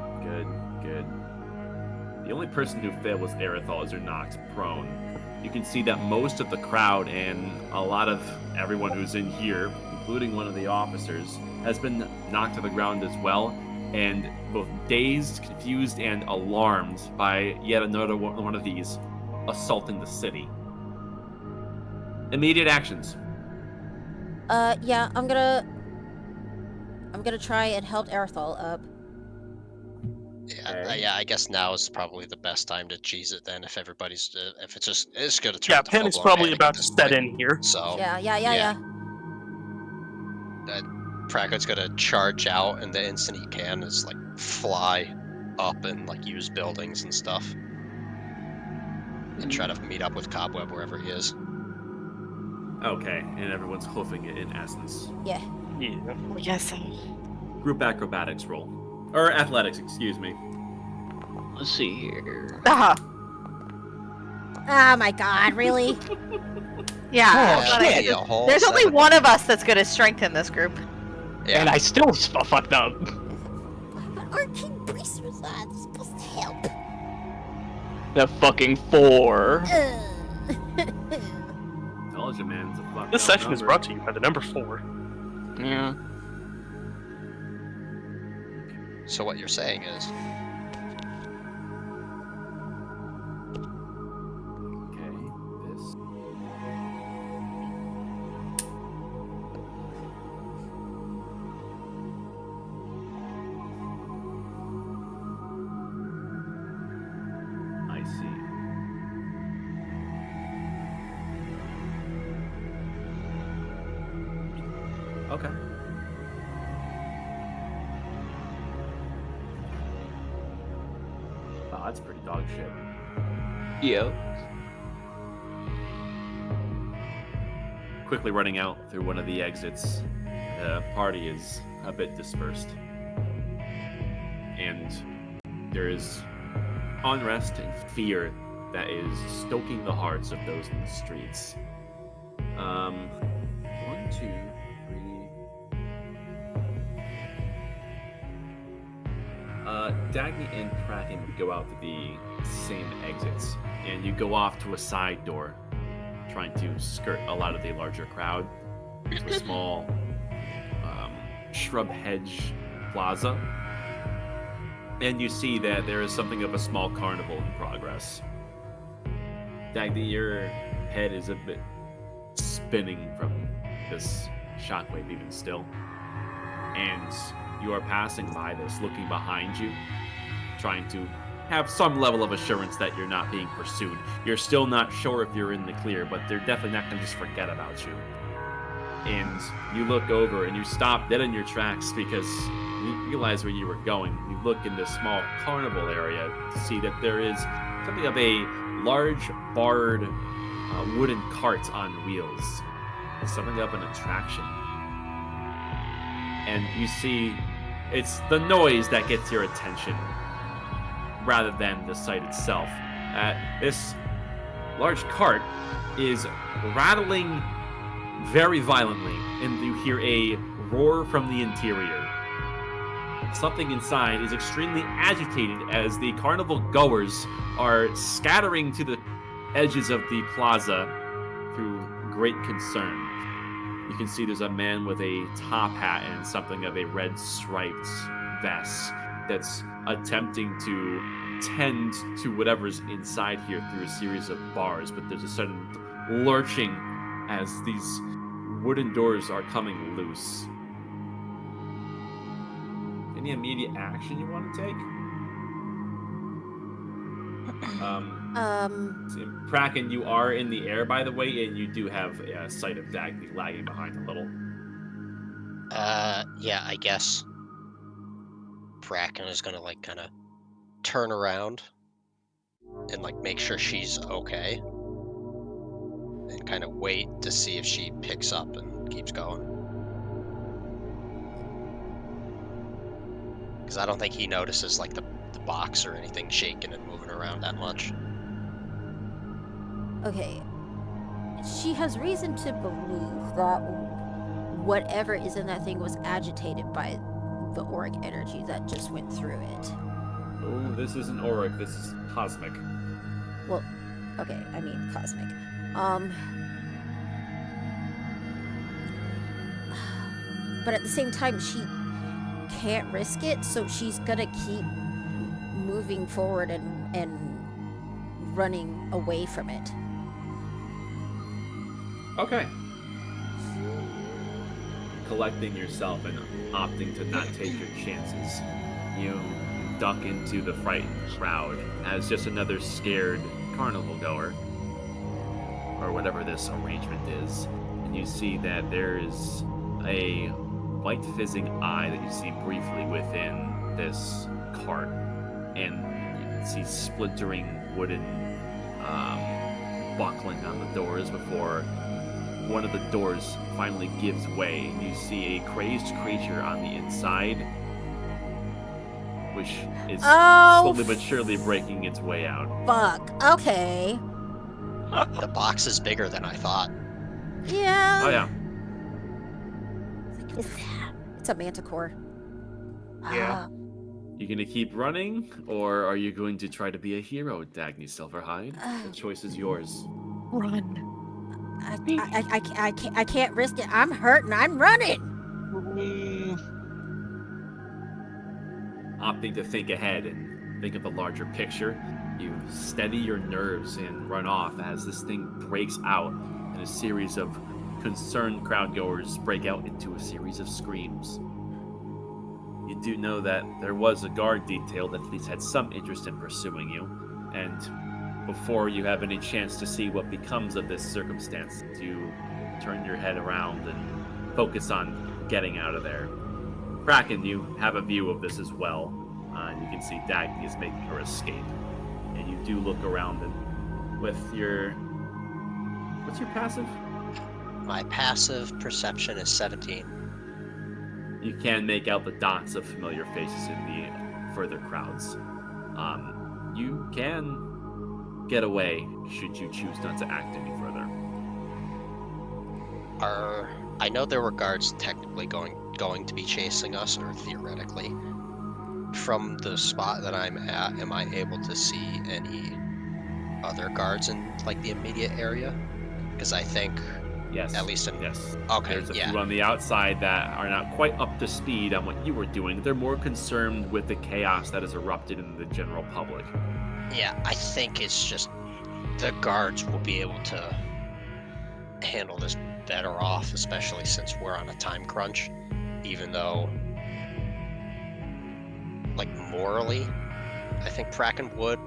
The only person who failed was Aerithal as you're knocked prone. You can see that most of the crowd and a lot of everyone who's in here, including one of the officers, has been knocked to the ground as well, and both dazed, confused, and alarmed by yet another one of these assaulting the city. Immediate actions. Yeah, I'm gonna try and help Aerithal up. Yeah, Okay. yeah. I guess now is probably the best time to cheese it. Then, if everybody's, if it's gonna turn Yeah, to Penny's full-blown probably panic about at to this set point. in here. So Yeah. Prako's gonna charge out, and the instant he can is like fly up and like use buildings and stuff, and try to meet up with Cobweb wherever he is. Okay, and everyone's hoofing it in essence. Yeah. Yeah. Yes. Group acrobatics roll. Or athletics, excuse me. Let's see here. Ah, Oh my god, really? yeah. Oh, but shit. A whole There's only 7. one of us that's good at strength in this group. Yeah. And I still fucked up. But Arcane Bracers are supposed to help. The fucking 4. Told you, man. It's a fucked This up session is number. brought to you by the number 4. Yeah. So what you're saying is, Okay, this. I see. Okay. Oh, that's pretty dog shit. Yep. Quickly running out through one of the exits, the party is a bit dispersed. And there is unrest and fear that is stoking the hearts of those in the streets. 1, 2, 3. Dagny and Kraken would go out to the same exits, and you go off to a side door, trying to skirt a lot of the larger crowd to a small shrub hedge plaza. And you see that there is something of a small carnival in progress. Dagny, your head is a bit spinning from this shockwave even still. And you are passing by this, looking behind you, trying to have some level of assurance that you're not being pursued. You're still not sure if you're in the clear, but they're definitely not going to just forget about you. And you look over and you stop dead in your tracks because you realize where you were going. You look in this small carnival area to see that there is something of a large barred wooden cart on wheels. It's something of an attraction. And you see it's the noise that gets your attention rather than the sight itself. This large cart is rattling very violently, and you hear a roar from the interior. something inside is extremely agitated as the carnival goers are scattering to the edges of the plaza through great concern. You can see there's a man with a top hat and something of a red striped vest that's attempting to tend to whatever's inside here through a series of bars, but there's a sudden lurching as these wooden doors are coming loose. Any immediate action you want to take? Kraken, you are in the air, by the way, and you do have a sight of Dagny lagging behind a little. Yeah, I guess Bracken is gonna like kind of turn around and like make sure she's okay, and kind of wait to see if she picks up and keeps going. Because I don't think he notices like the box or anything shaking and moving around that much. Okay. She has reason to believe that whatever is in that thing was agitated by the auric energy that just went through it. Oh, this isn't auric, this is cosmic. Well, okay, I mean cosmic. But at the same time, she can't risk it, so she's gonna keep moving forward and running away from it. Okay. Collecting yourself and opting to not take your chances, you duck into the frightened crowd as just another scared carnival goer, or whatever this arrangement is, and you see that there is a white fizzing eye that you see briefly within this cart, and you can see splintering wooden buckling on the doors before one of the doors finally gives way, and you see a crazed creature on the inside, which is slowly but surely breaking its way out. Fuck. Okay. The box is bigger than I thought. Yeah. Oh yeah. It's a manticore. Yeah. You gonna keep running, or are you going to try to be a hero, Dagny Silverhide? The choice is yours. Run. I can't risk it. I'm hurting. I'm running. Opting to think ahead and think of the larger picture, you steady your nerves and run off as this thing breaks out, and a series of concerned crowdgoers break out into a series of screams. You do know that there was a guard detail that at least had some interest in pursuing you, and before you have any chance to see what becomes of this circumstance, you turn your head around and focus on getting out of there. Kraken, you have a view of this as well. You can see Dagny is making her escape, and you do look around and with your... What's your passive? My passive perception is 17. You can make out the dots of familiar faces in the further crowds. You can get away should you choose not to act any further. I know there were guards technically going to be chasing us, or theoretically. From the spot that I'm at, am I able to see any other guards in like the immediate area? Because I think, Yes. at least in... Yes. Okay, There's a yeah. few on the outside that are not quite up to speed on what you were doing. They're more concerned with the chaos that has erupted in the general public. Yeah, I think it's just the guards will be able to handle this better off, especially since we're on a time crunch. Even though, like, morally, I think Kraken would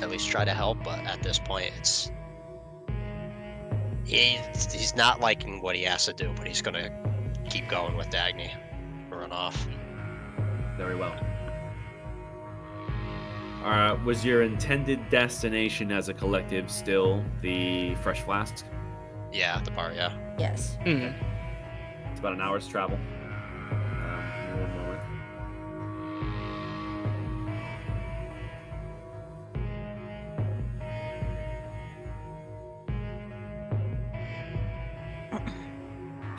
at least try to help, but at this point, he's not liking what he has to do, but he's gonna keep going with Dagny, run off. Very well. Was your intended destination as a collective still the Fresh Flask? Yeah, the bar, yeah. Yes. Mm-hmm. It's about an hour's travel. Give me 1 moment.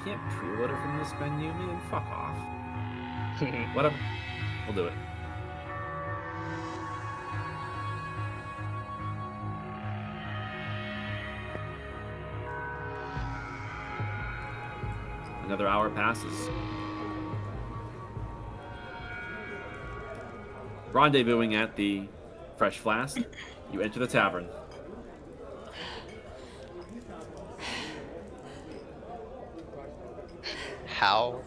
Can't preload it from this menu, man. Fuck off. Whatever. We'll do it. Another hour passes. Rendezvousing at the Fresh Flask, you enter the tavern. How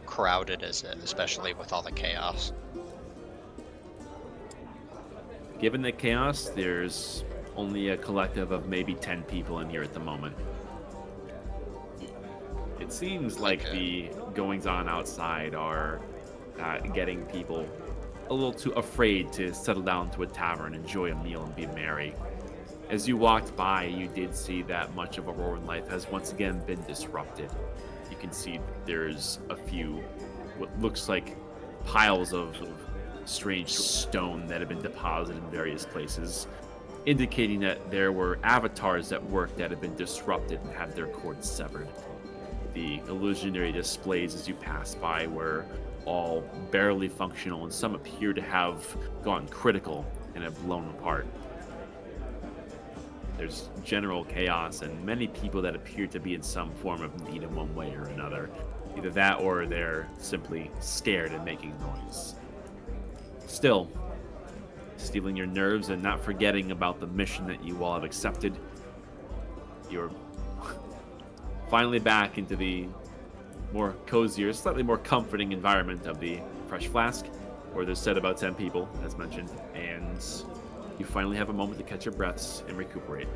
crowded is it, especially with all the chaos? Given the chaos, there's only a collective of maybe 10 people in here at the moment. It seems like the goings-on outside are getting people a little too afraid to settle down to a tavern, enjoy a meal, and be merry. As you walked by, you did see that much of Auroran life has once again been disrupted. You can see there's a few, what looks like piles of strange stone that have been deposited in various places, indicating that there were avatars at work that had been disrupted and had their cords severed. The illusionary displays as you pass by were all barely functional, and some appear to have gone critical and have blown apart. There's general chaos and many people that appear to be in some form of need in one way or another. Either that or they're simply scared and making noise. Still, stealing your nerves and not forgetting about the mission that you all have accepted, you're finally back into the more cozier, slightly more comforting environment of the Fresh Flask, where there's said about 10 people, as mentioned, and you finally have a moment to catch your breaths and recuperate.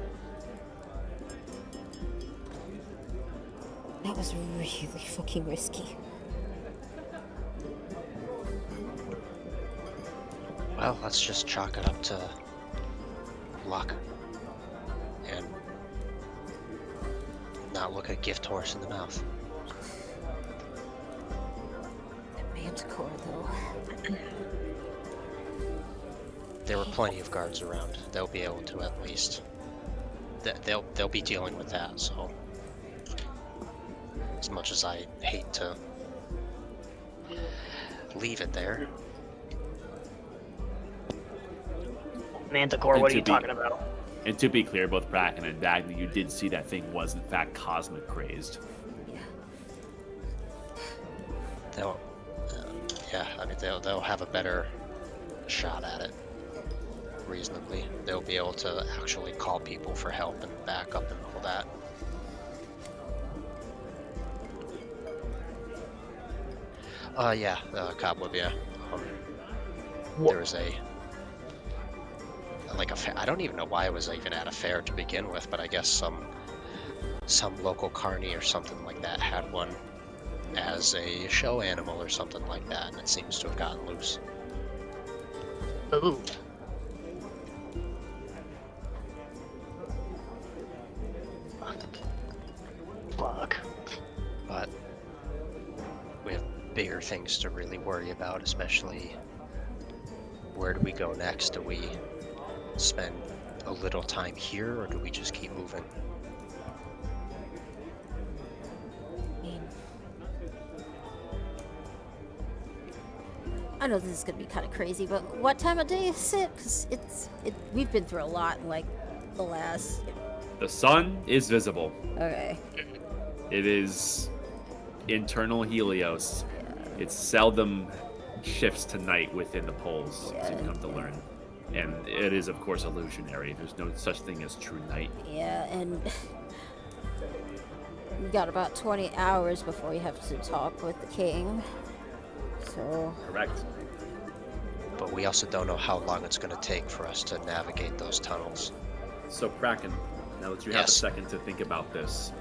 That was really fucking risky. Well, let's just chalk it up to luck. And not look a gift horse in the mouth. The manticore, though. There were plenty of guards around. They'll be able to at least... They'll be dealing with that, so... As much as I hate to leave it there. Manticore, what are you talking about? And to be clear, both Bracken and Dagny, you did see that thing was in fact cosmic crazed. They'll, I mean, they'll have a better shot at it. Reasonably, they'll be able to actually call people for help and backup and all that. Cobweb, yeah. There was like a fair. I don't even know why it was even at a fair to begin with, but I guess some local carny or something like that had one as a show animal or something like that, and it seems to have gotten loose. Ooh. Fuck. But we have bigger things to really worry about, especially where do we go next? Do we spend a little time here, or do we just keep moving? I know this is gonna be kind of crazy, but what time of day is it? Because we've been through a lot in like the last. The sun is visible. Okay. It is internal Helios. It seldom shifts to night within the poles, as you've come to learn. And it is, of course, illusionary. There's no such thing as true night. Yeah, and we got about 20 hours before we have to talk with the king. So. Correct. But we also don't know how long it's going to take for us to navigate those tunnels. So, Kraken, now that you have a second to think about this,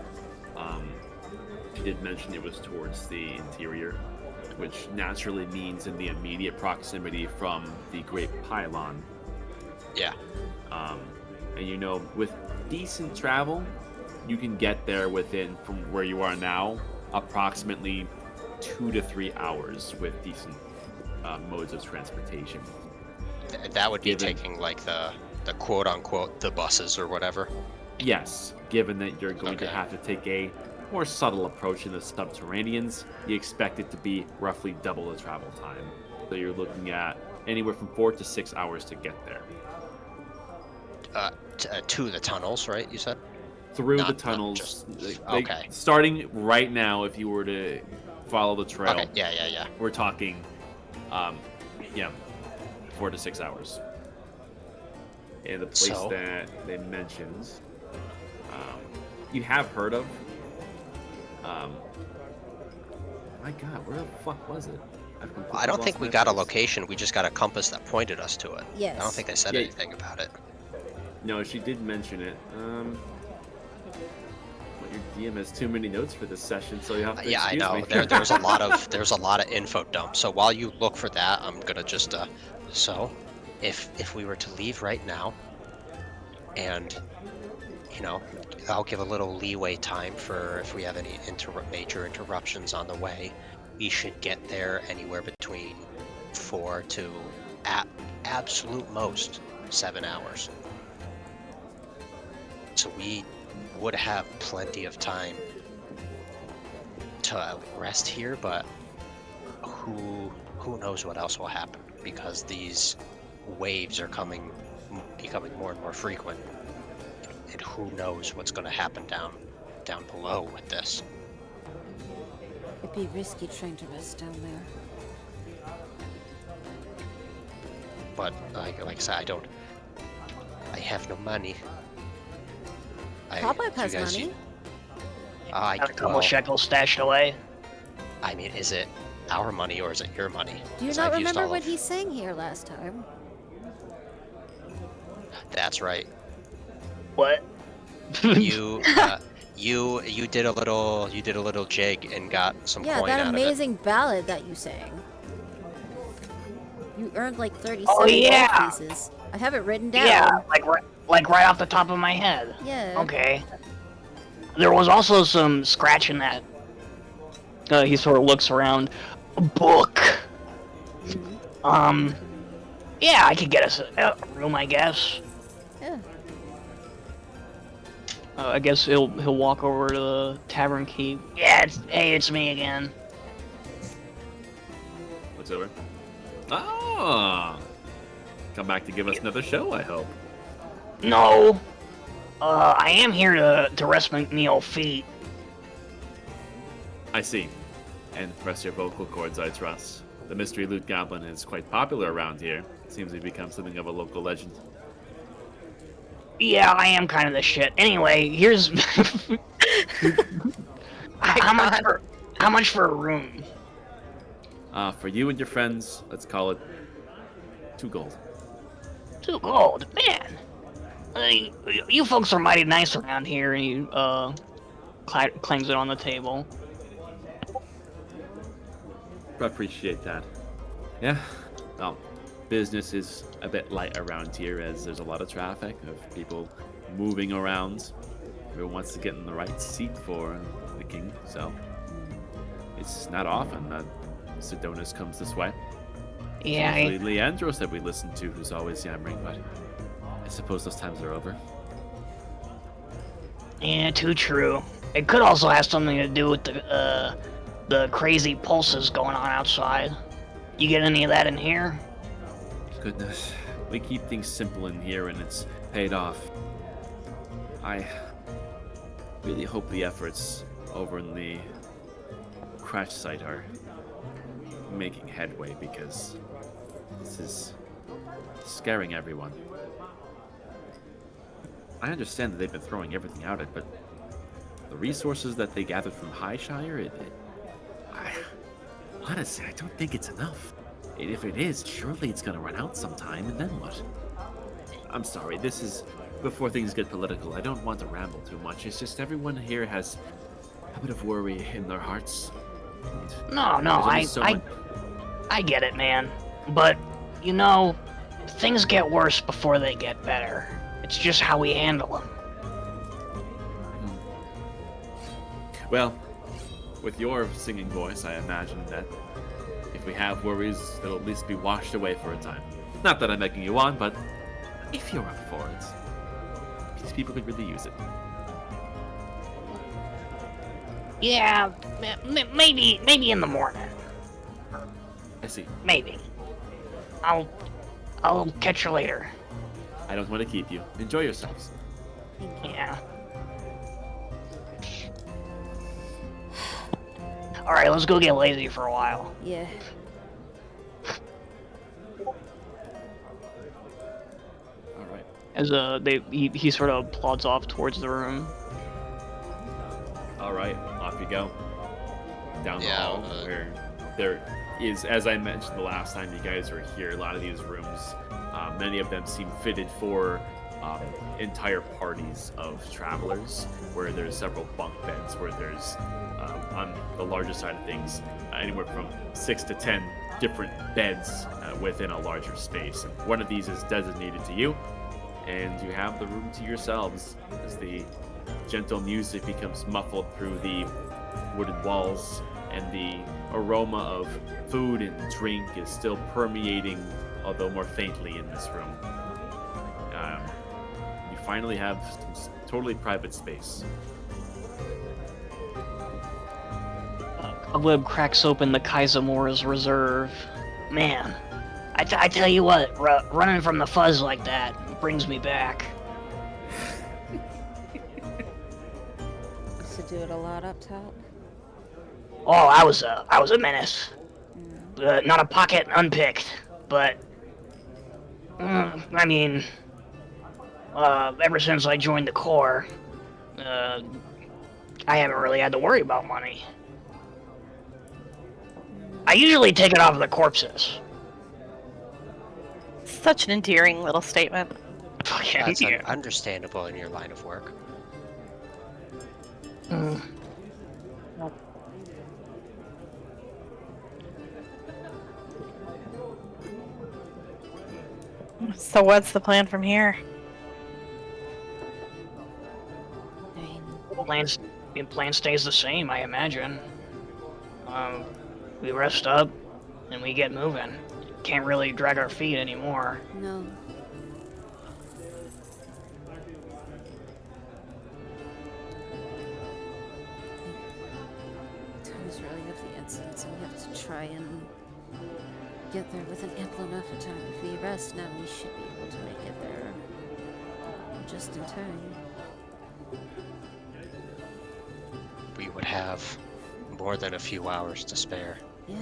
you did mention it was towards the interior, which naturally means in the immediate proximity from the Great Pylon. Yeah. And you know, with decent travel, you can get there within, from where you are now, approximately 2 to 3 hours with decent modes of transportation. That would be taking like the quote unquote the buses or whatever. Yes, given that you're going to Okay. have to take a more subtle approach in the subterraneans, you expect it to be roughly double the travel time. So you're looking at anywhere from 4 to 6 hours to get there. To the tunnels, right? You said. Through the Not tunnels, just- like, okay. starting right now, if you were to follow the trail, Okay. Yeah. we're talking, 4 to 6 hours. And the place So? that they mentioned, you have heard of. My God, where the fuck was it? I've completely I don't lost think we my got a place. location. We just got a compass that pointed us to it. Yes. I don't think they said Yeah. anything about it. No, she did mention it. But your DM has too many notes for this session, so you have to Yeah, I excuse know. me. There's a lot of info dump. So while you look for that, I'm gonna just so if we were to leave right now, and I'll give a little leeway time for if we have any major interruptions on the way. We should get there anywhere between 4 to absolute most 7 hours. So we would have plenty of time to rest here, but who knows what else will happen, because these waves are becoming more and more frequent, and who knows what's going to happen down below with this. It'd be risky trying to rest down there. But like I said, I have no money. Pop-Up you has guys- money. Got a couple well, shekels stashed away. I mean, is it our money or is it your money? Do you 'Cause not I've used remember all when of- he sang here last time? That's right. What? You you did a little jig and got some Yeah, coin that out amazing ballad that you sang. You earned like 37 Oh, yeah. gold pieces. I have it written down. Yeah, like right off the top of my head. Yeah. Okay. There was also some scratching that. He sort of looks around. A book. Yeah, I could get us a room, I guess. Yeah. I guess he'll walk over to the tavern key. Yeah, it's me again. Looks over. Ah! Come back to give us another show, I hope. No. I am here to rest me old feet. I see. And press your vocal cords, I trust. The Mystery Loot Goblin is quite popular around here. Seems to become something of a local legend. Yeah, I am kind of the shit. Anyway, here's how much for a room? For you and your friends, let's call it 2 gold. 2 gold, man. You folks are mighty nice around here. And he clangs it on the table. Appreciate that. Yeah, well, business is a bit light around here as there's a lot of traffic of people moving around. Everyone wants to get in the right seat for the king, so it's not often that Sidonus comes this way. Yeah, Usually Leandros that we listen to, who's always yammering, but I suppose those times are over. yeah, too true. It could also have something to do with the crazy pulses going on outside. You get any of that in here? Goodness, we keep things simple in here and it's paid off. I really hope the efforts over in the crash site are making headway, because this is scaring everyone. I understand that they've been throwing everything out at, but the resources that they gathered from Highshire, honestly, I don't think it's enough. And if it is, surely it's gonna run out sometime, and then what? I'm sorry, this is before things get political. I don't want to ramble too much. It's just everyone here has a bit of worry in their hearts. And No, there's only I so much- I get it, man. But things get worse before they get better. It's just how we handle them. Well, with your singing voice, I imagine that if we have worries, they'll at least be washed away for a time. Not that I'm making you on, but if you're up for it, these people could really use it. Yeah, maybe in the morning. I see. Maybe. I'll catch you later. I don't want to keep you. Enjoy yourselves. Yeah. All right, let's go get lazy for a while. Yeah. All right. As he sort of plods off towards the room. All right. Off you go. Down the Yeah, hall, where there is, as I mentioned the last time you guys were here, a lot of these rooms, many of them seem fitted for entire parties of travelers, where there's several bunk beds, where there's, on the larger side of things, anywhere from 6 to 10 different beds within a larger space. And one of these is designated to you, and you have the room to yourselves as the gentle music becomes muffled through the wooden walls, and the aroma of food and drink is still permeating, although more faintly, in this room. You finally have some totally private space. Cobweb cracks open the Kaizamora's reserve. Man, I tell you what, running from the fuzz like that brings me back. Used to do it a lot up top. Oh, I was a menace. Not a pocket unpicked, but I mean, ever since I joined the Corps, I haven't really had to worry about money. I usually take it off of the corpses. Such an endearing little statement. That's understandable in your line of work. So what's the plan from here? I mean, Plan stays the same, I imagine. We rest up and we get moving. Can't really drag our feet anymore. no. Time's really of the essence, and we have to try and get there with an ample enough of time. If we rest now, we should be able to make it there just in time. We would have more than a few hours to spare, Yeah.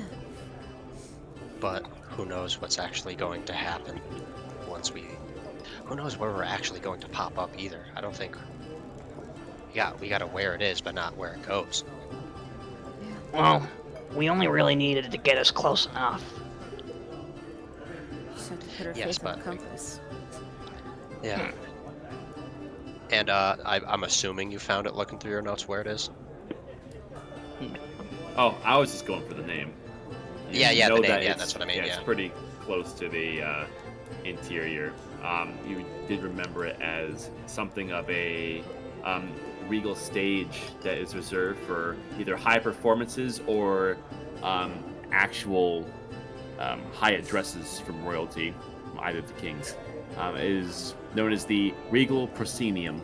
but who knows what's actually going to happen once we... Who knows where we're actually going to pop up either. I don't think... Yeah, we gotta where it is, but not where it goes. Well, we only really needed to get us close enough. Just have to put our Yes, faith in the but- compass. Yeah. And I'm assuming you found it looking through your notes where it is? Oh, I was just going for the name. You Yeah, know the name, that yeah, it's- that's what I mean, It's yeah. pretty close to the interior. You did remember it as something of a regal stage that is reserved for either high performances or actual high addresses from royalty, either of the kings. It is known as the Regal Proscenium.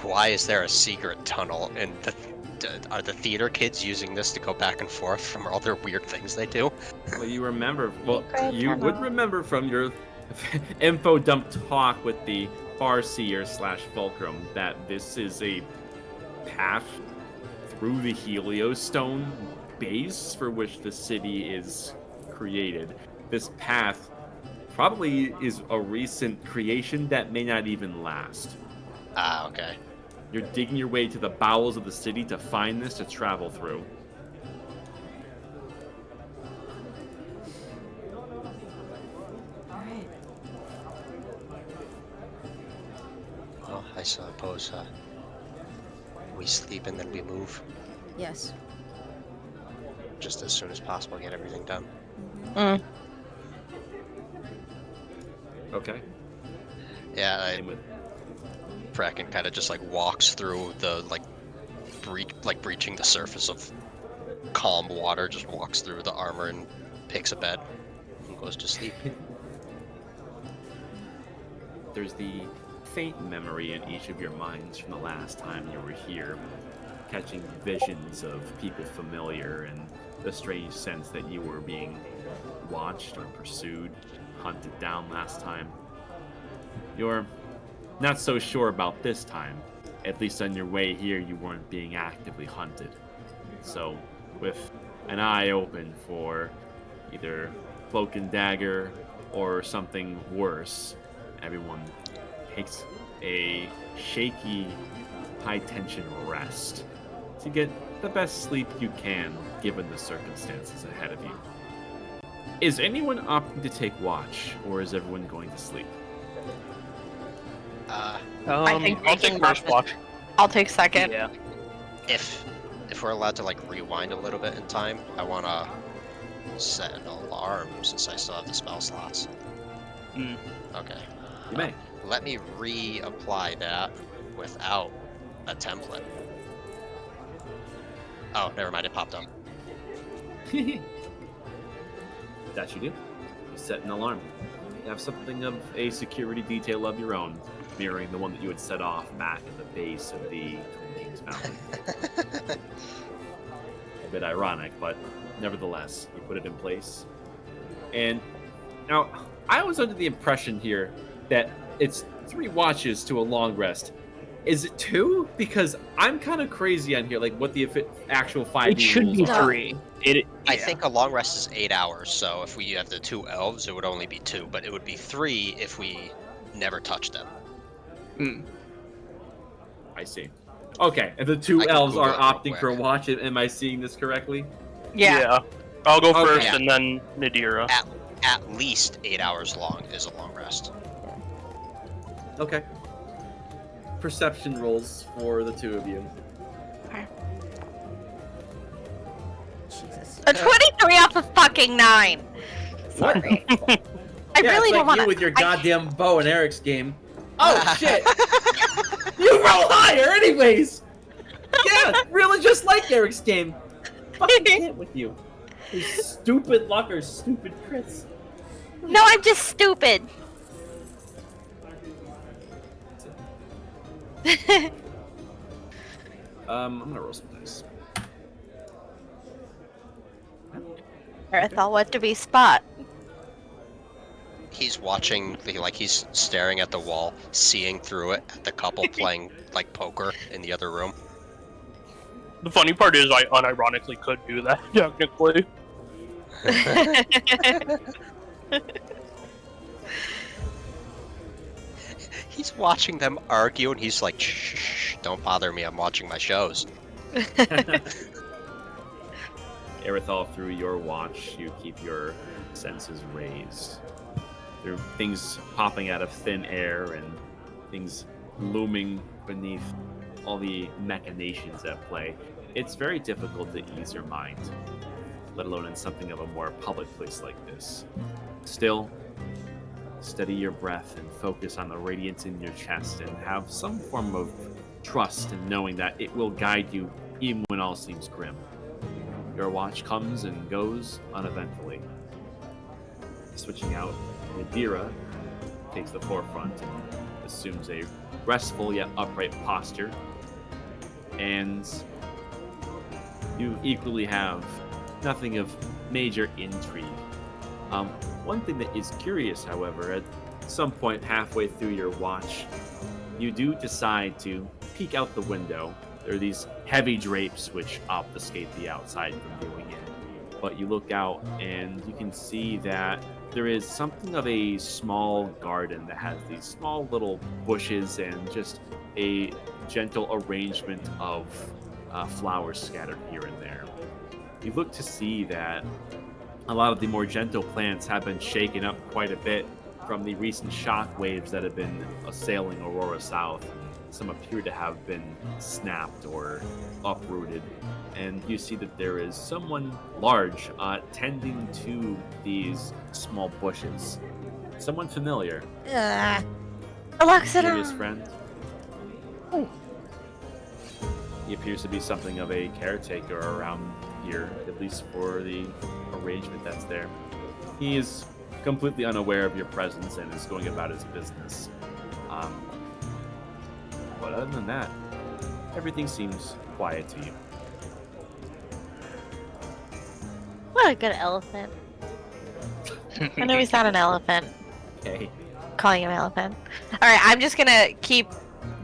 Why is there a secret tunnel? And are the theater kids using this to go back and forth from all their weird things they do? Well, you remember. Well, Secret you would tunnel. remember from your info dump talk with the Farseer / Fulcrum that this is a path through the Heliostone base for which the city is created. This path probably is a recent creation that may not even last. Ah, okay. You're digging your way to the bowels of the city to find this to travel through. Alright. Well, I suppose we sleep and then we move Yes. just as soon as possible, get everything done. Mm. Okay. Yeah, Same with Kraken kind of just like walks through the breaching the surface of calm water, just walks through the armor and picks a bed and goes to sleep. There's the faint memory in each of your minds from the last time you were here, catching visions of people familiar and the strange sense that you were being watched or pursued, hunted down last time. You're not so sure about this time. At least on your way here, you weren't being actively hunted. So, with an eye open for either cloak and dagger or something worse, everyone takes a shaky, high-tension rest to get the best sleep you can given the circumstances ahead of you. Is anyone opting to take watch, or is everyone going to sleep? I think I'll taking take first watch. I'll take second. Yeah. If we're allowed to like rewind a little bit in time, I wanna set an alarm since I still have the spell slots. Okay. You may. Let me reapply that without a template. Oh, never mind, it popped up. That you do. You set an alarm. You have something of a security detail of your own, mirroring the one that you had set off back at the base of the Twin Kings Mountain. A bit ironic, but nevertheless, you put it in place. And now, I was under the impression here that it's 3 watches to a long rest. Is it 2? Because I'm kind of crazy on here, like what the actual 5 It should be rules are. 3. I think a long rest is 8 hours, so if we have the 2 elves, it would only be 2, but it would be 3 if we never touch them. I see. Okay, and the 2 I can elves are Google it real opting for a quick. watch. Am I seeing this correctly? Yeah. I'll go Okay. first, Yeah. and then Nadira. At least 8 hours long is a long rest. Okay. Perception rolls for the 2 of you. Jesus. A 23 off of fucking 9. Sorry. I Yeah, really it's don't like want you to. with your goddamn bow and Eric's game. Oh shit! You roll higher, anyways. Yeah, really, just like Eric's game. Fucking hit with you. You stupid luck or stupid crits. No, I'm just stupid. I'm gonna roll some dice. Earthal, what do we spot? He's watching, he's staring at the wall, seeing through it at the couple playing like poker in the other room. The funny part is, I unironically could do that technically. He's watching them argue, and he's like, shh, don't bother me, I'm watching my shows. Erythal, through your watch, you keep your senses raised. There are things popping out of thin air and things looming beneath all the machinations at play. It's very difficult to ease your mind, let alone in something of a more public place like this. Still, steady your breath and focus on the radiance in your chest and have some form of trust in knowing that it will guide you even when all seems grim. Your watch comes and goes uneventfully. Switching out, Nadira takes the forefront and assumes a restful yet upright posture. And you equally have nothing of major intrigue. One thing that is curious, however, at some point halfway through your watch, you do decide to peek out the window. There are these heavy drapes which obfuscate the outside from viewing in. But you look out and you can see that there is something of a small garden that has these small little bushes and just a gentle arrangement of flowers scattered here and there. You look to see that a lot of the more gentle plants have been shaken up quite a bit from the recent shock waves that have been assailing Aurora South. Some appear to have been snapped or uprooted. And you see that there is someone large tending to these small bushes. Someone familiar. Mysterious friend. He appears to be something of a caretaker around here, at least for the arrangement that's there. He is completely unaware of your presence and is going about his business. Other than that, everything seems quiet to you. What a good elephant. I know he's not an elephant. Okay. Calling him elephant. Alright, I'm just gonna keep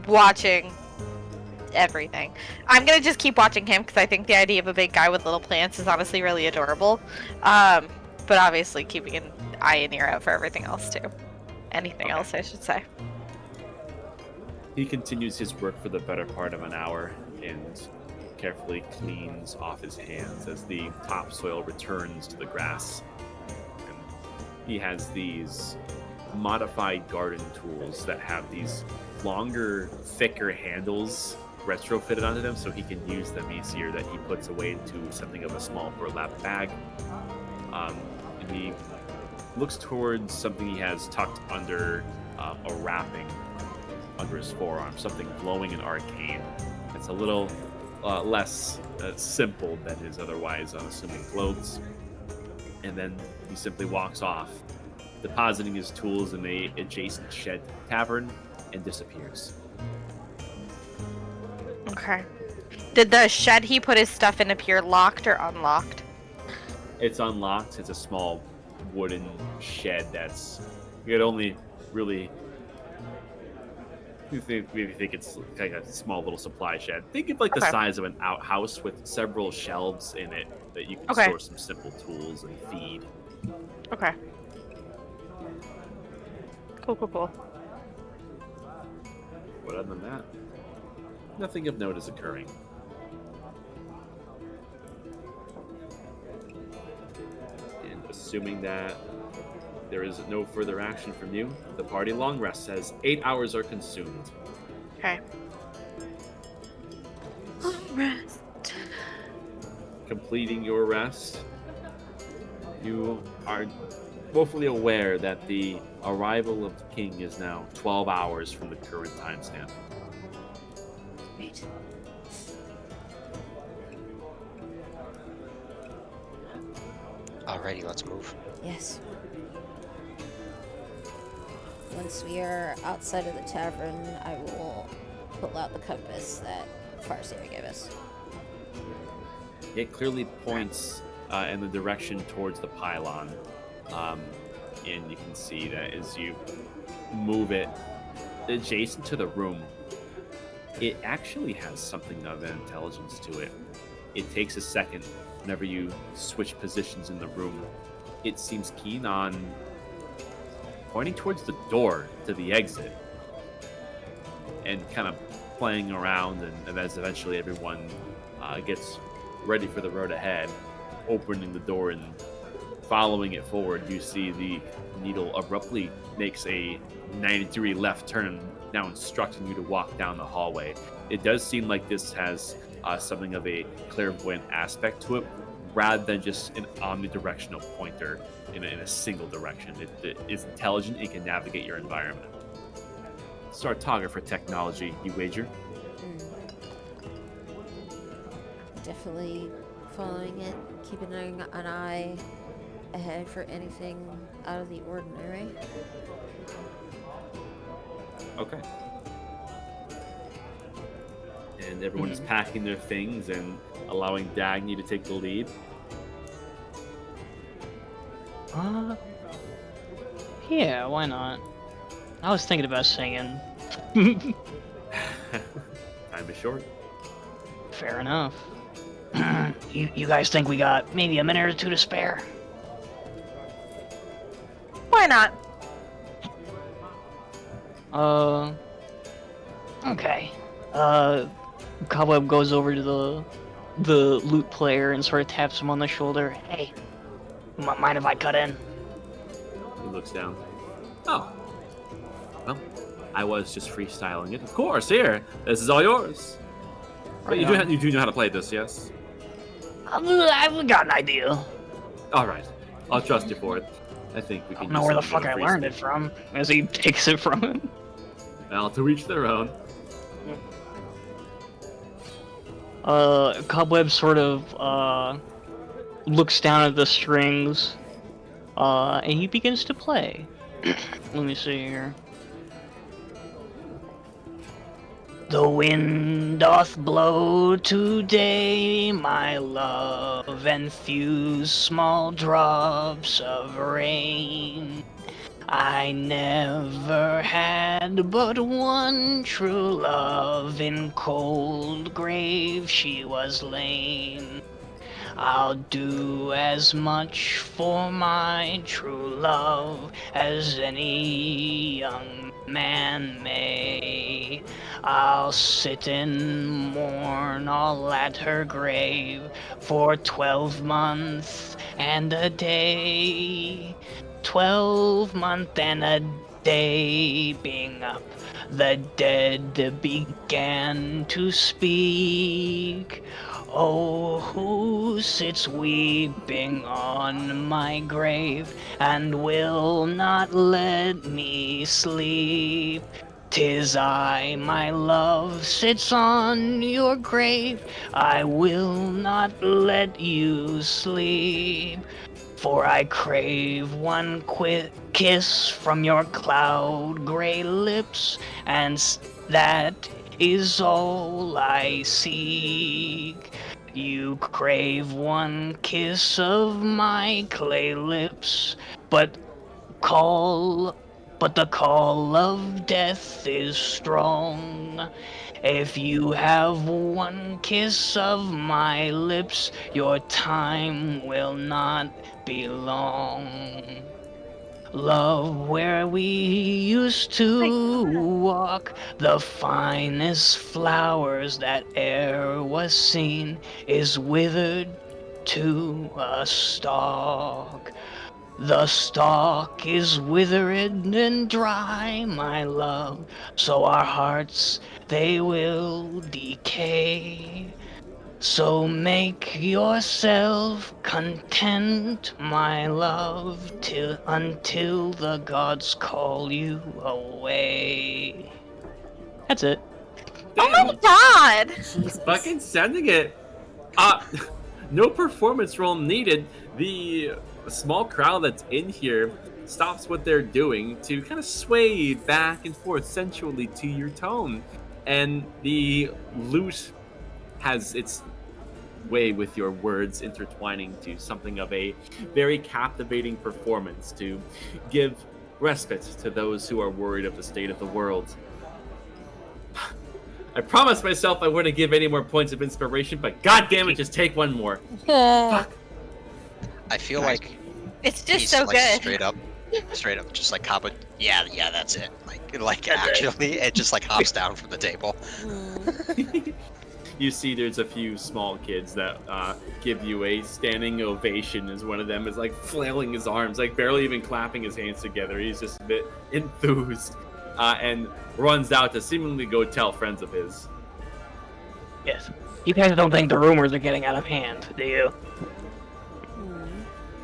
watching everything. I'm gonna just keep watching him because I think the idea of a big guy with little plants is honestly really adorable. But obviously keeping an eye and ear out for everything else too. Anything else, I should say. He continues his work for the better part of an hour and carefully cleans off his hands as the topsoil returns to the grass. And he has these modified garden tools that have these longer, thicker handles retrofitted onto them so he can use them easier, that he puts away into something of a small burlap bag. And he looks towards something he has tucked under a wrapping under his forearm, something glowing and arcane. It's a little less simple than his otherwise unassuming clothes. And then he simply walks off, depositing his tools in the adjacent shed tavern, and disappears. Okay. Did the shed he put his stuff in appear locked or unlocked? It's unlocked. It's a small wooden shed that's, you could only really, maybe think it's like a small little supply shed. Think of like the size of an outhouse with several shelves in it that you can store some simple tools and feed. Okay. Cool. But other than that, nothing of note is occurring. And assuming that there is no further action from you, the party long rest says 8 hours are consumed. Okay. Long rest. Completing your rest, you are woefully aware that the arrival of the king is now 12 hours from the current timestamp. Great. Alrighty, let's move. Yes. Once we are outside of the tavern, I will pull out the compass that Farseer gave us. It clearly points in the direction towards the pylon. And you can see that as you move it adjacent to the room, it actually has something of an intelligence to it. It takes a second whenever you switch positions in the room. It seems keen on pointing towards the door to the exit and kind of playing around, and as eventually everyone gets ready for the road ahead, opening the door and following it forward, you see the needle abruptly makes a 90-degree left turn, now instructing you to walk down the hallway. It does seem like this has something of a clairvoyant aspect to it, rather than just an omnidirectional pointer in a single direction. It is intelligent. It can navigate your environment. Sartographer technology, you wager? Definitely following it, keeping an eye ahead for anything out of the ordinary. Okay. And everyone is packing their things and allowing Dagny to take the lead. Yeah, why not? I was thinking about singing. Time is short. Fair enough. You guys think we got maybe a minute or two to spare? Why not? Okay. Cobweb goes over to the lute player and sort of taps him on the shoulder. Hey, mind if I cut in? He looks down. Oh. Well, I was just freestyling it. Of course, here. This is all yours. But you do know how to play this, yes? I've got an idea. All right. I'll trust you for it. I think we can. I don't know where the fuck I learned it from. As he takes it from him. Well, to each their own. Cobweb sort of looks down at the strings, and he begins to play. Let me see here. The wind doth blow today, my love, and fuse small drops of rain. I never had but one true love, in cold grave she was lain. I'll do as much for my true love as any young man may. I'll sit and mourn all at her grave for 12 months and a day. 12 months and a day, being up, the dead began to speak. Oh, who sits weeping on my grave and will not let me sleep? 'Tis I, my love, sits on your grave. I will not let you sleep. For I crave one quick kiss from your cloud gray lips, and that is all I seek. You crave one kiss of my clay lips, but the call of death is strong. If you have one kiss of my lips, your time will not be long. Love, where we used to walk, the finest flowers that e'er was seen, is withered to a stalk. The stalk is withered and dry, my love, so our hearts, they will decay. So make yourself content, my love, until the gods call you away. That's it. Oh my god! Jesus. Fucking sending it. No performance roll needed. The small crowd that's in here stops what they're doing to kind of sway back and forth sensually to your tone. And the lute has its way with your words intertwining to something of a very captivating performance to give respite to those who are worried of the state of the world. I promised myself I wouldn't give any more points of inspiration, but goddamn it, just take one more. Fuck. I feel like It's just he's so like good. straight up, just like Kaba. Yeah, that's it. Like actually, it just like hops down from the table. You see there's a few small kids that give you a standing ovation as one of them is like flailing his arms, like barely even clapping his hands together. He's just a bit enthused and runs out to seemingly go tell friends of his. Yes. You guys don't think the rumors are getting out of hand, do you?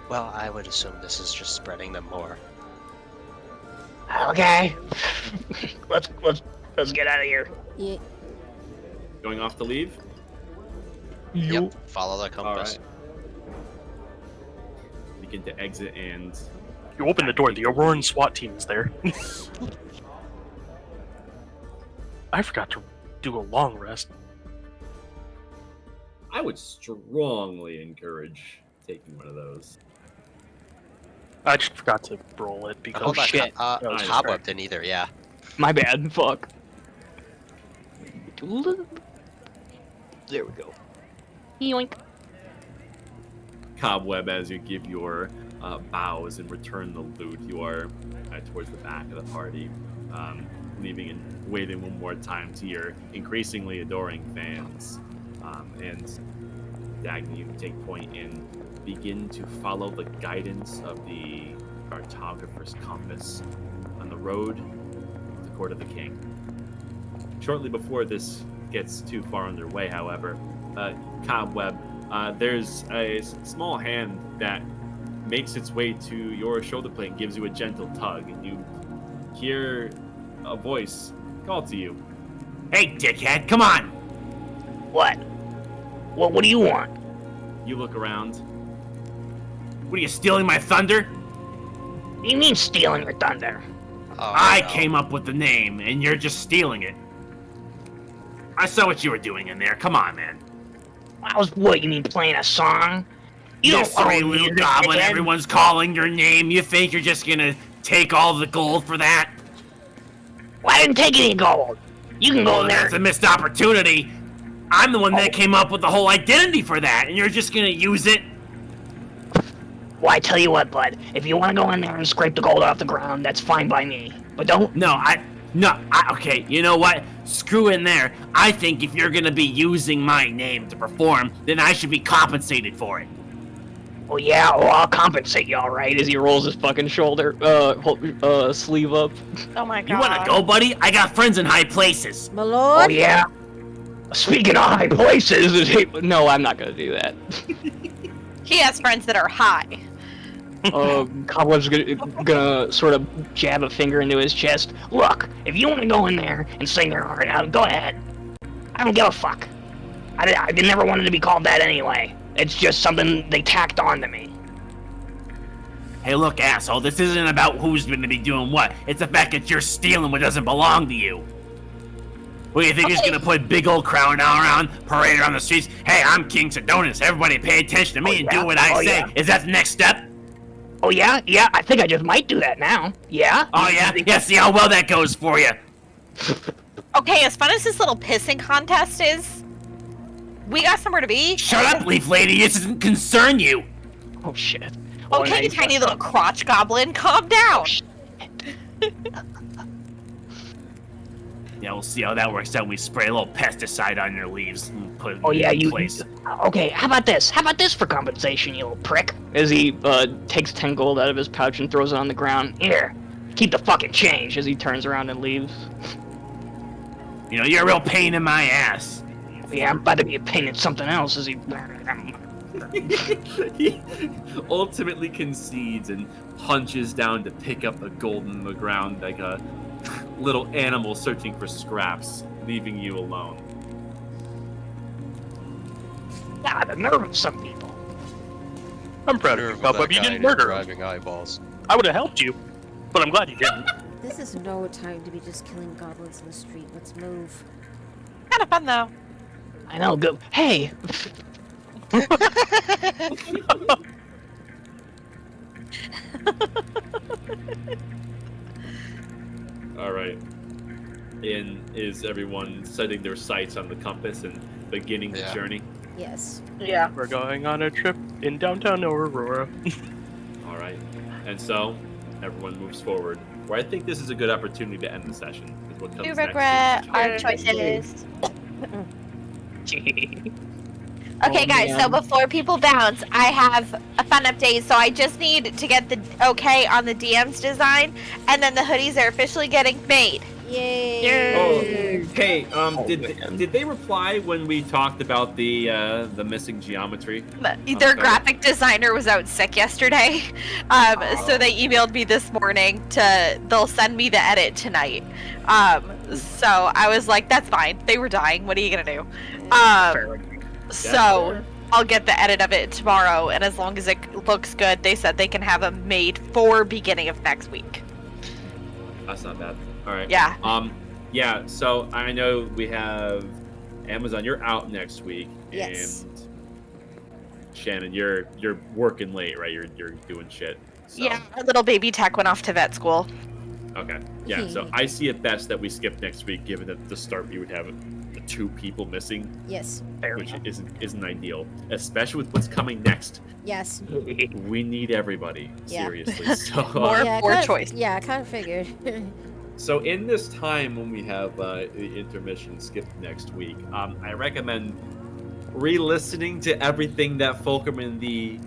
Well, I would assume this is just spreading them more. Okay. let's get out of here. Yeah. Going off to leave? Yep. Follow the compass. Alright. Begin to exit and You open the door, the Auroran SWAT team is there. I forgot to do a long rest. I would strongly encourage taking one of those. I just forgot to roll it because Hold on, shit. was Cobweb didn't either. Yeah. My bad. Fuck. There we go. Yoink. Cobweb, as you give your bows and return the loot, you are towards the back of the party, leaving and waving one more time to your increasingly adoring fans. And Dagny, you take point and begin to follow the guidance of the cartographer's compass on the road to the court of the king. Shortly before this gets too far underway, however, Cobweb, there's a small hand that makes its way to your shoulder plate and gives you a gentle tug, and you hear a voice call to you. Hey, dickhead, come on! What? What do you want? You look around. What are you, stealing my thunder? What do you mean stealing your thunder? Oh, I no. came up with the name, and you're just stealing it. I saw what you were doing in there. Come on, man. I was, what, you mean playing a song? You Yes, don't three own little music, goblin. dickhead. Everyone's calling your name. You think you're just gonna take all the gold for that? Well, I didn't take any gold. You can go Well, in there. that's a missed opportunity. I'm the one that came up with the whole identity for that, and you're just gonna use it? Well, I tell you what, bud. If you want to go in there and scrape the gold off the ground, that's fine by me. But don't. Okay, you know what? Screw in there. I think if you're gonna be using my name to perform, then I should be compensated for it. Well, yeah, well, I'll compensate you, all right. As he rolls his fucking shoulder, sleeve up. Oh my god. You wanna go, buddy? I got friends in high places. My lord? Oh, yeah. Speaking of high places, No, I'm not gonna do that. He has friends that are high. Cobweb's gonna sort of jab a finger into his chest. look, if you want to go in there and sing your heart out, go ahead. I don't give a fuck. I never wanted to be called that anyway. It's just something they tacked on to me. Hey, look, asshole, this isn't about who's gonna be doing what. It's the fact that you're stealing what doesn't belong to you. What do you think he's gonna put big old crown around, parade around the streets? Hey, I'm King Sedonis. Everybody pay attention to me and do what I say. Yeah. Is that the next step? Oh, yeah? Yeah, I think I just might do that now. Yeah? Oh, yeah? Yeah, see how well that goes for you. Okay, as fun as this little pissing contest is, we got somewhere to be. Shut up, Leaf Lady. This doesn't concern you. Oh, shit. Okay, you tiny little crotch goblin, calm down. Yeah, we'll see how that works out when we spray a little pesticide on your leaves and put it Oh, yeah, in you. place. Okay, how about this? How about this for compensation, you little prick? As he takes 10 gold out of his pouch and throws it on the ground. Here, keep the fucking change. As he turns around and leaves. You know, you're a real pain in my ass. Yeah, I'm about to be a pain in something else as he. He ultimately concedes and hunches down to pick up the gold in the ground like a little animal searching for scraps, leaving you alone. God, the nerve of some people. I'm proud of you, Cobweb. You didn't murder him. driving eyeballs. I would have helped you, but I'm glad you didn't. This is no time to be just killing goblins in the street. Let's move. Kind of fun though. I know, good. Hey! All right. And is everyone setting their sights on the compass and beginning the Yeah. journey? Yes. Yeah. We're going on a trip in downtown Aurora. All right. And so everyone moves forward. Where I think this is a good opportunity to end the session. Is what comes We next. regret our choices. Okay, Oh, guys, so man. before people bounce, I have a fun update. So I just need to get the okay on the DM's design, and then the hoodies are officially getting made. Yay! Oh, hey, man. did they reply when we talked about the missing geometry? Their sorry. graphic designer was out sick yesterday, so they emailed me this morning they'll send me the edit tonight. So I was like, that's fine. They were dying. What are you gonna do? So I'll get the edit of it tomorrow, and as long as it looks good, they said they can have them made for beginning of next week. That's not bad. All right. Yeah. Yeah. So I know we have Amazon. You're out next week. Yes. And Shannon, you're working late, right? You're doing shit. So, Yeah, our little baby tech went off to vet school. Okay. Yeah. So I see it best that we skip next week, given that at the start we would have the 2 people missing, Yes. which isn't ideal, especially with what's coming next. Yes. We need everybody. Yeah. Seriously. So. More poor kinda- choice. Yeah, I kind of figured. So in this time when we have the intermission skipped next week, I recommend re-listening to everything that Fulcrum and the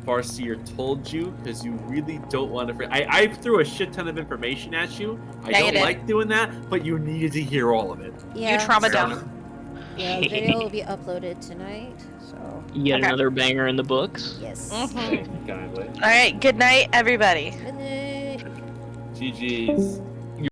Farseer told you, because you really don't want to. I threw a shit ton of information at you. I Yeah, you don't did. like doing that, but you needed to hear all of it. Yeah. You trauma So- dump. Yeah, the video will be uploaded tonight. So Yet Okay. another banger in the books. yes. Mhm. Thank you kindly. All right. Good night, everybody. Good night. GG's.